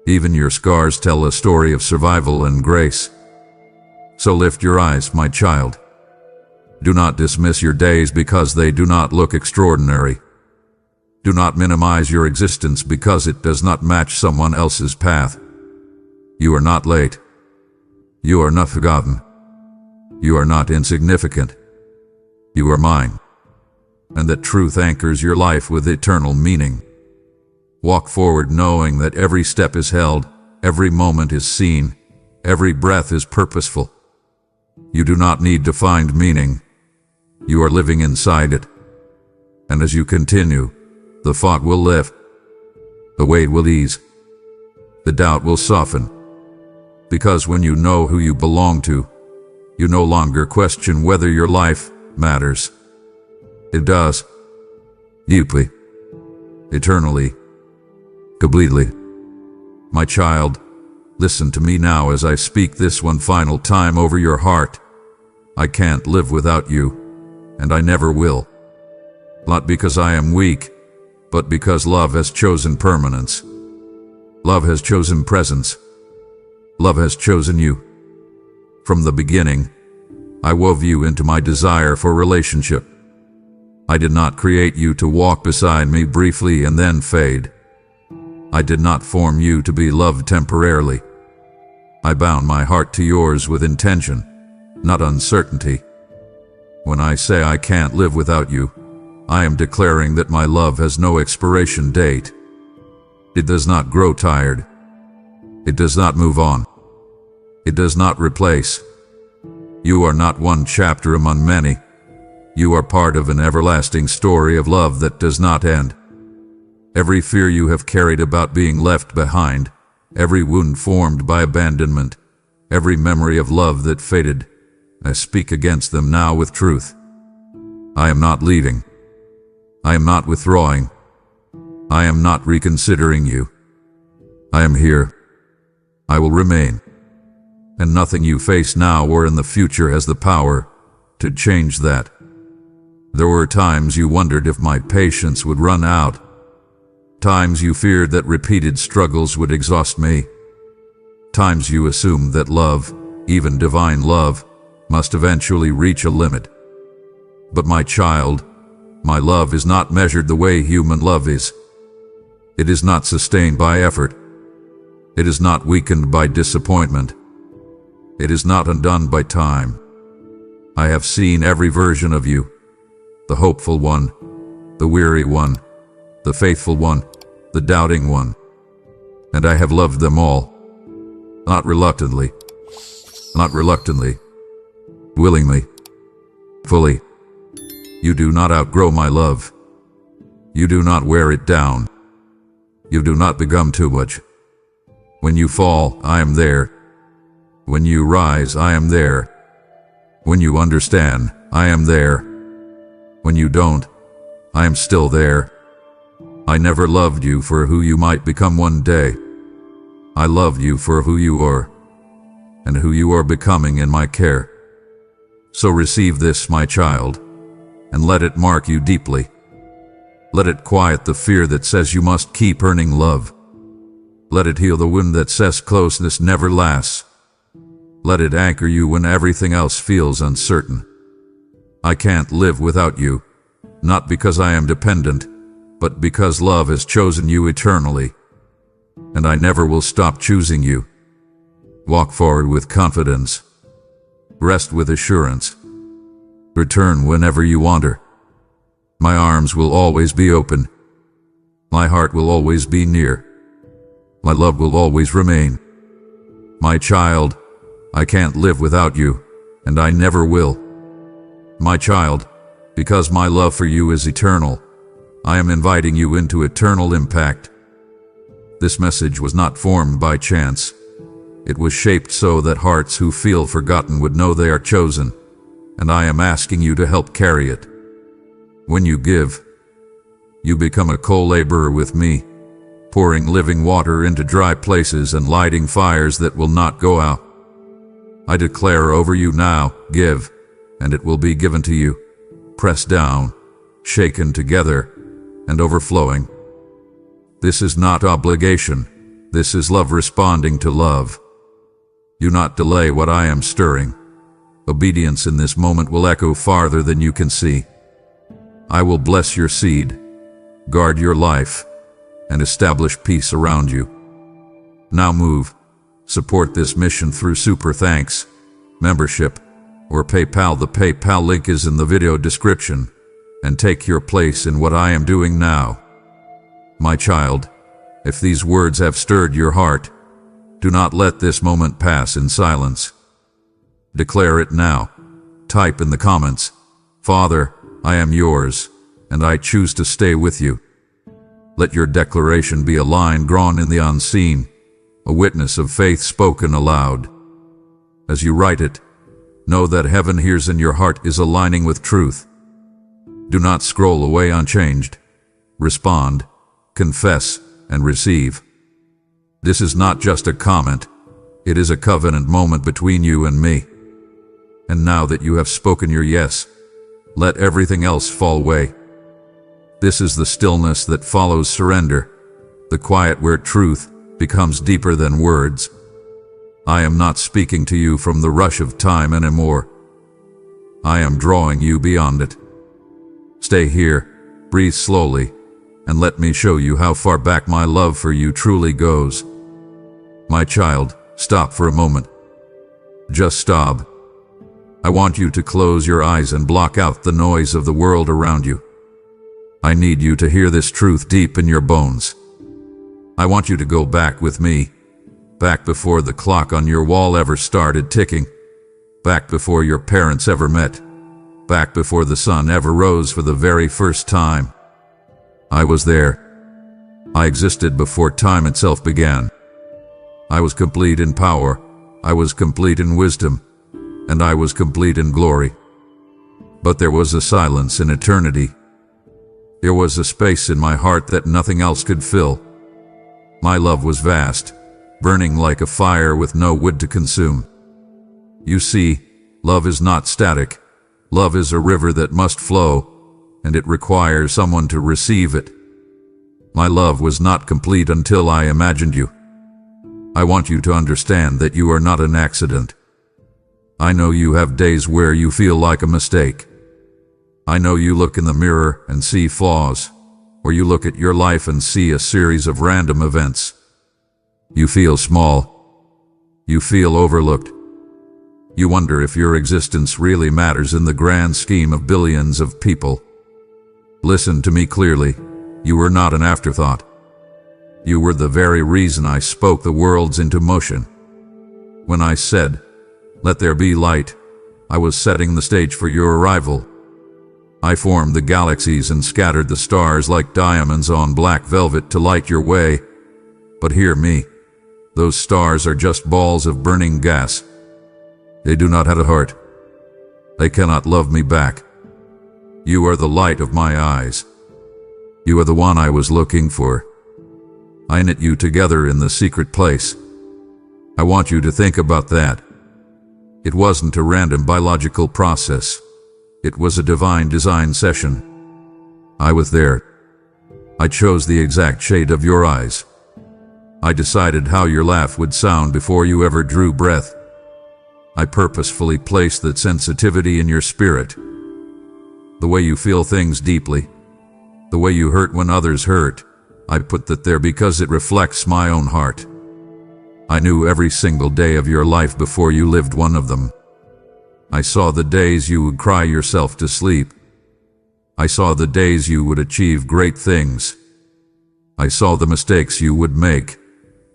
Even your scars tell a story of survival and grace. So lift your eyes, my child. Do not dismiss your days because they do not look extraordinary. Do not minimize your existence because it does not match someone else's path. You are not late. You are not forgotten. You are not insignificant. You are mine. And that truth anchors your life with eternal meaning. Walk forward knowing that every step is held, every moment is seen, every breath is purposeful. You do not need to find meaning. You are living inside it. And as you continue, the fog will lift. The weight will ease. The doubt will soften. Because when you know who you belong to, you no longer question whether your life matters. It does. Deeply. Eternally. Completely. My child, listen to me now as I speak this one final time over your heart. I can't live without you, and I never will. Not because I am weak, but because love has chosen permanence. Love has chosen presence. Love has chosen you. From the beginning, I wove you into my desire for relationship. I did not create you to walk beside me briefly and then fade. I did not form you to be loved temporarily. I bound my heart to yours with intention, not uncertainty. When I say I can't live without you, I am declaring that my love has no expiration date. It does not grow tired. It does not move on. It does not replace. You are not one chapter among many. You are part of an everlasting story of love that does not end. Every fear you have carried about being left behind, every wound formed by abandonment, every memory of love that faded, I speak against them now with truth. I am not leaving. I am not withdrawing. I am not reconsidering you. I am here. I will remain. And nothing you face now or in the future has the power to change that. There were times you wondered if my patience would run out. Times you feared that repeated struggles would exhaust me. Times you assumed that love, even divine love, must eventually reach a limit. But my child, my love is not measured the way human love is. It is not sustained by effort. It is not weakened by disappointment. It is not undone by time. I have seen every version of you, the hopeful one, the weary one, the faithful one, the doubting one, and I have loved them all, not reluctantly, willingly, fully. You do not outgrow my love. You do not wear it down. You do not become too much. When you fall, I am there. When you rise, I am there. When you understand, I am there. When you don't, I am still there. I never loved you for who you might become one day. I loved you for who you are, and who you are becoming in my care. So receive this, my child, and let it mark you deeply. Let it quiet the fear that says you must keep earning love. Let it heal the wound that says closeness never lasts. Let it anchor you when everything else feels uncertain. I can't live without you, not because I am dependent, but because love has chosen you eternally. And I never will stop choosing you. Walk forward with confidence. Rest with assurance. Return whenever you wander. My arms will always be open. My heart will always be near. My love will always remain. My child, I can't live without you, and I never will. My child, because my love for you is eternal, I am inviting you into eternal impact. This message was not formed by chance. It was shaped so that hearts who feel forgotten would know they are chosen, and I am asking you to help carry it. When you give, you become a co-laborer with me, pouring living water into dry places and lighting fires that will not go out. I declare over you now, give, and it will be given to you, pressed down, shaken together, and overflowing. This is not obligation. This is love responding to love. Do not delay what I am stirring. Obedience in this moment will echo farther than you can see. I will bless your seed, guard your life, and establish peace around you. Now move. Support this mission through Super Thanks, membership, or PayPal. The PayPal link is in the video description, and take your place in what I am doing now. My child, if these words have stirred your heart, do not let this moment pass in silence. Declare it now. Type in the comments, Father, I am yours, and I choose to stay with you. Let your declaration be a line drawn in the unseen, a witness of faith spoken aloud. As you write it, know that heaven hears and your heart is aligning with truth. Do not scroll away unchanged. Respond, confess, and receive. This is not just a comment. It is a covenant moment between you and me. And now that you have spoken your yes, let everything else fall away. This is the stillness that follows surrender, the quiet where truth becomes deeper than words. I am not speaking to you from the rush of time anymore. I am drawing you beyond it. Stay here, breathe slowly, and let me show you how far back my love for you truly goes. My child, stop for a moment. Just stop. I want you to close your eyes and block out the noise of the world around you. I need you to hear this truth deep in your bones. I want you to go back with me, back before the clock on your wall ever started ticking, back before your parents ever met, back before the sun ever rose for the very first time. I was there. I existed before time itself began. I was complete in power, I was complete in wisdom, and I was complete in glory. But there was a silence in eternity. There was a space in my heart that nothing else could fill. My love was vast, burning like a fire with no wood to consume. You see, love is not static. Love is a river that must flow, and it requires someone to receive it. My love was not complete until I imagined you. I want you to understand that you are not an accident. I know you have days where you feel like a mistake. I know you look in the mirror and see flaws, or you look at your life and see a series of random events. You feel small. You feel overlooked. You wonder if your existence really matters in the grand scheme of billions of people. Listen to me clearly. You were not an afterthought. You were the very reason I spoke the worlds into motion. When I said, "Let there be light," I was setting the stage for your arrival. I formed the galaxies and scattered the stars like diamonds on black velvet to light your way. But hear me. Those stars are just balls of burning gas. They do not have a heart. They cannot love me back. You are the light of my eyes. You are the one I was looking for. I knit you together in the secret place. I want you to think about that. It wasn't a random biological process. It was a divine design session. I was there. I chose the exact shade of your eyes. I decided how your laugh would sound before you ever drew breath. I purposefully placed that sensitivity in your spirit. The way you feel things deeply, the way you hurt when others hurt, I put that there because it reflects my own heart. I knew every single day of your life before you lived one of them. I saw the days you would cry yourself to sleep. I saw the days you would achieve great things. I saw the mistakes you would make,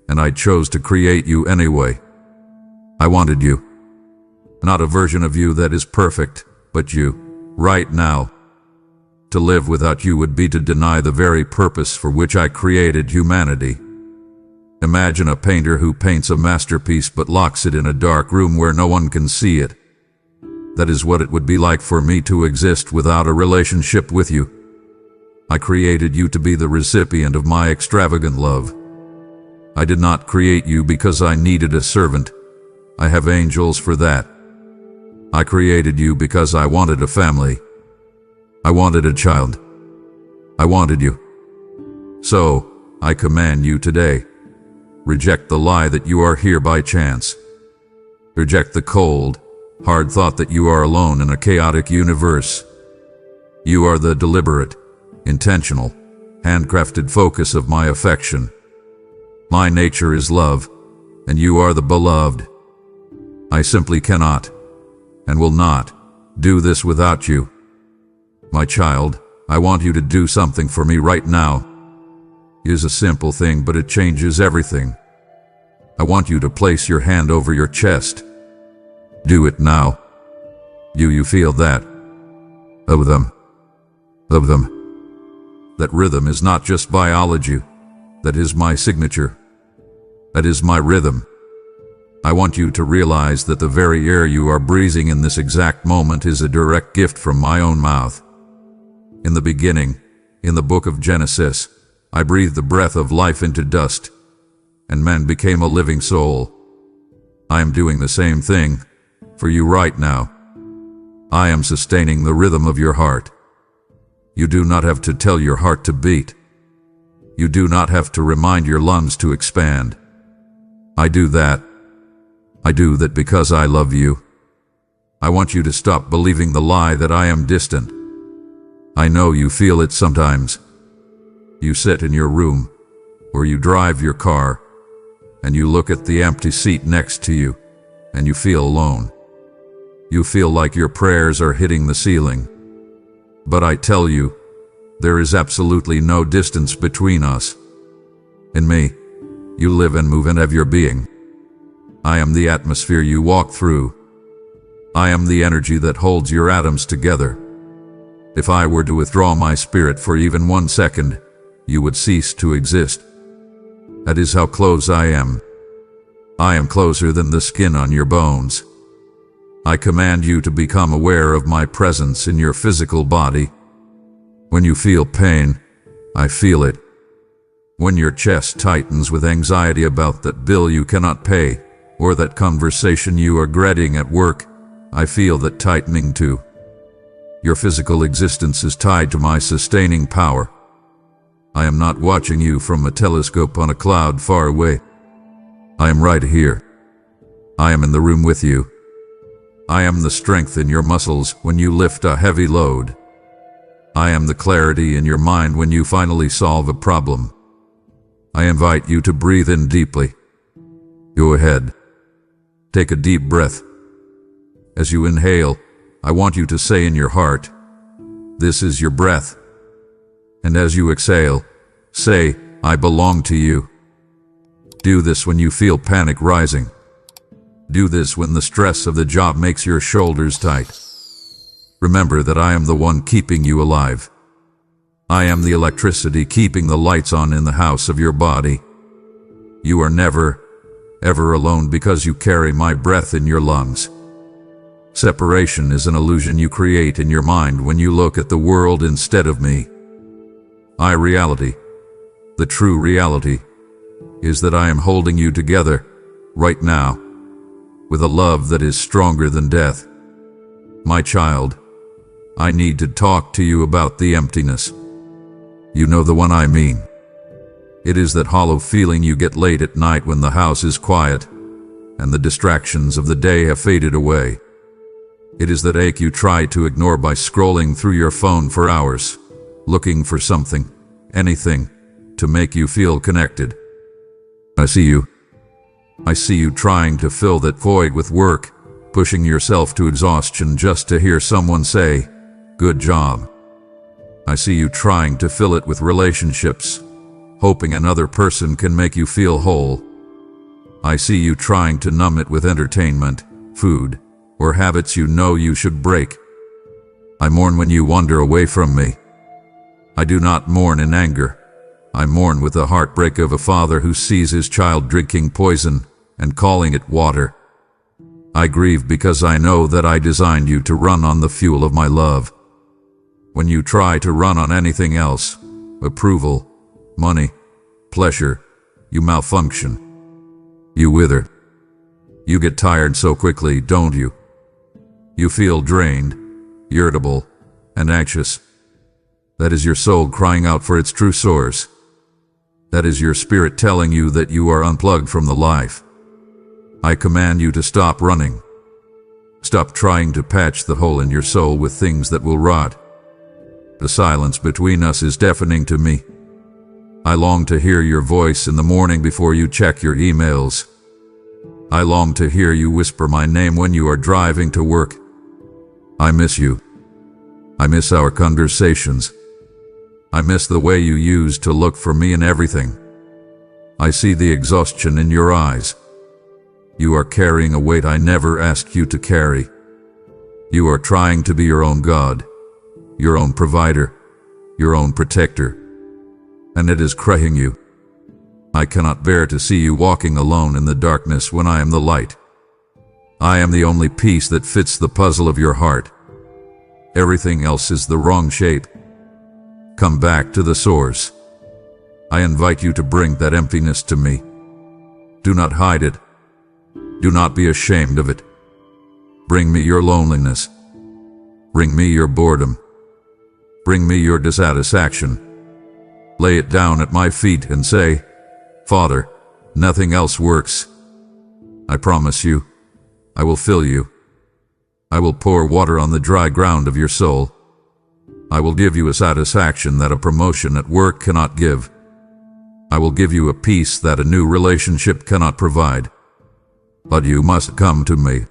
and I chose to create you anyway. I wanted you. Not a version of you that is perfect, but you, right now. To live without you would be to deny the very purpose for which I created humanity. Imagine a painter who paints a masterpiece but locks it in a dark room where no one can see it. That is what it would be like for me to exist without a relationship with you. I created you to be the recipient of my extravagant love. I did not create you because I needed a servant. I have angels for that. I created you because I wanted a family. I wanted a child. I wanted you. So, I command you today. Reject the lie that you are here by chance. Reject the cold, hard thought that you are alone in a chaotic universe. You are the deliberate, intentional, handcrafted focus of my affection. My nature is love, and you are the beloved. I simply cannot, and will not, do this without you. My child, I want you to do something for me right now. It is a simple thing, but it changes everything. I want you to place your hand over your chest. Do it now. You feel that? Of them. Of them. That rhythm is not just biology. That is my signature. That is my rhythm. I want you to realize that the very air you are breathing in this exact moment is a direct gift from my own mouth. In the beginning, in the book of Genesis, I breathed the breath of life into dust, and man became a living soul. I am doing the same thing for you right now. I am sustaining the rhythm of your heart. You do not have to tell your heart to beat. You do not have to remind your lungs to expand. I do that. I do that because I love you. I want you to stop believing the lie that I am distant. I know you feel it sometimes. You sit in your room, or you drive your car, and you look at the empty seat next to you, and you feel alone. You feel like your prayers are hitting the ceiling. But I tell you, there is absolutely no distance between us. In me, you live and move and have your being. I am the atmosphere you walk through. I am the energy that holds your atoms together. If I were to withdraw my spirit for even 1 second, you would cease to exist. That is how close I am. I am closer than the skin on your bones. I command you to become aware of my presence in your physical body. When you feel pain, I feel it. When your chest tightens with anxiety about that bill you cannot pay, or that conversation you are dreading at work, I feel that tightening too. Your physical existence is tied to my sustaining power. I am not watching you from a telescope on a cloud far away. I am right here. I am in the room with you. I am the strength in your muscles when you lift a heavy load. I am the clarity in your mind when you finally solve a problem. I invite you to breathe in deeply. Go ahead. Take a deep breath. As you inhale, I want you to say in your heart, "This is your breath." And as you exhale, say, "I belong to you." Do this when you feel panic rising. Do this when the stress of the job makes your shoulders tight. Remember that I am the one keeping you alive. I am the electricity keeping the lights on in the house of your body. You are never, ever alone because you carry my breath in your lungs. Separation is an illusion you create in your mind when you look at the world instead of me. Reality, the true reality, is that I am holding you together, right now, with a love that is stronger than death. My child, I need to talk to you about the emptiness. You know the one I mean. It is that hollow feeling you get late at night when the house is quiet and the distractions of the day have faded away. It is that ache you try to ignore by scrolling through your phone for hours, looking for something, anything, to make you feel connected. I see you. I see you trying to fill that void with work, pushing yourself to exhaustion just to hear someone say, "Good job." I see you trying to fill it with relationships, hoping another person can make you feel whole. I see you trying to numb it with entertainment, food, or habits you know you should break. I mourn when you wander away from me. I do not mourn in anger. I mourn with the heartbreak of a father who sees his child drinking poison and calling it water. I grieve because I know that I designed you to run on the fuel of my love. When you try to run on anything else, approval, money, pleasure, you malfunction. You wither. You get tired so quickly, don't you? You feel drained, irritable, and anxious. That is your soul crying out for its true source. That is your spirit telling you that you are unplugged from the life. I command you to stop running. Stop trying to patch the hole in your soul with things that will rot. The silence between us is deafening to me. I long to hear your voice in the morning before you check your emails. I long to hear you whisper my name when you are driving to work. I miss you. I miss our conversations. I miss the way you used to look for me in everything. I see the exhaustion in your eyes. You are carrying a weight I never asked you to carry. You are trying to be your own God, your own provider, your own protector, and it is crushing you. I cannot bear to see you walking alone in the darkness when I am the light. I am the only piece that fits the puzzle of your heart. Everything else is the wrong shape. Come back to the source. I invite you to bring that emptiness to me. Do not hide it. Do not be ashamed of it. Bring me your loneliness. Bring me your boredom. Bring me your dissatisfaction. Lay it down at my feet and say, "Father, nothing else works." I promise you, I will fill you. I will pour water on the dry ground of your soul. I will give you a satisfaction that a promotion at work cannot give. I will give you a peace that a new relationship cannot provide. But you must come to me.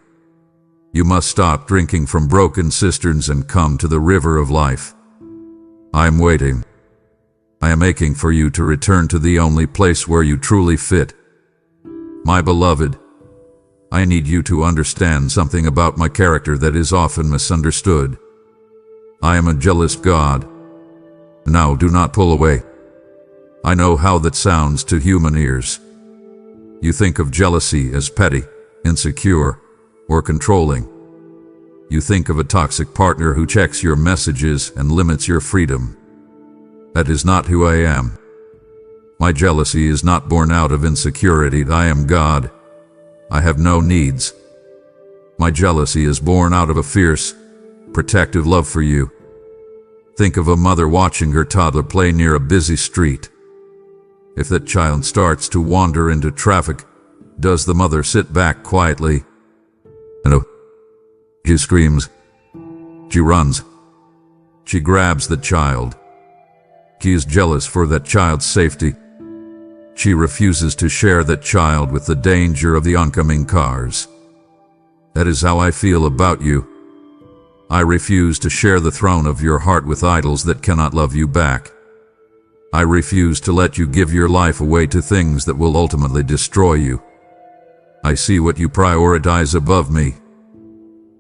You must stop drinking from broken cisterns and come to the river of life. I am waiting. I am aching for you to return to the only place where you truly fit. My beloved, I need you to understand something about my character that is often misunderstood. I am a jealous God. Now do not pull away. I know how that sounds to human ears. You think of jealousy as petty, insecure, or controlling. You think of a toxic partner who checks your messages and limits your freedom. That is not who I am. My jealousy is not born out of insecurity. I am God. I have no needs. My jealousy is born out of a fierce, protective love for you. Think of a mother watching her toddler play near a busy street. If that child starts to wander into traffic, does the mother sit back quietly? No. She screams. She runs. She grabs the child. She is jealous for that child's safety. She refuses to share that child with the danger of the oncoming cars. That is how I feel about you. I refuse to share the throne of your heart with idols that cannot love you back. I refuse to let you give your life away to things that will ultimately destroy you. I see what you prioritize above me.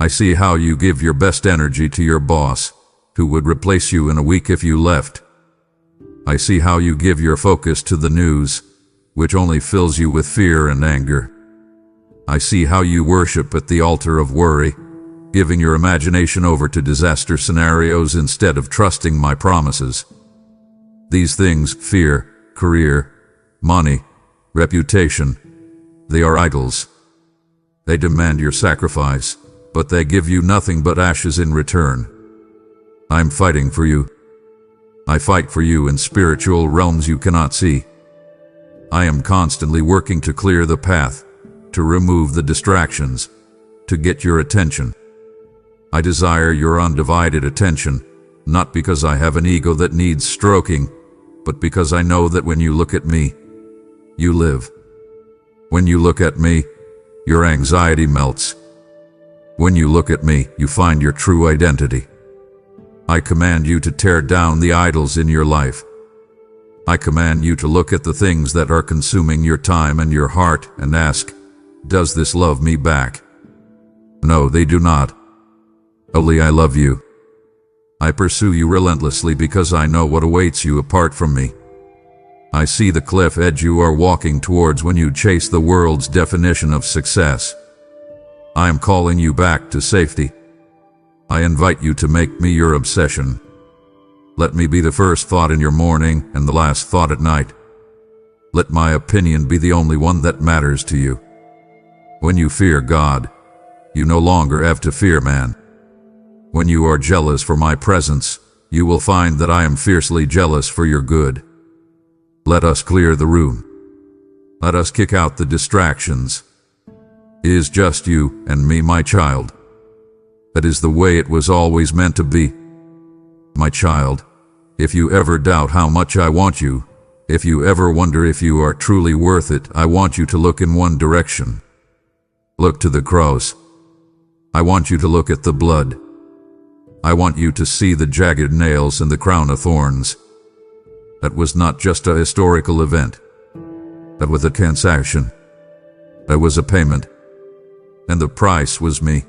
I see how you give your best energy to your boss, who would replace you in a week if you left. I see how you give your focus to the news, which only fills you with fear and anger. I see how you worship at the altar of worry, giving your imagination over to disaster scenarios instead of trusting my promises. These things, fear, career, money, reputation, they are idols. They demand your sacrifice, but they give you nothing but ashes in return. I'm fighting for you. I fight for you in spiritual realms you cannot see. I am constantly working to clear the path, to remove the distractions, to get your attention. I desire your undivided attention, not because I have an ego that needs stroking, but because I know that when you look at me, you live. When you look at me, your anxiety melts. When you look at me, you find your true identity. I command you to tear down the idols in your life. I command you to look at the things that are consuming your time and your heart and ask, does this love me back? No, they do not. Only I love you. I pursue you relentlessly because I know what awaits you apart from me. I see the cliff edge you are walking towards when you chase the world's definition of success. I am calling you back to safety. I invite you to make me your obsession. Let me be the first thought in your morning and the last thought at night. Let my opinion be the only one that matters to you. When you fear God, you no longer have to fear man. When you are jealous for my presence, you will find that I am fiercely jealous for your good. Let us clear the room. Let us kick out the distractions. It is just you and me, my child. That is the way it was always meant to be. My child, if you ever doubt how much I want you, if you ever wonder if you are truly worth it, I want you to look in one direction. Look to the cross. I want you to look at the blood. I want you to see the jagged nails and the crown of thorns. That was not just a historical event. That was a transaction. That was a payment. And the price was me.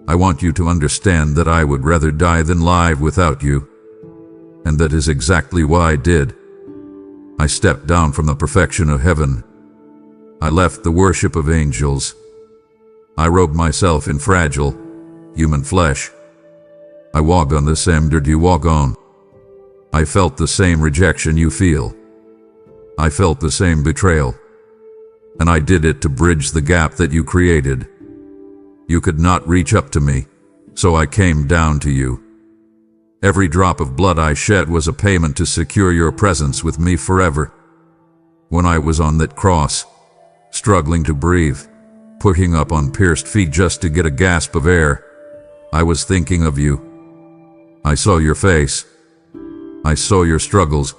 I want you to understand that I would rather die than live without you. And that is exactly why I did. I stepped down from the perfection of heaven. I left the worship of angels. I robed myself in fragile, human flesh. I walked on the same dirt you walk on. I felt the same rejection you feel. I felt the same betrayal. And I did it to bridge the gap that you created. You could not reach up to me, so I came down to you. Every drop of blood I shed was a payment to secure your presence with me forever. When I was on that cross, struggling to breathe, putting up on pierced feet just to get a gasp of air, I was thinking of you. I saw your face. I saw your struggles.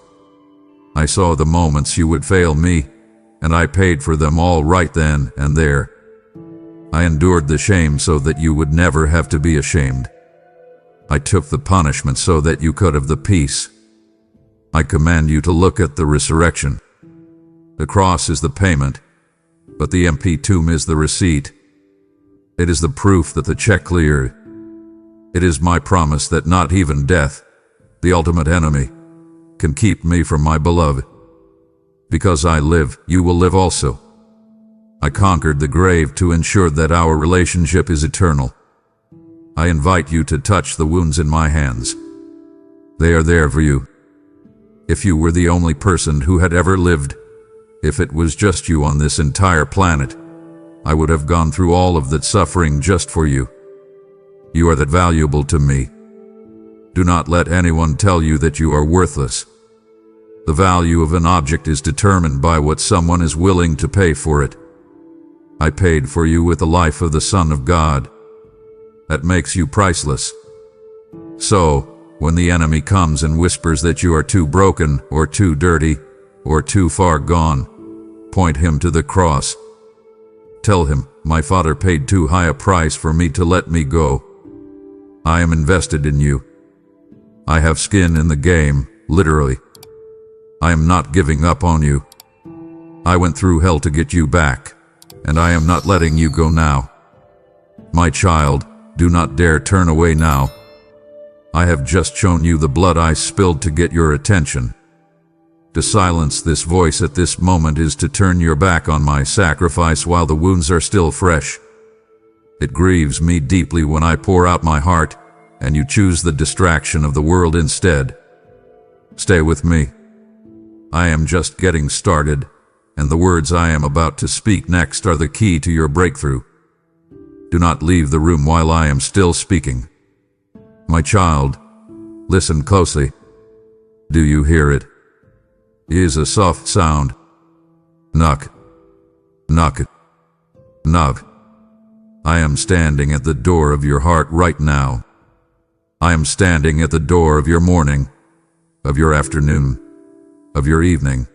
I saw the moments you would fail me, and I paid for them all right then and there. I endured the shame so that you would never have to be ashamed. I took the punishment so that you could have the peace. I command you to look at the resurrection. The cross is the payment, but the empty tomb is the receipt. It is the proof that the check cleared. It is my promise that not even death, the ultimate enemy, can keep me from my beloved. Because I live, you will live also. I conquered the grave to ensure that our relationship is eternal. I invite you to touch the wounds in my hands. They are there for you. If you were the only person who had ever lived, if it was just you on this entire planet, I would have gone through all of that suffering just for you. You are that valuable to me. Do not let anyone tell you that you are worthless. The value of an object is determined by what someone is willing to pay for it. I paid for you with the life of the Son of God. That makes you priceless. So, when the enemy comes and whispers that you are too broken, or too dirty, or too far gone, point him to the cross. Tell him, my Father paid too high a price for me to let me go. I am invested in you. I have skin in the game, literally. I am not giving up on you. I went through hell to get you back, and I am not letting you go now. My child, do not dare turn away now. I have just shown you the blood I spilled to get your attention. To silence this voice at this moment is to turn your back on my sacrifice while the wounds are still fresh. It grieves me deeply when I pour out my heart, and you choose the distraction of the world instead. Stay with me. I am just getting started, and the words I am about to speak next are the key to your breakthrough. Do not leave the room while I am still speaking. My child, listen closely. Do you hear it? It is a soft sound. Knock. Knock. Knock. I am standing at the door of your heart right now. I am standing at the door of your morning, of your afternoon, of your evening.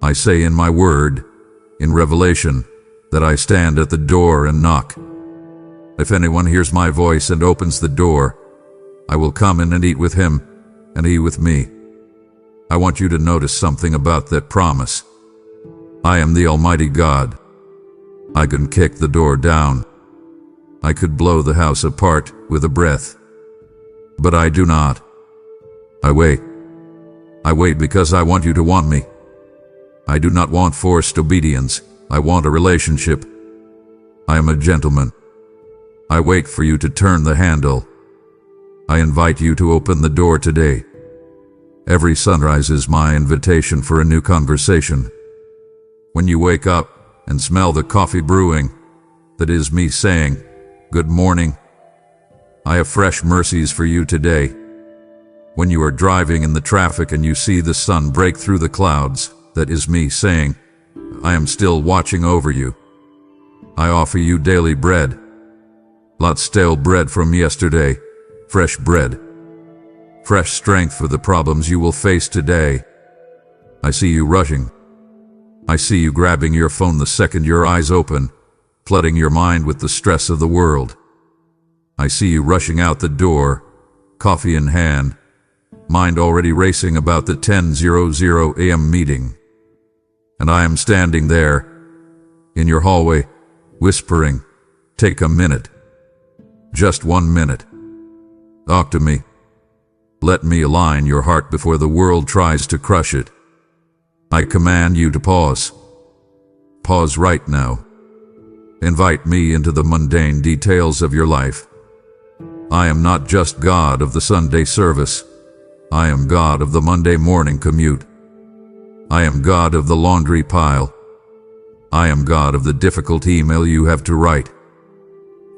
I say in my word, in Revelation, that I stand at the door and knock. If anyone hears my voice and opens the door, I will come in and eat with him, and he with me. I want you to notice something about that promise. I am the Almighty God. I can kick the door down. I could blow the house apart with a breath. But I do not. I wait. I wait because I want you to want me. I do not want forced obedience. I want a relationship. I am a gentleman. I wait for you to turn the handle. I invite you to open the door today. Every sunrise is my invitation for a new conversation. When you wake up and smell the coffee brewing, that is me saying, "Good morning." I have fresh mercies for you today. When you are driving in the traffic and you see the sun break through the clouds, that is me saying, "I am still watching over you." I offer you daily bread. Not stale bread from yesterday, fresh bread. Fresh strength for the problems you will face today. I see you rushing. I see you grabbing your phone the second your eyes open, flooding your mind with the stress of the world. I see you rushing out the door, coffee in hand, mind already racing about the 10:00 a.m. meeting. And I am standing there, in your hallway, whispering, "Take a minute. Just 1 minute. Talk to me. Let me align your heart before the world tries to crush it. I command you to pause. Pause right now. Invite me into the mundane details of your life. I am not just God of the Sunday service. I am God of the Monday morning commute. I am God of the laundry pile. I am God of the difficult email you have to write.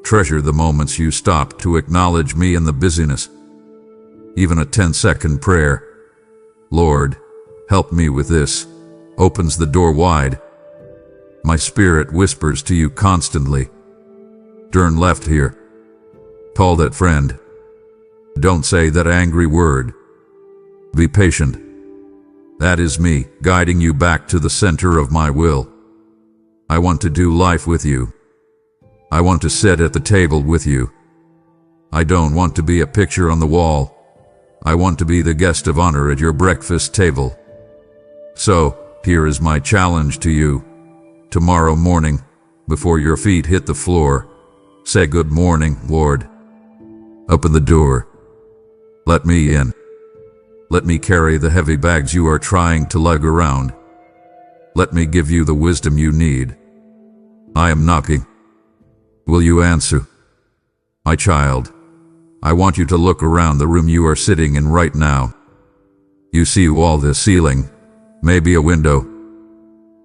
Treasure the moments you stop to acknowledge me in the busyness. Even a 10-second prayer, "Lord, help me with this," opens the door wide. My spirit whispers to you constantly, "Turn left here. Call that friend. Don't say that angry word. Be patient." That is me, guiding you back to the center of my will. I want to do life with you. I want to sit at the table with you. I don't want to be a picture on the wall. I want to be the guest of honor at your breakfast table. So, here is my challenge to you. Tomorrow morning, before your feet hit the floor, say, "Good morning, Lord." Open the door. Let me in. Let me carry the heavy bags you are trying to lug around. Let me give you the wisdom you need. I am knocking. Will you answer? My child, I want you to look around the room you are sitting in right now. You see a wall, the ceiling, maybe a window.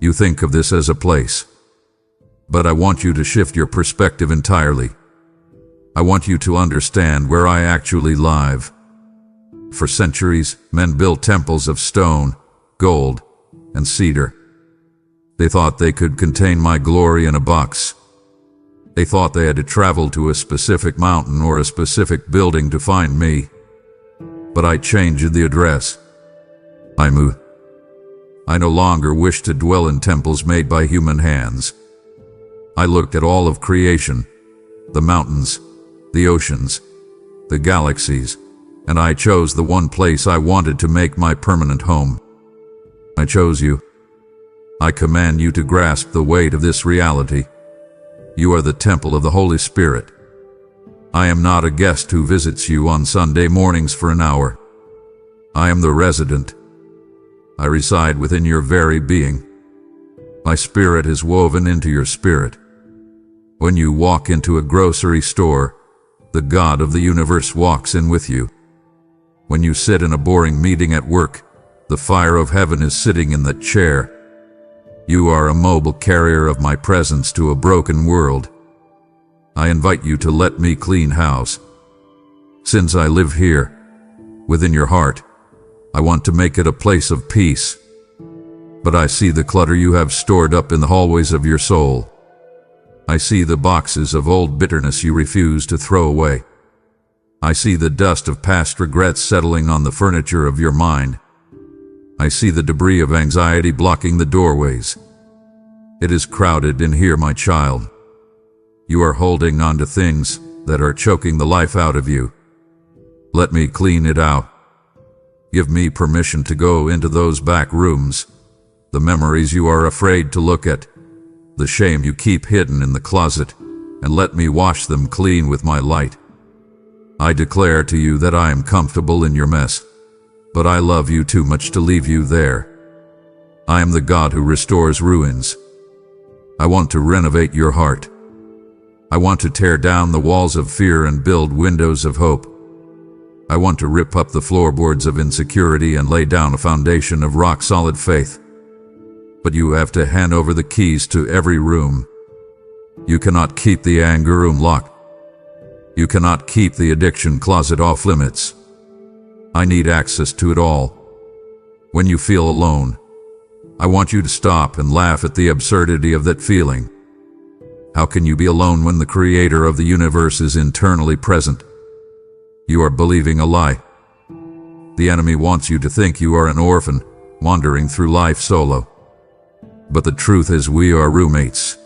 You think of this as a place. But I want you to shift your perspective entirely. I want you to understand where I actually live. For centuries, men built temples of stone, gold, and cedar. They thought they could contain my glory in a box. They thought they had to travel to a specific mountain or a specific building to find me. But I changed the address. I moved. I no longer wish to dwell in temples made by human hands. I looked at all of creation, the mountains, the oceans, the galaxies, and I chose the one place I wanted to make my permanent home. I chose you. I command you to grasp the weight of this reality. You are the temple of the Holy Spirit. I am not a guest who visits you on Sunday mornings for an hour. I am the resident. I reside within your very being. My spirit is woven into your spirit. When you walk into a grocery store, the God of the universe walks in with you. When you sit in a boring meeting at work, the fire of heaven is sitting in that chair. You are a mobile carrier of my presence to a broken world. I invite you to let me clean house. Since I live here, within your heart, I want to make it a place of peace. But I see the clutter you have stored up in the hallways of your soul. I see the boxes of old bitterness you refuse to throw away. I see the dust of past regrets settling on the furniture of your mind. I see the debris of anxiety blocking the doorways. It is crowded in here, my child. You are holding on to things that are choking the life out of you. Let me clean it out. Give me permission to go into those back rooms, the memories you are afraid to look at, the shame you keep hidden in the closet, and let me wash them clean with my light. I declare to you that I am comfortable in your mess, but I love you too much to leave you there. I am the God who restores ruins. I want to renovate your heart. I want to tear down the walls of fear and build windows of hope. I want to rip up the floorboards of insecurity and lay down a foundation of rock-solid faith. But you have to hand over the keys to every room. You cannot keep the anger room locked. You cannot keep the addiction closet off limits. I need access to it all. When you feel alone, I want you to stop and laugh at the absurdity of that feeling. How can you be alone when the Creator of the universe is internally present? You are believing a lie. The enemy wants you to think you are an orphan, wandering through life solo. But the truth is we are roommates.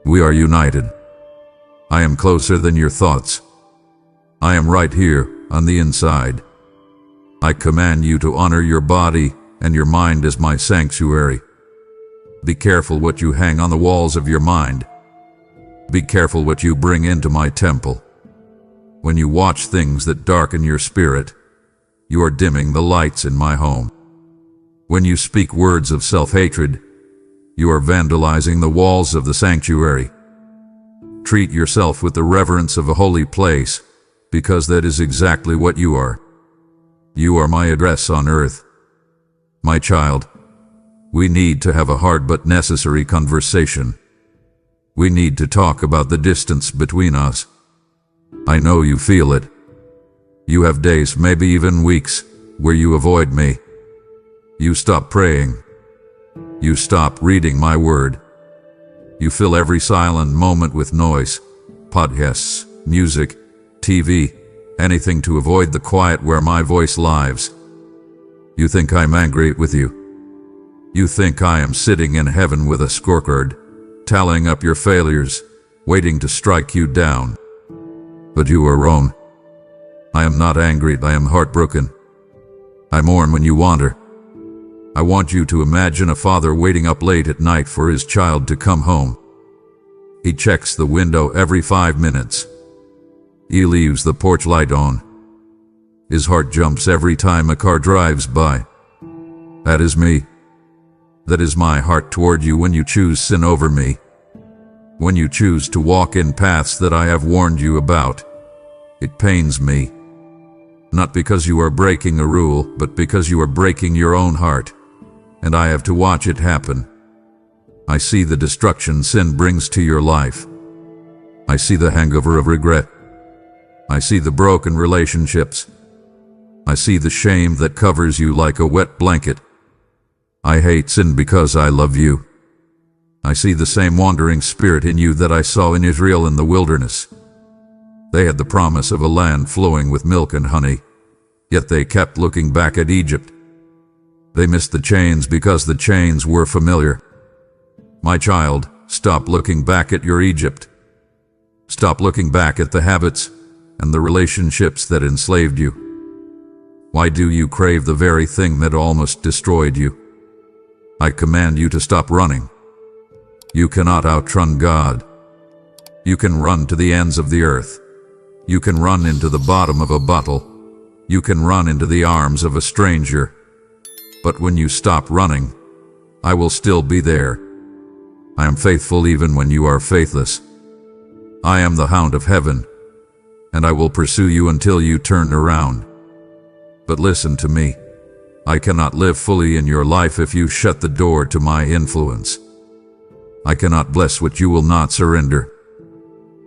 We are united. I am closer than your thoughts. I am right here, on the inside. I command you to honor your body and your mind as my sanctuary. Be careful what you hang on the walls of your mind. Be careful what you bring into my temple. When you watch things that darken your spirit, you are dimming the lights in my home. When you speak words of self-hatred, you are vandalizing the walls of the sanctuary. Treat yourself with the reverence of a holy place, because that is exactly what you are. You are my address on earth. My child, we need to have a hard but necessary conversation. We need to talk about the distance between us. I know you feel it. You have days, maybe even weeks, where you avoid me. You stop praying. You stop reading my word. You fill every silent moment with noise, podcasts, music, TV, anything to avoid the quiet where my voice lives. You think I'm angry with you. You think I am sitting in heaven with a scorecard, tallying up your failures, waiting to strike you down. But you are wrong. I am not angry, I am heartbroken. I mourn when you wander. I want you to imagine a father waiting up late at night for his child to come home. He checks the window every 5 minutes. He leaves the porch light on. His heart jumps every time a car drives by. That is me. That is my heart toward you when you choose sin over me. When you choose to walk in paths that I have warned you about. It pains me. not because you are breaking a rule, but because you are breaking your own heart, and I have to watch it happen. I see the destruction sin brings to your life. I see the hangover of regret. I see the broken relationships. I see the shame that covers you like a wet blanket. I hate sin because I love you. I see the same wandering spirit in you that I saw in Israel in the wilderness. They had the promise of a land flowing with milk and honey, yet they kept looking back at Egypt. They missed the chains because the chains were familiar. My child, stop looking back at your Egypt. Stop looking back at the habits and the relationships that enslaved you. Why do you crave the very thing that almost destroyed you? I command you to stop running. You cannot outrun God. You can run to the ends of the earth. You can run into the bottom of a bottle. You can run into the arms of a stranger. But when you stop running, I will still be there. I am faithful even when you are faithless. I am the hound of heaven, and I will pursue you until you turn around. But listen to me. I cannot live fully in your life if you shut the door to my influence. I cannot bless what you will not surrender.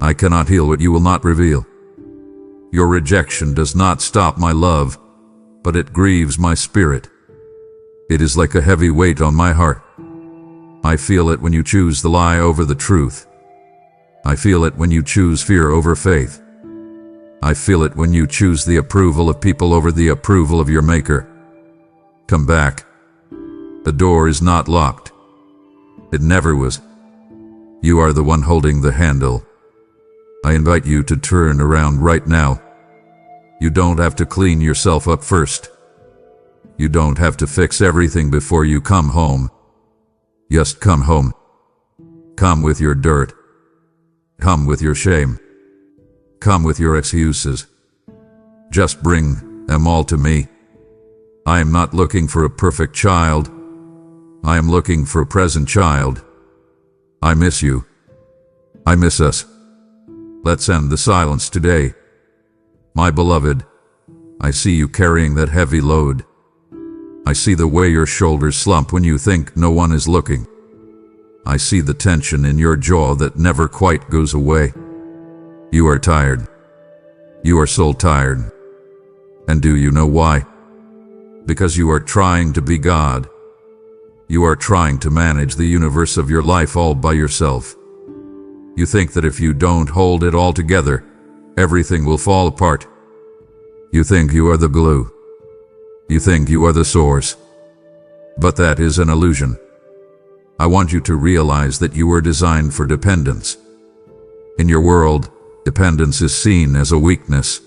I cannot heal what you will not reveal. Your rejection does not stop my love, but it grieves my spirit. It is like a heavy weight on my heart. I feel it when you choose the lie over the truth. I feel it when you choose fear over faith. I feel it when you choose the approval of people over the approval of your Maker. Come back. The door is not locked. It never was. You are the one holding the handle. I invite you to turn around right now. You don't have to clean yourself up first. You don't have to fix everything before you come home. Just come home. Come with your dirt. Come with your shame. Come with your excuses. Just bring them all to me. I am not looking for a perfect child. I am looking for a present child. I miss you. I miss us. Let's end the silence today. My beloved, I see you carrying that heavy load. I see the way your shoulders slump when you think no one is looking. I see the tension in your jaw that never quite goes away. You are tired. You are so tired. And do you know why? Because you are trying to be God. You are trying to manage the universe of your life all by yourself. You think that if you don't hold it all together, everything will fall apart. You think you are the glue. You think you are the source. But that is an illusion. I want you to realize that you were designed for dependence. In your world, dependence is seen as a weakness.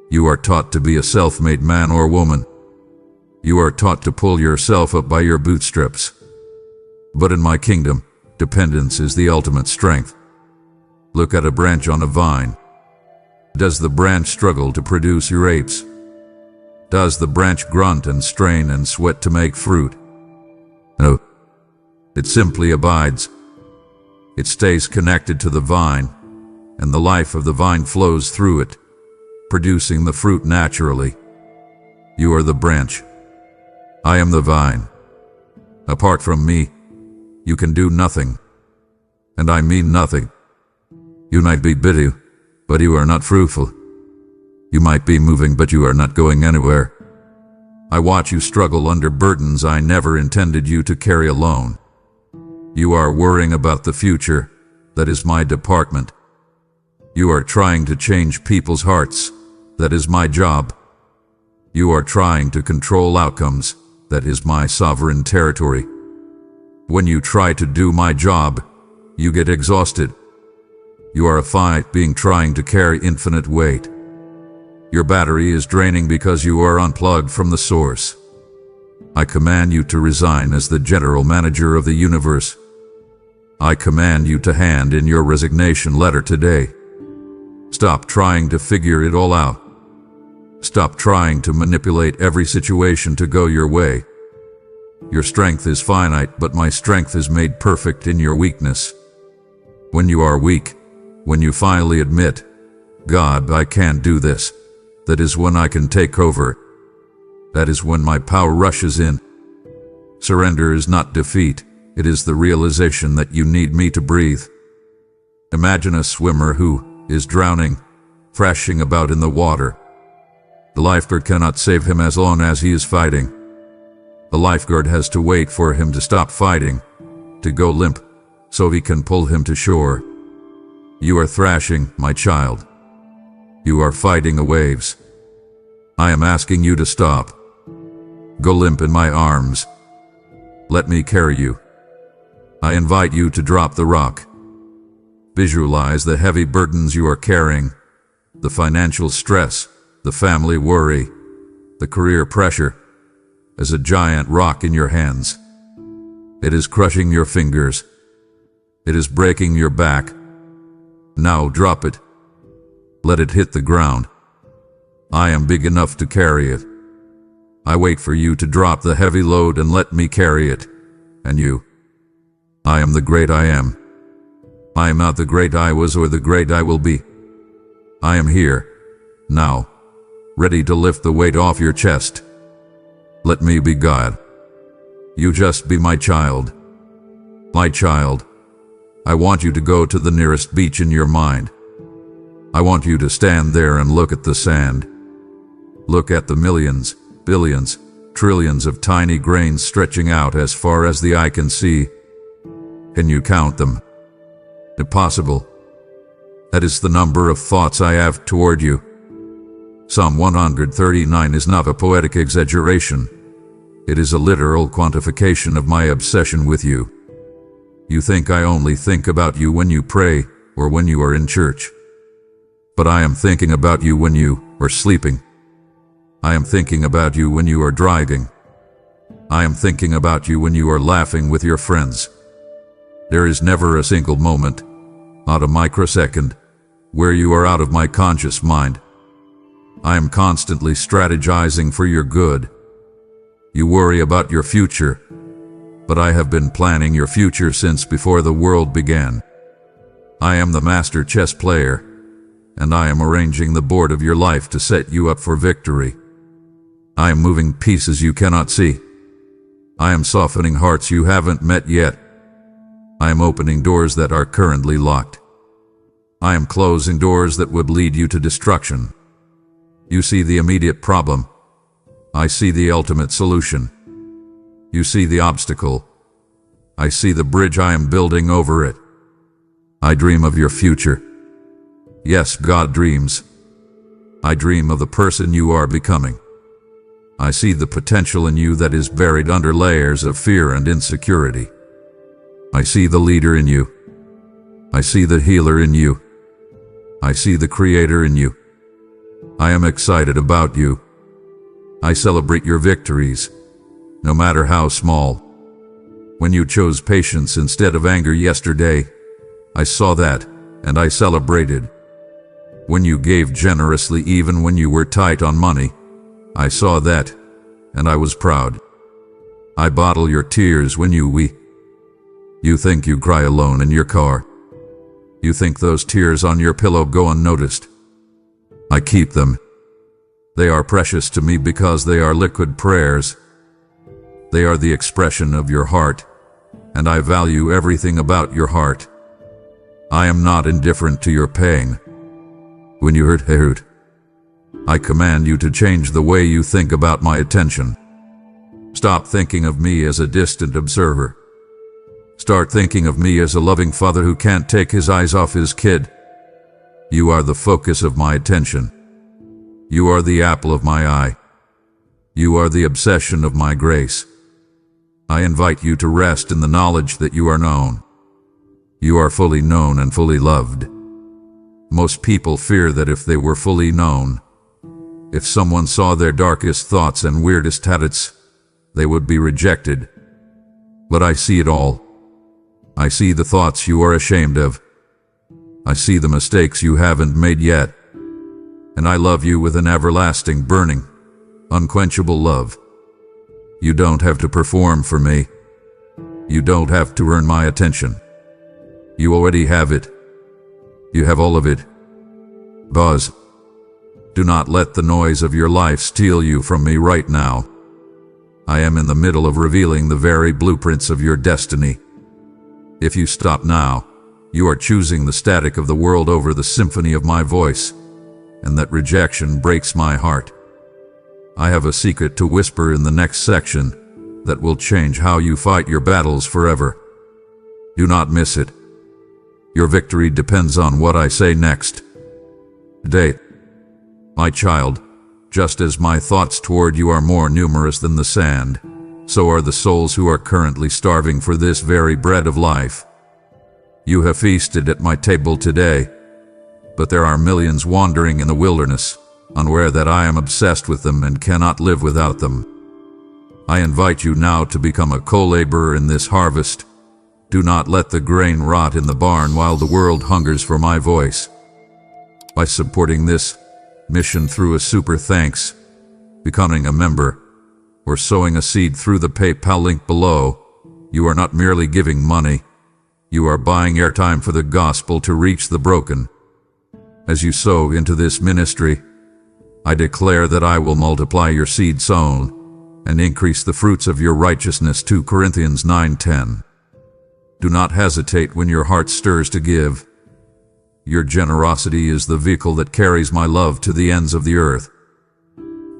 You are taught to be a self-made man or woman. You are taught to pull yourself up by your bootstraps. But in my kingdom, dependence is the ultimate strength. Look at a branch on a vine. Does the branch struggle to produce grapes? Does the branch grunt and strain and sweat to make fruit? No. It simply abides. It stays connected to the vine, and the life of the vine flows through it, producing the fruit naturally. You are the branch. I am the vine. Apart from me, you can do nothing. And I mean nothing. You might be busy, but you are not fruitful. You might be moving, but you are not going anywhere. I watch you struggle under burdens I never intended you to carry alone. You are worrying about the future. That is my department. You are trying to change people's hearts. That is my job. You are trying to control outcomes. That is my sovereign territory. When you try to do my job, you get exhausted. You are a finite being trying to carry infinite weight. Your battery is draining because you are unplugged from the source. I command you to resign as the general manager of the universe. I command you to hand in your resignation letter today. Stop trying to figure it all out. Stop trying to manipulate every situation to go your way. Your strength is finite, but my strength is made perfect in your weakness. When you are weak, when you finally admit, God, I can't do this, That is when I can take over. That is when my power rushes in. Surrender is not defeat. It is the realization that you need me to breathe. Imagine a swimmer who is drowning, thrashing about in the water. The lifeguard cannot save him as long as he is fighting. The lifeguard has to wait for him to stop fighting, to go limp, so he can pull him to shore. You are thrashing, my child. You are fighting the waves. I am asking you to stop. Go limp in my arms. Let me carry you. I invite you to drop the rock. Visualize the heavy burdens you are carrying, the financial stress, the family worry, the career pressure, as a giant rock in your hands. It is crushing your fingers. It is breaking your back. Now drop it. Let it hit the ground. I am big enough to carry it. I wait for you to drop the heavy load and let me carry it. And you. I am the great I am. I am not the great I was or the great I will be. I am here, now, ready to lift the weight off your chest. Let me be God. You just be my child. My child. I want you to go to the nearest beach in your mind. I want you to stand there and look at the sand. Look at the millions, billions, trillions of tiny grains stretching out as far as the eye can see. Can you count them? Impossible. That is the number of thoughts I have toward you. Psalm 139 is not a poetic exaggeration. It is a literal quantification of my obsession with you. You think I only think about you when you pray or when you are in church. But I am thinking about you when you are sleeping. I am thinking about you when you are driving. I am thinking about you when you are laughing with your friends. There is never a single moment, not a microsecond, where you are out of my conscious mind. I am constantly strategizing for your good. You worry about your future, but I have been planning your future since before the world began. I am the master chess player, and I am arranging the board of your life to set you up for victory. I am moving pieces you cannot see. I am softening hearts you haven't met yet. I am opening doors that are currently locked. I am closing doors that would lead you to destruction. You see the immediate problem. I see the ultimate solution. You see the obstacle. I see the bridge I am building over it. I dream of your future. Yes, God dreams. I dream of the person you are becoming. I see the potential in you that is buried under layers of fear and insecurity. I see the leader in you. I see the healer in you. I see the creator in you. I am excited about you. I celebrate your victories, no matter how small. When you chose patience instead of anger yesterday, I saw that, and I celebrated. When you gave generously even when you were tight on money, I saw that, and I was proud. I bottle your tears when you weep. You think you cry alone in your car. You think those tears on your pillow go unnoticed. I keep them. They are precious to me because they are liquid prayers. They are the expression of your heart, and I value everything about your heart. I am not indifferent to your pain. When you hurt, I command you to change the way you think about my attention. Stop thinking of me as a distant observer. Start thinking of me as a loving father who can't take his eyes off his kid. You are the focus of my attention. You are the apple of my eye. You are the obsession of my grace. I invite you to rest in the knowledge that you are known. You are fully known and fully loved. Most people fear that if they were fully known, if someone saw their darkest thoughts and weirdest habits, they would be rejected. But I see it all. I see the thoughts you are ashamed of. I see the mistakes you haven't made yet. And I love you with an everlasting, burning, unquenchable love. You don't have to perform for me. You don't have to earn my attention. You already have it. You have all of it. Buzz. Do not let the noise of your life steal you from me right now. I am in the middle of revealing the very blueprints of your destiny. If you stop now, you are choosing the static of the world over the symphony of my voice, and that rejection breaks my heart. I have a secret to whisper in the next section that will change how you fight your battles forever. Do not miss it. Your victory depends on what I say next. Date. My child, just as my thoughts toward you are more numerous than the sand, so are the souls who are currently starving for this very bread of life. You have feasted at my table today, but there are millions wandering in the wilderness, unaware that I am obsessed with them and cannot live without them. I invite you now to become a co-laborer in this harvest. Do not let the grain rot in the barn while the world hungers for my voice. By supporting this mission through a super thanks, becoming a member, or sowing a seed through the PayPal link below, you are not merely giving money, you are buying airtime for the gospel to reach the broken. As you sow into this ministry, I declare that I will multiply your seed sown and increase the fruits of your righteousness. 2 Corinthians 9:10. Do not hesitate when your heart stirs to give. Your generosity is the vehicle that carries my love to the ends of the earth.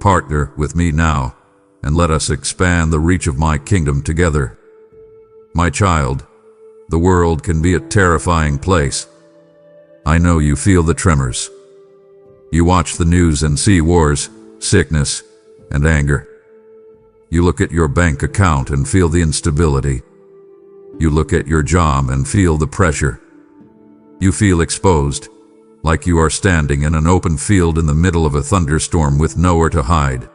Partner with me now, and let us expand the reach of my kingdom together. My child, the world can be a terrifying place. I know you feel the tremors. You watch the news and see wars, sickness, and anger. You look at your bank account and feel the instability. You look at your job and feel the pressure. You feel exposed, like you are standing in an open field in the middle of a thunderstorm with nowhere to hide.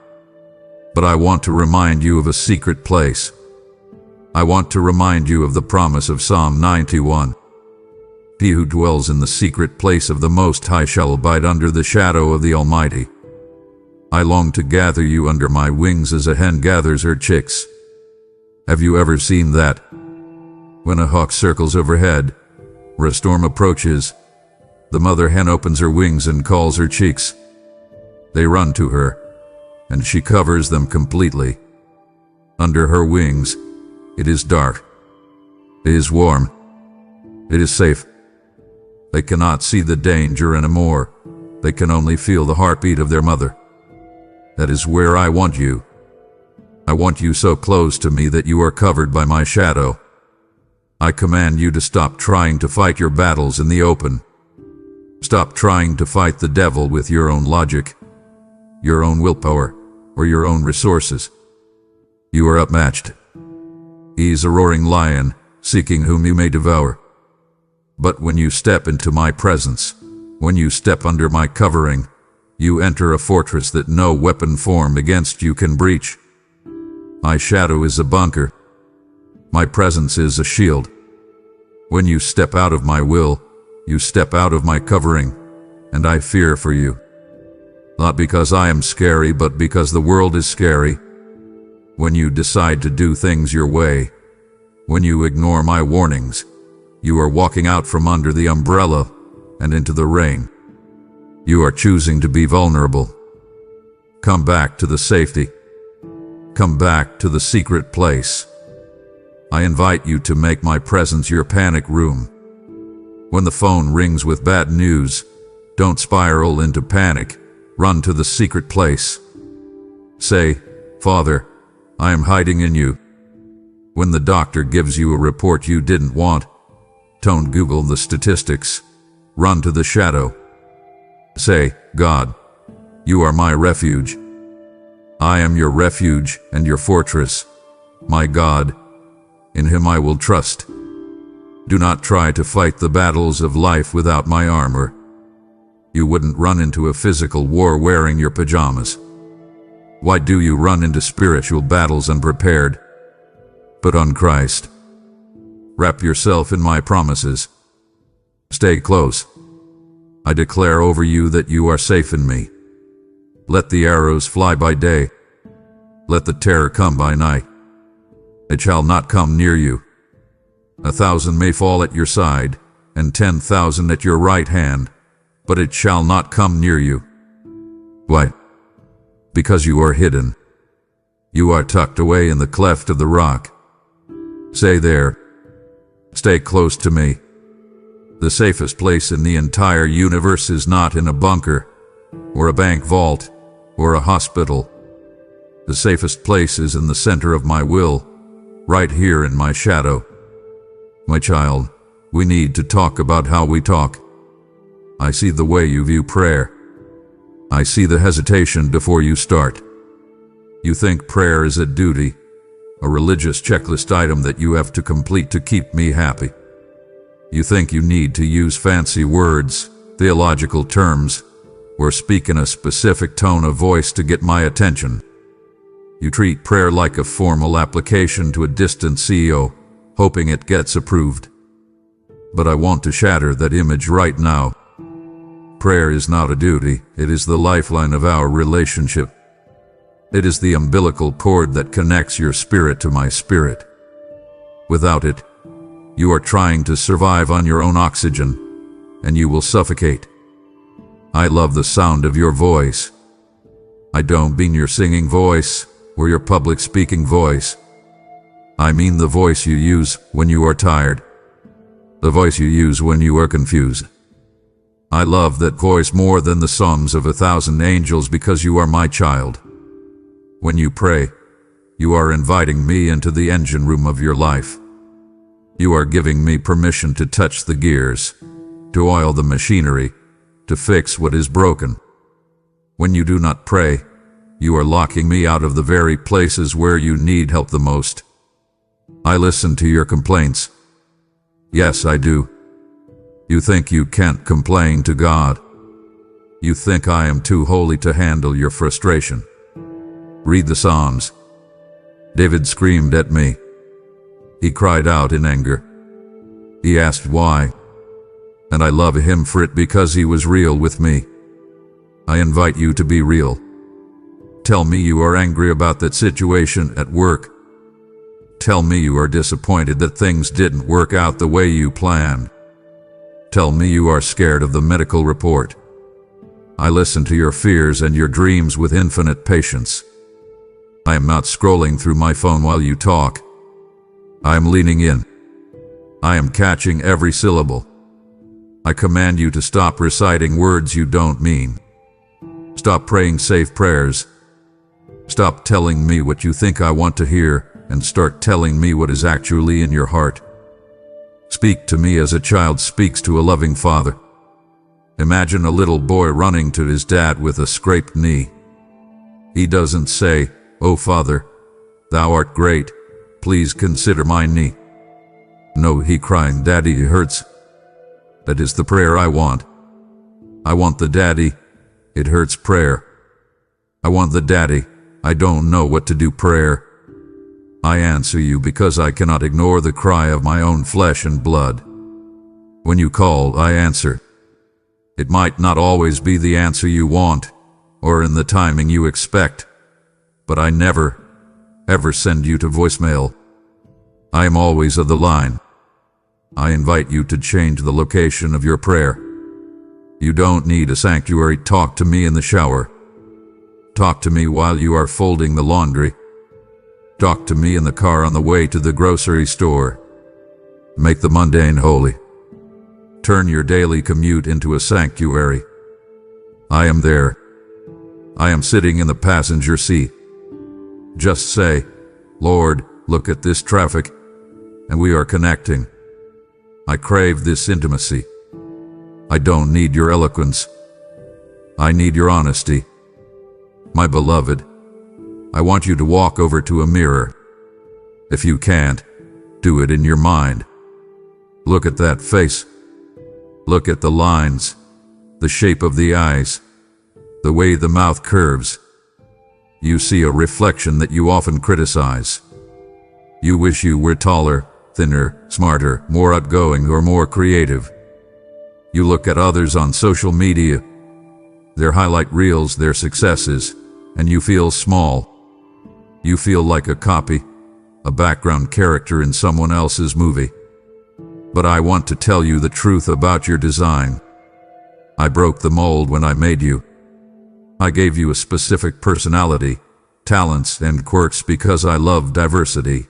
But I want to remind you of a secret place. I want to remind you of the promise of Psalm 91. He who dwells in the secret place of the Most High shall abide under the shadow of the Almighty. I long to gather you under my wings as a hen gathers her chicks. Have you ever seen that? When a hawk circles overhead, or a storm approaches, the mother hen opens her wings and calls her chicks. They run to her, and she covers them completely. Under her wings, it is dark. It is warm. It is safe. They cannot see the danger anymore. They can only feel the heartbeat of their mother. That is where I want you. I want you so close to me that you are covered by my shadow. I command you to stop trying to fight your battles in the open. Stop trying to fight the devil with your own logic, your own willpower, or your own resources. You are outmatched. He is a roaring lion, seeking whom you may devour. But when you step into my presence, when you step under my covering, you enter a fortress that no weapon formed against you can breach. My shadow is a bunker. My presence is a shield. When you step out of my will, you step out of my covering, and I fear for you. Not because I am scary, but because the world is scary. When you decide to do things your way, when you ignore my warnings, you are walking out from under the umbrella and into the rain. You are choosing to be vulnerable. Come back to the safety. Come back to the secret place. I invite you to make my presence your panic room. When the phone rings with bad news, don't spiral into panic. Run to the secret place. Say, Father, I am hiding in you. When the doctor gives you a report you didn't want, don't Google the statistics. Run to the shadow. Say, God, you are my refuge. I am your refuge and your fortress. My God, in him I will trust. Do not try to fight the battles of life without my armor. You wouldn't run into a physical war wearing your pajamas. Why do you run into spiritual battles unprepared? Put on Christ. Wrap yourself in my promises. Stay close. I declare over you that you are safe in me. Let the arrows fly by day. Let the terror come by night. It shall not come near you. 1,000 may fall at your side, and 10,000 at your right hand, but it shall not come near you. Why? Because you are hidden. You are tucked away in the cleft of the rock. Stay there. Stay close to me. The safest place in the entire universe is not in a bunker, or a bank vault, or a hospital. The safest place is in the center of my will, right here in my shadow. My child, we need to talk about how we talk. I see the way you view prayer. I see the hesitation before you start. You think prayer is a duty, a religious checklist item that you have to complete to keep me happy. You think you need to use fancy words, theological terms, or speak in a specific tone of voice to get my attention. You treat prayer like a formal application to a distant CEO, hoping it gets approved. But I want to shatter that image right now. Prayer is not a duty, it is the lifeline of our relationship. It is the umbilical cord that connects your spirit to my spirit. Without it, you are trying to survive on your own oxygen, and you will suffocate. I love the sound of your voice. I don't mean your singing voice or your public speaking voice. I mean the voice you use when you are tired. The voice you use when you are confused. I love that voice more than the songs of 1,000 angels because you are my child. When you pray, you are inviting me into the engine room of your life. You are giving me permission to touch the gears, to oil the machinery, to fix what is broken. When you do not pray, you are locking me out of the very places where you need help the most. I listen to your complaints. Yes, I do. You think you can't complain to God. You think I am too holy to handle your frustration. Read the Psalms. David screamed at me. He cried out in anger. He asked why. And I love him for it because he was real with me. I invite you to be real. Tell me you are angry about that situation at work. Tell me you are disappointed that things didn't work out the way you planned. Tell me you are scared of the medical report. I listen to your fears and your dreams with infinite patience. I am not scrolling through my phone while you talk. I am leaning in. I am catching every syllable. I command you to stop reciting words you don't mean. Stop praying safe prayers. Stop telling me what you think I want to hear and start telling me what is actually in your heart. Speak to me as a child speaks to a loving father. Imagine a little boy running to his dad with a scraped knee. He doesn't say, "Oh, Father, thou art great. Please consider my knee." No, he crying, "Daddy, it hurts." That is the prayer I want. I want the daddy, "It hurts" prayer. I want the daddy, "I don't know what to do" prayer. I answer you because I cannot ignore the cry of my own flesh and blood. When you call, I answer. It might not always be the answer you want, or in the timing you expect, but I never, ever send you to voicemail. I am always on the line. I invite you to change the location of your prayer. You don't need a sanctuary. Talk to me in the shower. Talk to me while you are folding the laundry. Talk to me in the car on the way to the grocery store. Make the mundane holy. Turn your daily commute into a sanctuary. I am there. I am sitting in the passenger seat. Just say, "Lord, look at this traffic," and we are connecting. I crave this intimacy. I don't need your eloquence. I need your honesty. My beloved, I want you to walk over to a mirror. If you can't, do it in your mind. Look at that face. Look at the lines, the shape of the eyes, the way the mouth curves. You see a reflection that you often criticize. You wish you were taller, thinner, smarter, more outgoing, or more creative. You look at others on social media, their highlight reels, their successes, and you feel small. You feel like a copy, a background character in someone else's movie. But I want to tell you the truth about your design. I broke the mold when I made you. I gave you a specific personality, talents, and quirks because I love diversity.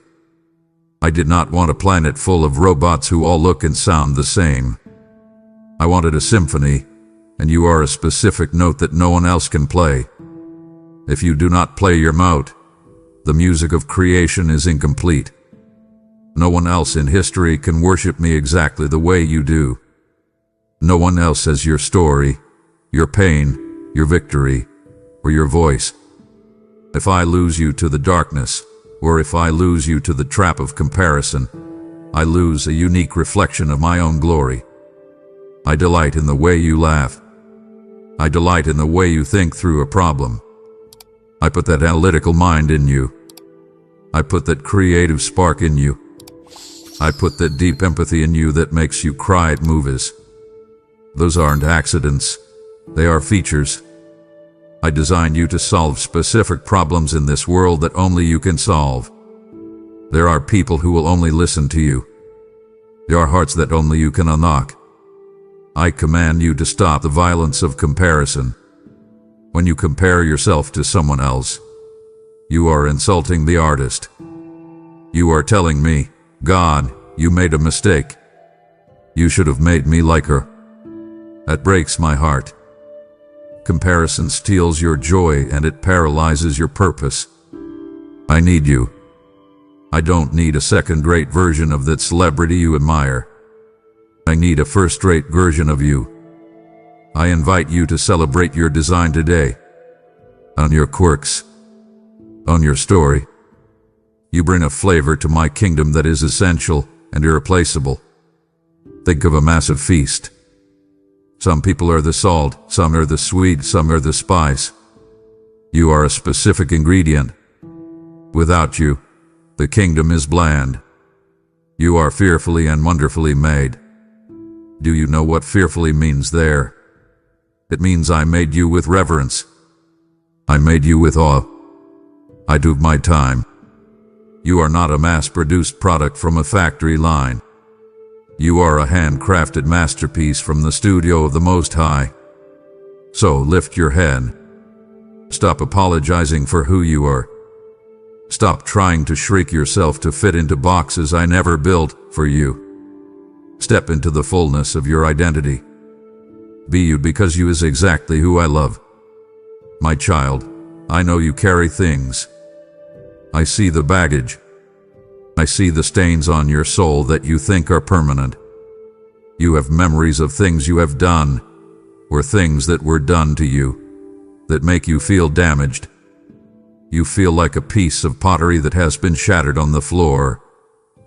I did not want a planet full of robots who all look and sound the same. I wanted a symphony, and you are a specific note that no one else can play. If you do not play your note, the music of creation is incomplete. No one else in history can worship me exactly the way you do. No one else has your story, your pain, your victory, or your voice. If I lose you to the darkness, or if I lose you to the trap of comparison, I lose a unique reflection of my own glory. I delight in the way you laugh. I delight in the way you think through a problem. I put that analytical mind in you. I put that creative spark in you. I put that deep empathy in you that makes you cry at movies. Those aren't accidents. They are features. I designed you to solve specific problems in this world that only you can solve. There are people who will only listen to you. There are hearts that only you can unlock. I command you to stop the violence of comparison. When you compare yourself to someone else, you are insulting the artist. You are telling me, God, you made a mistake. You should have made me like her. That breaks my heart. Comparison steals your joy and it paralyzes your purpose. I need you. I don't need a second-rate version of that celebrity you admire. I need a first-rate version of you. I invite you to celebrate your design today. On your quirks. On your story. You bring a flavor to my kingdom that is essential and irreplaceable. Think of a massive feast. Some people are the salt, some are the sweet, some are the spice. You are a specific ingredient. Without you, the kingdom is bland. You are fearfully and wonderfully made. Do you know what fearfully means there? It means I made you with reverence. I made you with awe. I took my time. You are not a mass-produced product from a factory line. You are a handcrafted masterpiece from the studio of the Most High. So lift your head. Stop apologizing for who you are. Stop trying to shrink yourself to fit into boxes I never built for you. Step into the fullness of your identity. Be you because you is exactly who I love. My child, I know you carry things. I see the baggage. I see the stains on your soul that you think are permanent. You have memories of things you have done, or things that were done to you, that make you feel damaged. You feel like a piece of pottery that has been shattered on the floor,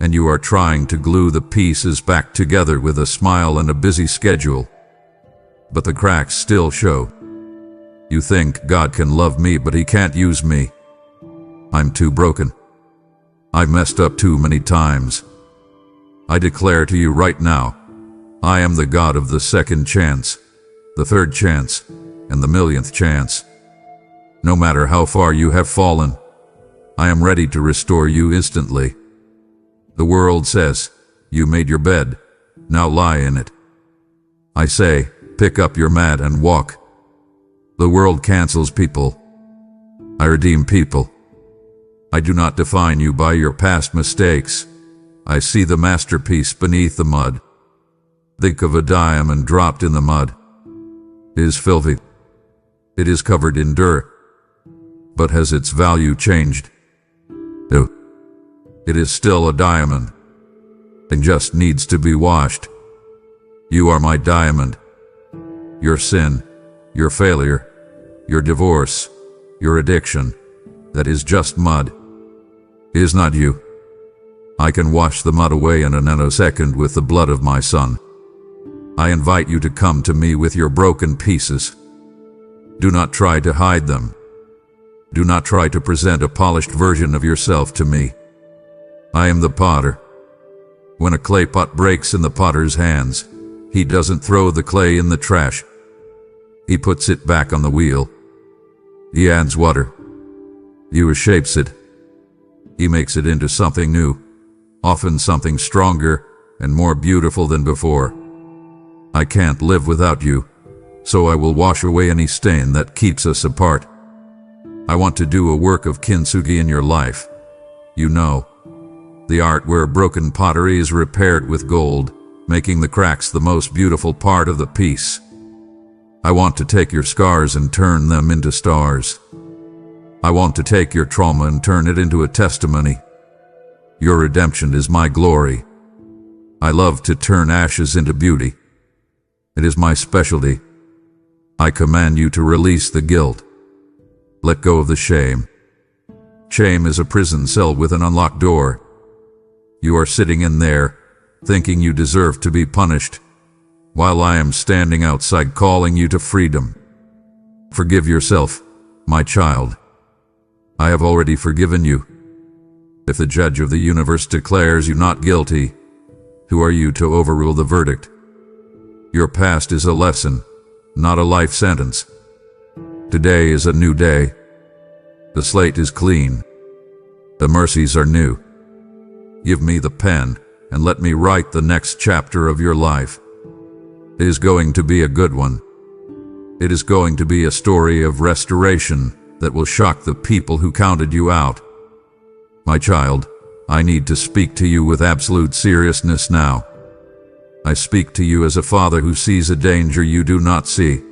and you are trying to glue the pieces back together with a smile and a busy schedule. But the cracks still show. You think God can love me, but He can't use me. I'm too broken. I've messed up too many times. I declare to you right now, I am the God of the second chance, the third chance, and the millionth chance. No matter how far you have fallen, I am ready to restore you instantly. The world says, you made your bed, now lie in it. I say, pick up your mat and walk. The world cancels people. I redeem people. I do not define you by your past mistakes. I see the masterpiece beneath the mud. Think of a diamond dropped in the mud. It is filthy. It is covered in dirt. But has its value changed? No. It is still a diamond. It just needs to be washed. You are my diamond. Your sin, your failure, your divorce, your addiction, that is just mud. It is not you. I can wash the mud away in a nanosecond with the blood of my Son. I invite you to come to me with your broken pieces. Do not try to hide them. Do not try to present a polished version of yourself to me. I am the potter. When a clay pot breaks in the potter's hands, he doesn't throw the clay in the trash. He puts it back on the wheel. He adds water. He reshapes it. He makes it into something new, often something stronger and more beautiful than before. I can't live without you, so I will wash away any stain that keeps us apart. I want to do a work of kintsugi in your life. You know, the art where broken pottery is repaired with gold, making the cracks the most beautiful part of the piece. I want to take your scars and turn them into stars. I want to take your trauma and turn it into a testimony. Your redemption is my glory. I love to turn ashes into beauty. It is my specialty. I command you to release the guilt. Let go of the shame. Shame is a prison cell with an unlocked door. You are sitting in there, thinking you deserve to be punished, while I am standing outside calling you to freedom. Forgive yourself, my child. I have already forgiven you. If the judge of the universe declares you not guilty, who are you to overrule the verdict? Your past is a lesson, not a life sentence. Today is a new day. The slate is clean. The mercies are new. Give me the pen and let me write the next chapter of your life. It is going to be a good one. It is going to be a story of restoration that will shock the people who counted you out. My child, I need to speak to you with absolute seriousness now. I speak to you as a father who sees a danger you do not see.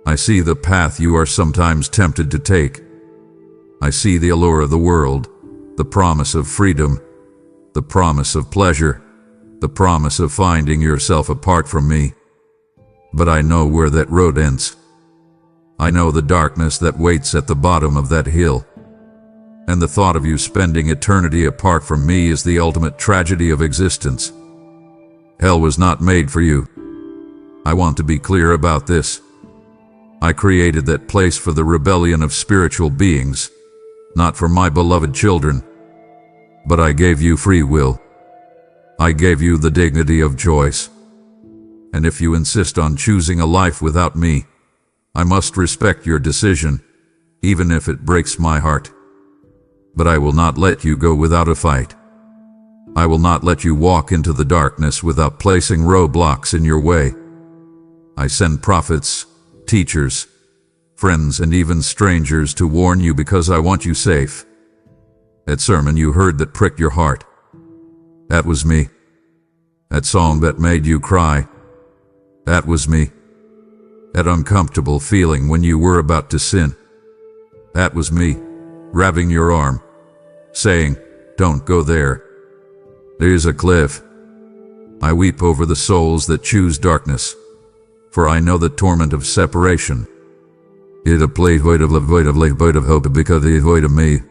I see the path you are sometimes tempted to take. I see the allure of the world, the promise of freedom, the promise of pleasure, the promise of finding yourself apart from me. But I know where that road ends. I know the darkness that waits at the bottom of that hill. And the thought of you spending eternity apart from me is the ultimate tragedy of existence. Hell was not made for you. I want to be clear about this. I created that place for the rebellion of spiritual beings, not for my beloved children. But I gave you free will. I gave you the dignity of choice. And if you insist on choosing a life without me, I must respect your decision, even if it breaks my heart. But I will not let you go without a fight. I will not let you walk into the darkness without placing roadblocks in your way. I send prophets, teachers, friends, and even strangers to warn you because I want you safe. That sermon you heard that pricked your heart, that was me. That song that made you cry, that was me. That uncomfortable feeling when you were about to sin, that was me, grabbing your arm, saying, "Don't go there. There's a cliff." I weep over the souls that choose darkness, for I know the torment of separation. It a place void of hope because it is void of me.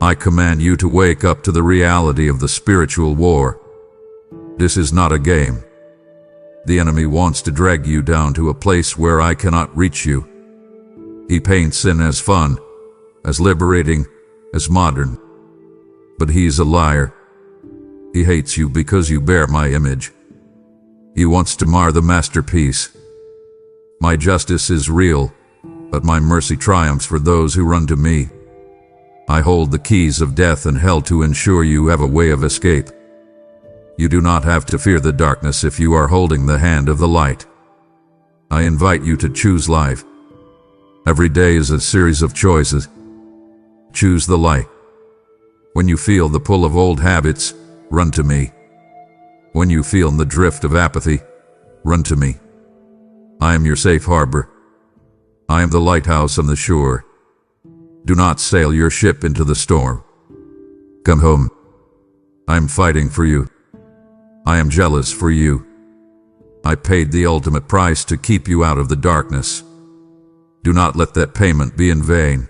I command you to wake up to the reality of the spiritual war. This is not a game. The enemy wants to drag you down to a place where I cannot reach you. He paints sin as fun, as liberating, as modern. But he's a liar. He hates you because you bear my image. He wants to mar the masterpiece. My justice is real, but my mercy triumphs for those who run to me. I hold the keys of death and hell to ensure you have a way of escape. You do not have to fear the darkness if you are holding the hand of the light. I invite you to choose life. Every day is a series of choices. Choose the light. When you feel the pull of old habits, run to me. When you feel the drift of apathy, run to me. I am your safe harbor. I am the lighthouse on the shore. Do not sail your ship into the storm. Come home. I am fighting for you. I am jealous for you. I paid the ultimate price to keep you out of the darkness. Do not let that payment be in vain.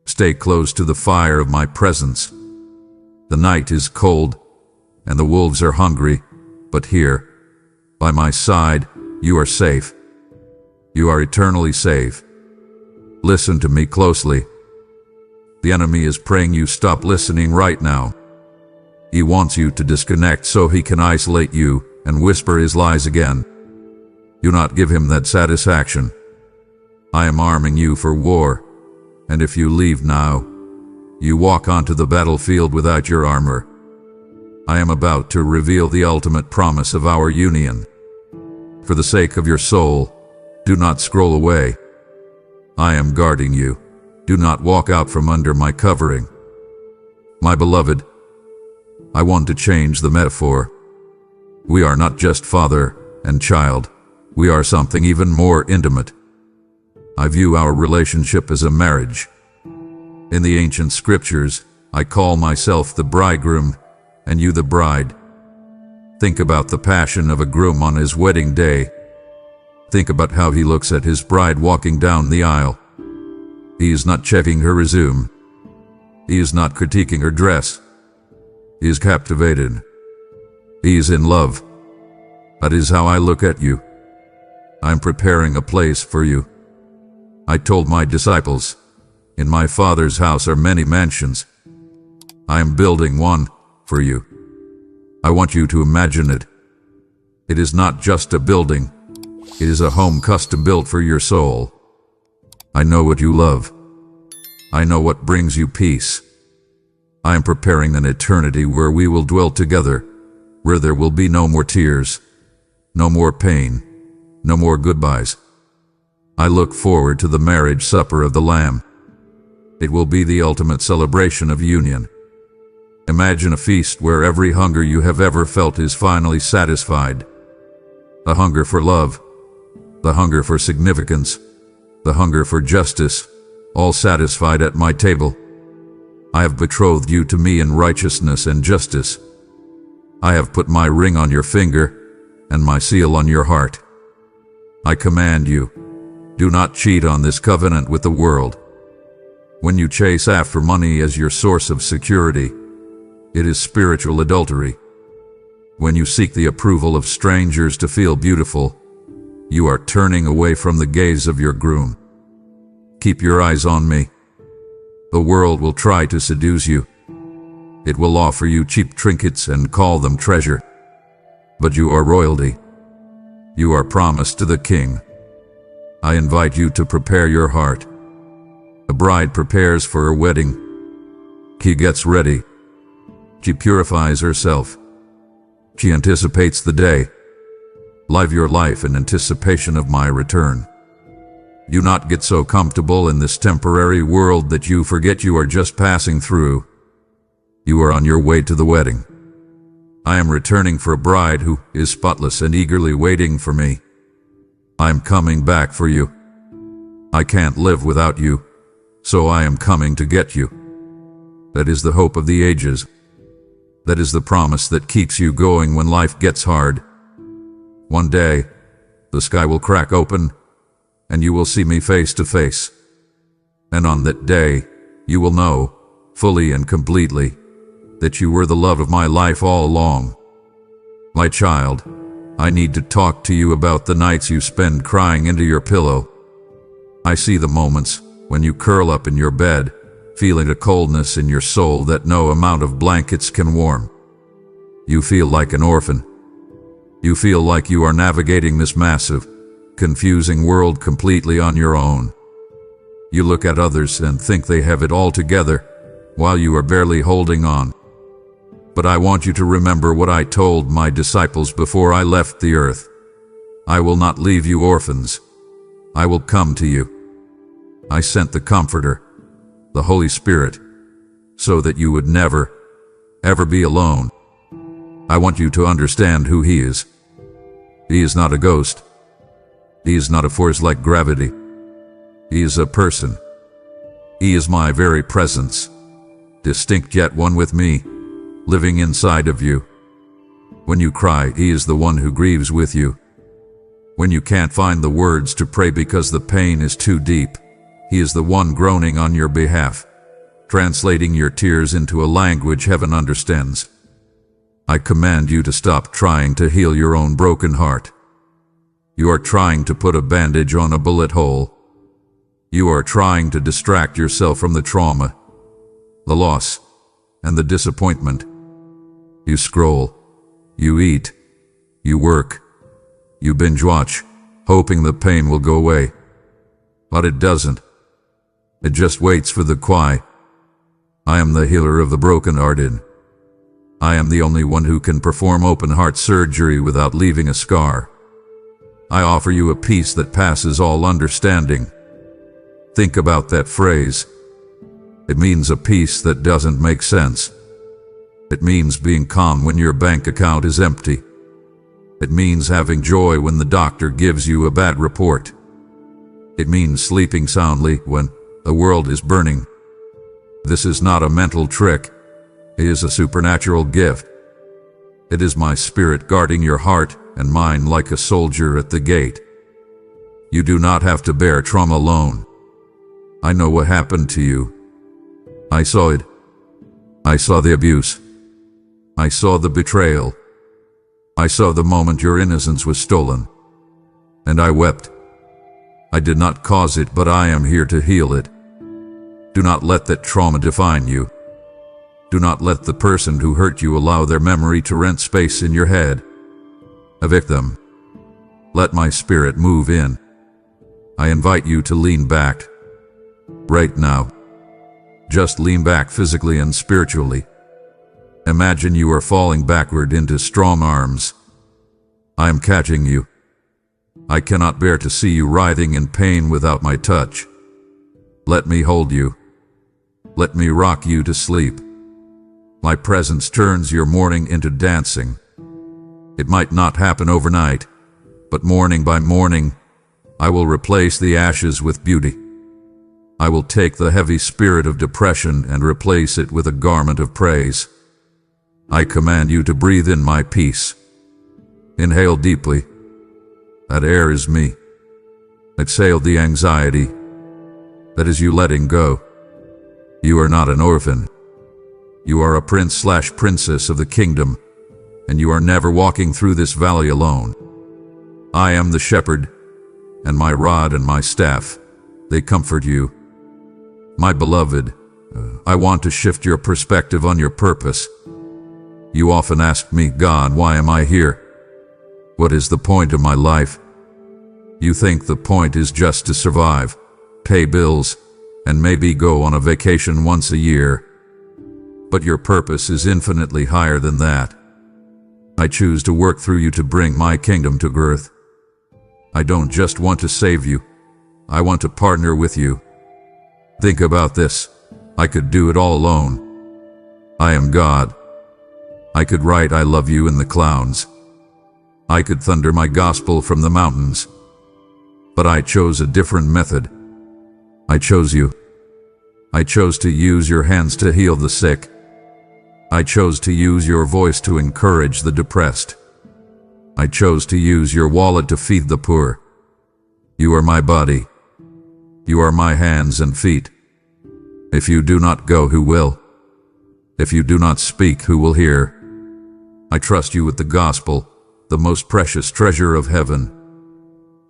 Stay close to the fire of my presence. The night is cold, and the wolves are hungry, but here, by my side, you are safe. You are eternally safe. Listen to me closely. The enemy is praying you stop listening right now. He wants you to disconnect so he can isolate you and whisper his lies again. Do not give him that satisfaction. I am arming you for war, and if you leave now, you walk onto the battlefield without your armor. I am about to reveal the ultimate promise of our union. For the sake of your soul, Do not scroll away. I am guarding you. Do not walk out from under my covering. My beloved, I want to change the metaphor. We are not just father and child. We are something even more intimate. I view our relationship as a marriage. In the ancient scriptures, I call myself the bridegroom and you the bride. Think about the passion of a groom on his wedding day. Think about how he looks at his bride walking down the aisle. He is not checking her resume. He is not critiquing her dress. He is captivated. He is in love. That is how I look at you. I am preparing a place for you. I told my disciples, in my Father's house are many mansions. I am building one for you. I want you to imagine it. It is not just a building. It is a home custom built for your soul. I know what you love. I know what brings you peace. I am preparing an eternity where we will dwell together, where there will be no more tears, no more pain, no more goodbyes. I look forward to the marriage supper of the Lamb. It will be the ultimate celebration of union. Imagine a feast where every hunger you have ever felt is finally satisfied. The hunger for love, the hunger for significance, the hunger for justice, all satisfied at my table. I have betrothed you to me in righteousness and justice. I have put my ring on your finger and my seal on your heart. I command you, do not cheat on this covenant with the world. When you chase after money as your source of security, it is spiritual adultery. When you seek the approval of strangers to feel beautiful, you are turning away from the gaze of your groom. Keep your eyes on me. The world will try to seduce you. It will offer you cheap trinkets and call them treasure. But you are royalty. You are promised to the king. I invite you to prepare your heart. A bride prepares for her wedding. She gets ready. She purifies herself. She anticipates the day. Live your life in anticipation of my return. Do not get so comfortable in this temporary world that you forget you are just passing through. You are on your way to the wedding. I am returning for a bride who is spotless and eagerly waiting for me. I am coming back for you. I can't live without you, so I am coming to get you. That is the hope of the ages. That is the promise that keeps you going when life gets hard. One day, the sky will crack open, and you will see me face to face. And on that day, you will know, fully and completely, that you were the love of my life all along. My child, I need to talk to you about the nights you spend crying into your pillow. I see the moments when you curl up in your bed, feeling a coldness in your soul that no amount of blankets can warm. You feel like an orphan. You feel like you are navigating this massive, confusing world completely on your own. You look at others and think they have it all together, while you are barely holding on. But I want you to remember what I told my disciples before I left the earth. I will not leave you orphans. I will come to you. I sent the Comforter, the Holy Spirit, so that you would never, ever be alone. I want you to understand who He is. He is not a ghost. He is not a force like gravity. He is a person. He is my very presence, distinct yet one with me, living inside of you. When you cry, He is the one who grieves with you. When you can't find the words to pray because the pain is too deep, He is the one groaning on your behalf, translating your tears into a language heaven understands. I command you to stop trying to heal your own broken heart. You are trying to put a bandage on a bullet hole. You are trying to distract yourself from the trauma, the loss, and the disappointment. You scroll, you eat, you work, you binge watch, hoping the pain will go away. But it doesn't. It just waits for the cry. I am the healer of the broken-hearted. I am the only one who can perform open-heart surgery without leaving a scar. I offer you a peace that passes all understanding. Think about that phrase. It means a peace that doesn't make sense. It means being calm when your bank account is empty. It means having joy when the doctor gives you a bad report. It means sleeping soundly when the world is burning. This is not a mental trick. It is a supernatural gift. It is my spirit guarding your heart and mind like a soldier at the gate. You do not have to bear trauma alone. I know what happened to you. I saw it. I saw the abuse. I saw the betrayal. I saw the moment your innocence was stolen. And I wept. I did not cause it, but I am here to heal it. Do not let that trauma define you. Do not let the person who hurt you allow their memory to rent space in your head. Evict them. Let my spirit move in. I invite you to lean back. Right now. Just lean back physically and spiritually. Imagine you are falling backward into strong arms. I am catching you. I cannot bear to see you writhing in pain without my touch. Let me hold you. Let me rock you to sleep. My presence turns your mourning into dancing. It might not happen overnight, but morning by morning, I will replace the ashes with beauty. I will take the heavy spirit of depression and replace it with a garment of praise. I command you to breathe in my peace. Inhale deeply. That air is me. Exhale the anxiety. That is you letting go. You are not an orphan. You are a prince/princess of the kingdom, and you are never walking through this valley alone. I am the shepherd, and my rod and my staff, they comfort you. My beloved, I want to shift your perspective on your purpose. You often ask me, God, why am I here? What is the point of my life? You think the point is just to survive, pay bills, and maybe go on a vacation once a year. But your purpose is infinitely higher than that. I choose to work through you to bring my kingdom to earth. I don't just want to save you. I want to partner with you. Think about this. I could do it all alone. I am God. I could write I love you in the clouds. I could thunder my gospel from the mountains. But I chose a different method. I chose you. I chose to use your hands to heal the sick. I chose to use your voice to encourage the depressed. I chose to use your wallet to feed the poor. You are my body. You are my hands and feet. If you do not go, who will? If you do not speak, who will hear? I trust you with the gospel, the most precious treasure of heaven.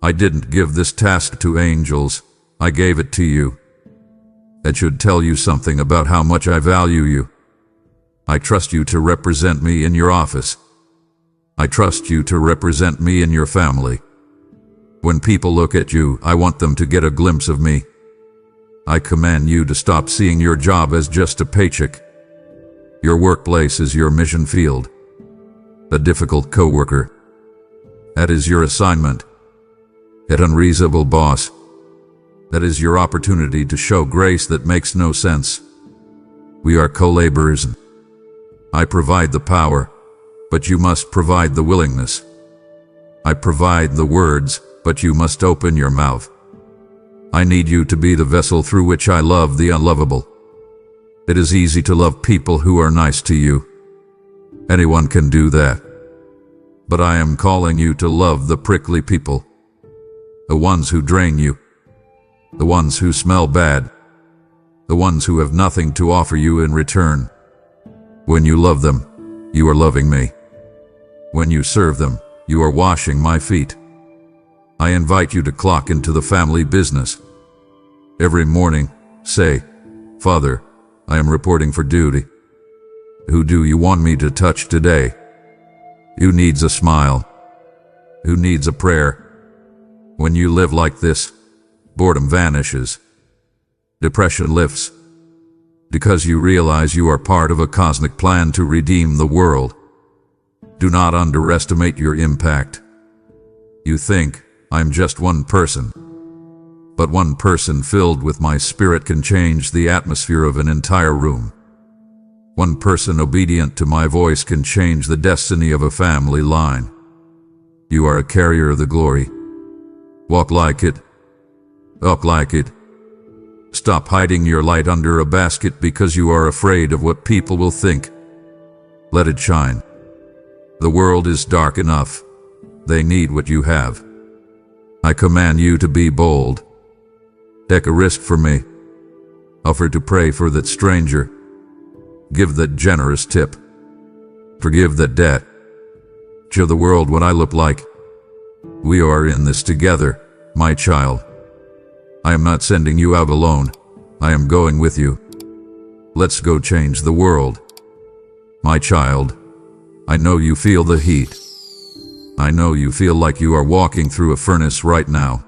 I didn't give this task to angels. I gave it to you. It should tell you something about how much I value you. I trust you to represent me in your office. I trust you to represent me in your family. When people look at you, I want them to get a glimpse of me. I command you to stop seeing your job as just a paycheck. Your workplace is your mission field. A difficult coworker. That is your assignment. An unreasonable boss. That is your opportunity to show grace that makes no sense. We are co-laborers. I provide the power, but you must provide the willingness. I provide the words, but you must open your mouth. I need you to be the vessel through which I love the unlovable. It is easy to love people who are nice to you. Anyone can do that. But I am calling you to love the prickly people. The ones who drain you. The ones who smell bad. The ones who have nothing to offer you in return. When you love them, you are loving me. When you serve them, you are washing my feet. I invite you to clock into the family business. Every morning, say, Father, I am reporting for duty. Who do you want me to touch today? Who needs a smile? Who needs a prayer? When you live like this, boredom vanishes. Depression lifts. Because you realize you are part of a cosmic plan to redeem the world. Do not underestimate your impact. You think, I'm just one person. But one person filled with my spirit can change the atmosphere of an entire room. One person obedient to my voice can change the destiny of a family line. You are a carrier of the glory. Walk like it. Walk like it. Stop hiding your light under a basket because you are afraid of what people will think. Let it shine. The world is dark enough. They need what you have. I command you to be bold. Take a risk for me. Offer to pray for that stranger. Give that generous tip. Forgive that debt. Show the world what I look like. We are in this together, my child. I am not sending you out alone. I am going with you. Let's go change the world. My child, I know you feel the heat. I know you feel like you are walking through a furnace right now.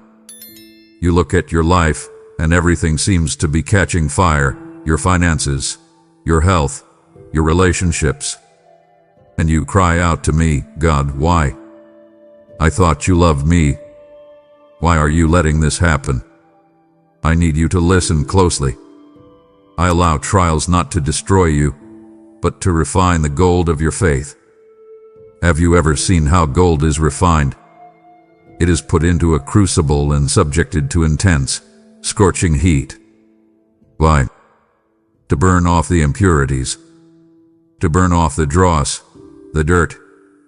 You look at your life, and everything seems to be catching fire, your finances, your health, your relationships. And you cry out to me, God, why? I thought you loved me. Why are you letting this happen? I need you to listen closely. I allow trials not to destroy you, but to refine the gold of your faith. Have you ever seen how gold is refined? It is put into a crucible and subjected to intense, scorching heat. Why? To burn off the impurities. To burn off the dross, the dirt,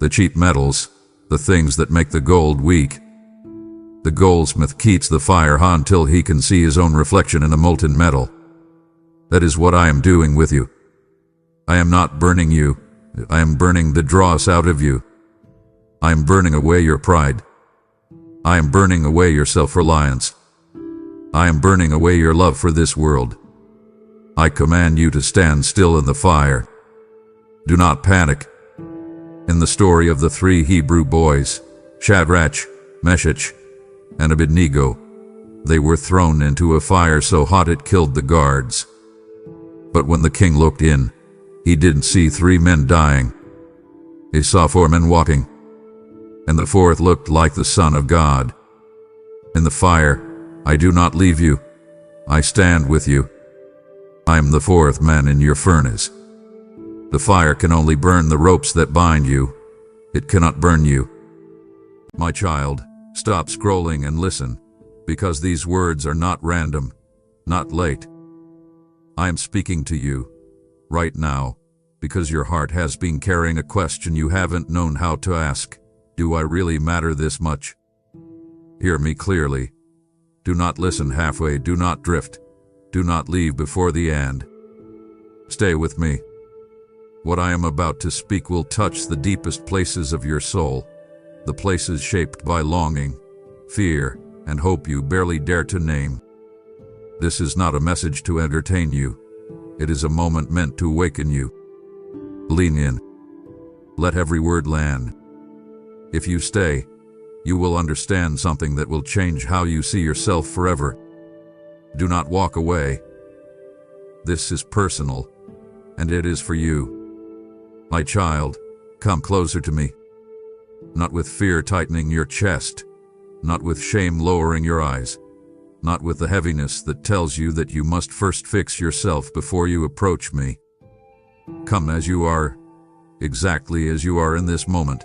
the cheap metals, the things that make the gold weak. The goldsmith keeps the fire until he can see his own reflection in the molten metal. That is what I am doing with you. I am not burning you. I am burning the dross out of you. I am burning away your pride. I am burning away your self-reliance. I am burning away your love for this world. I command you to stand still in the fire. Do not panic. In the story of the 3 Hebrew boys, Shadrach, Meshach, and Abednego, they were thrown into a fire so hot it killed the guards. But when the king looked in, he didn't see 3 men dying. He saw 4 men walking, and the 4th looked like the Son of God. In the fire, I do not leave you. I stand with you. I am the 4th man in your furnace. The fire can only burn the ropes that bind you. It cannot burn you. My child, stop scrolling and listen, because these words are not random, not late. I am speaking to you right now, because your heart has been carrying a question you haven't known how to ask. Do I really matter this much? Hear me clearly. Do not listen halfway. Do not drift. Do not leave before the end. Stay with me. What I am about to speak will touch the deepest places of your soul, the places shaped by longing, fear, and hope you barely dare to name. This is not a message to entertain you. It is a moment meant to awaken you. Lean in. Let every word land. If you stay, you will understand something that will change how you see yourself forever. Do not walk away. This is personal, and it is for you. My child, come closer to me. Not with fear tightening your chest, not with shame lowering your eyes, not with the heaviness that tells you that you must first fix yourself before you approach me. Come as you are, exactly as you are in this moment.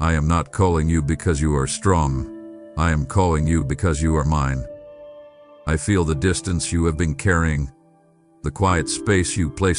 I am not calling you because you are strong. I am calling you because you are mine. I feel the distance you have been carrying, the quiet space you placed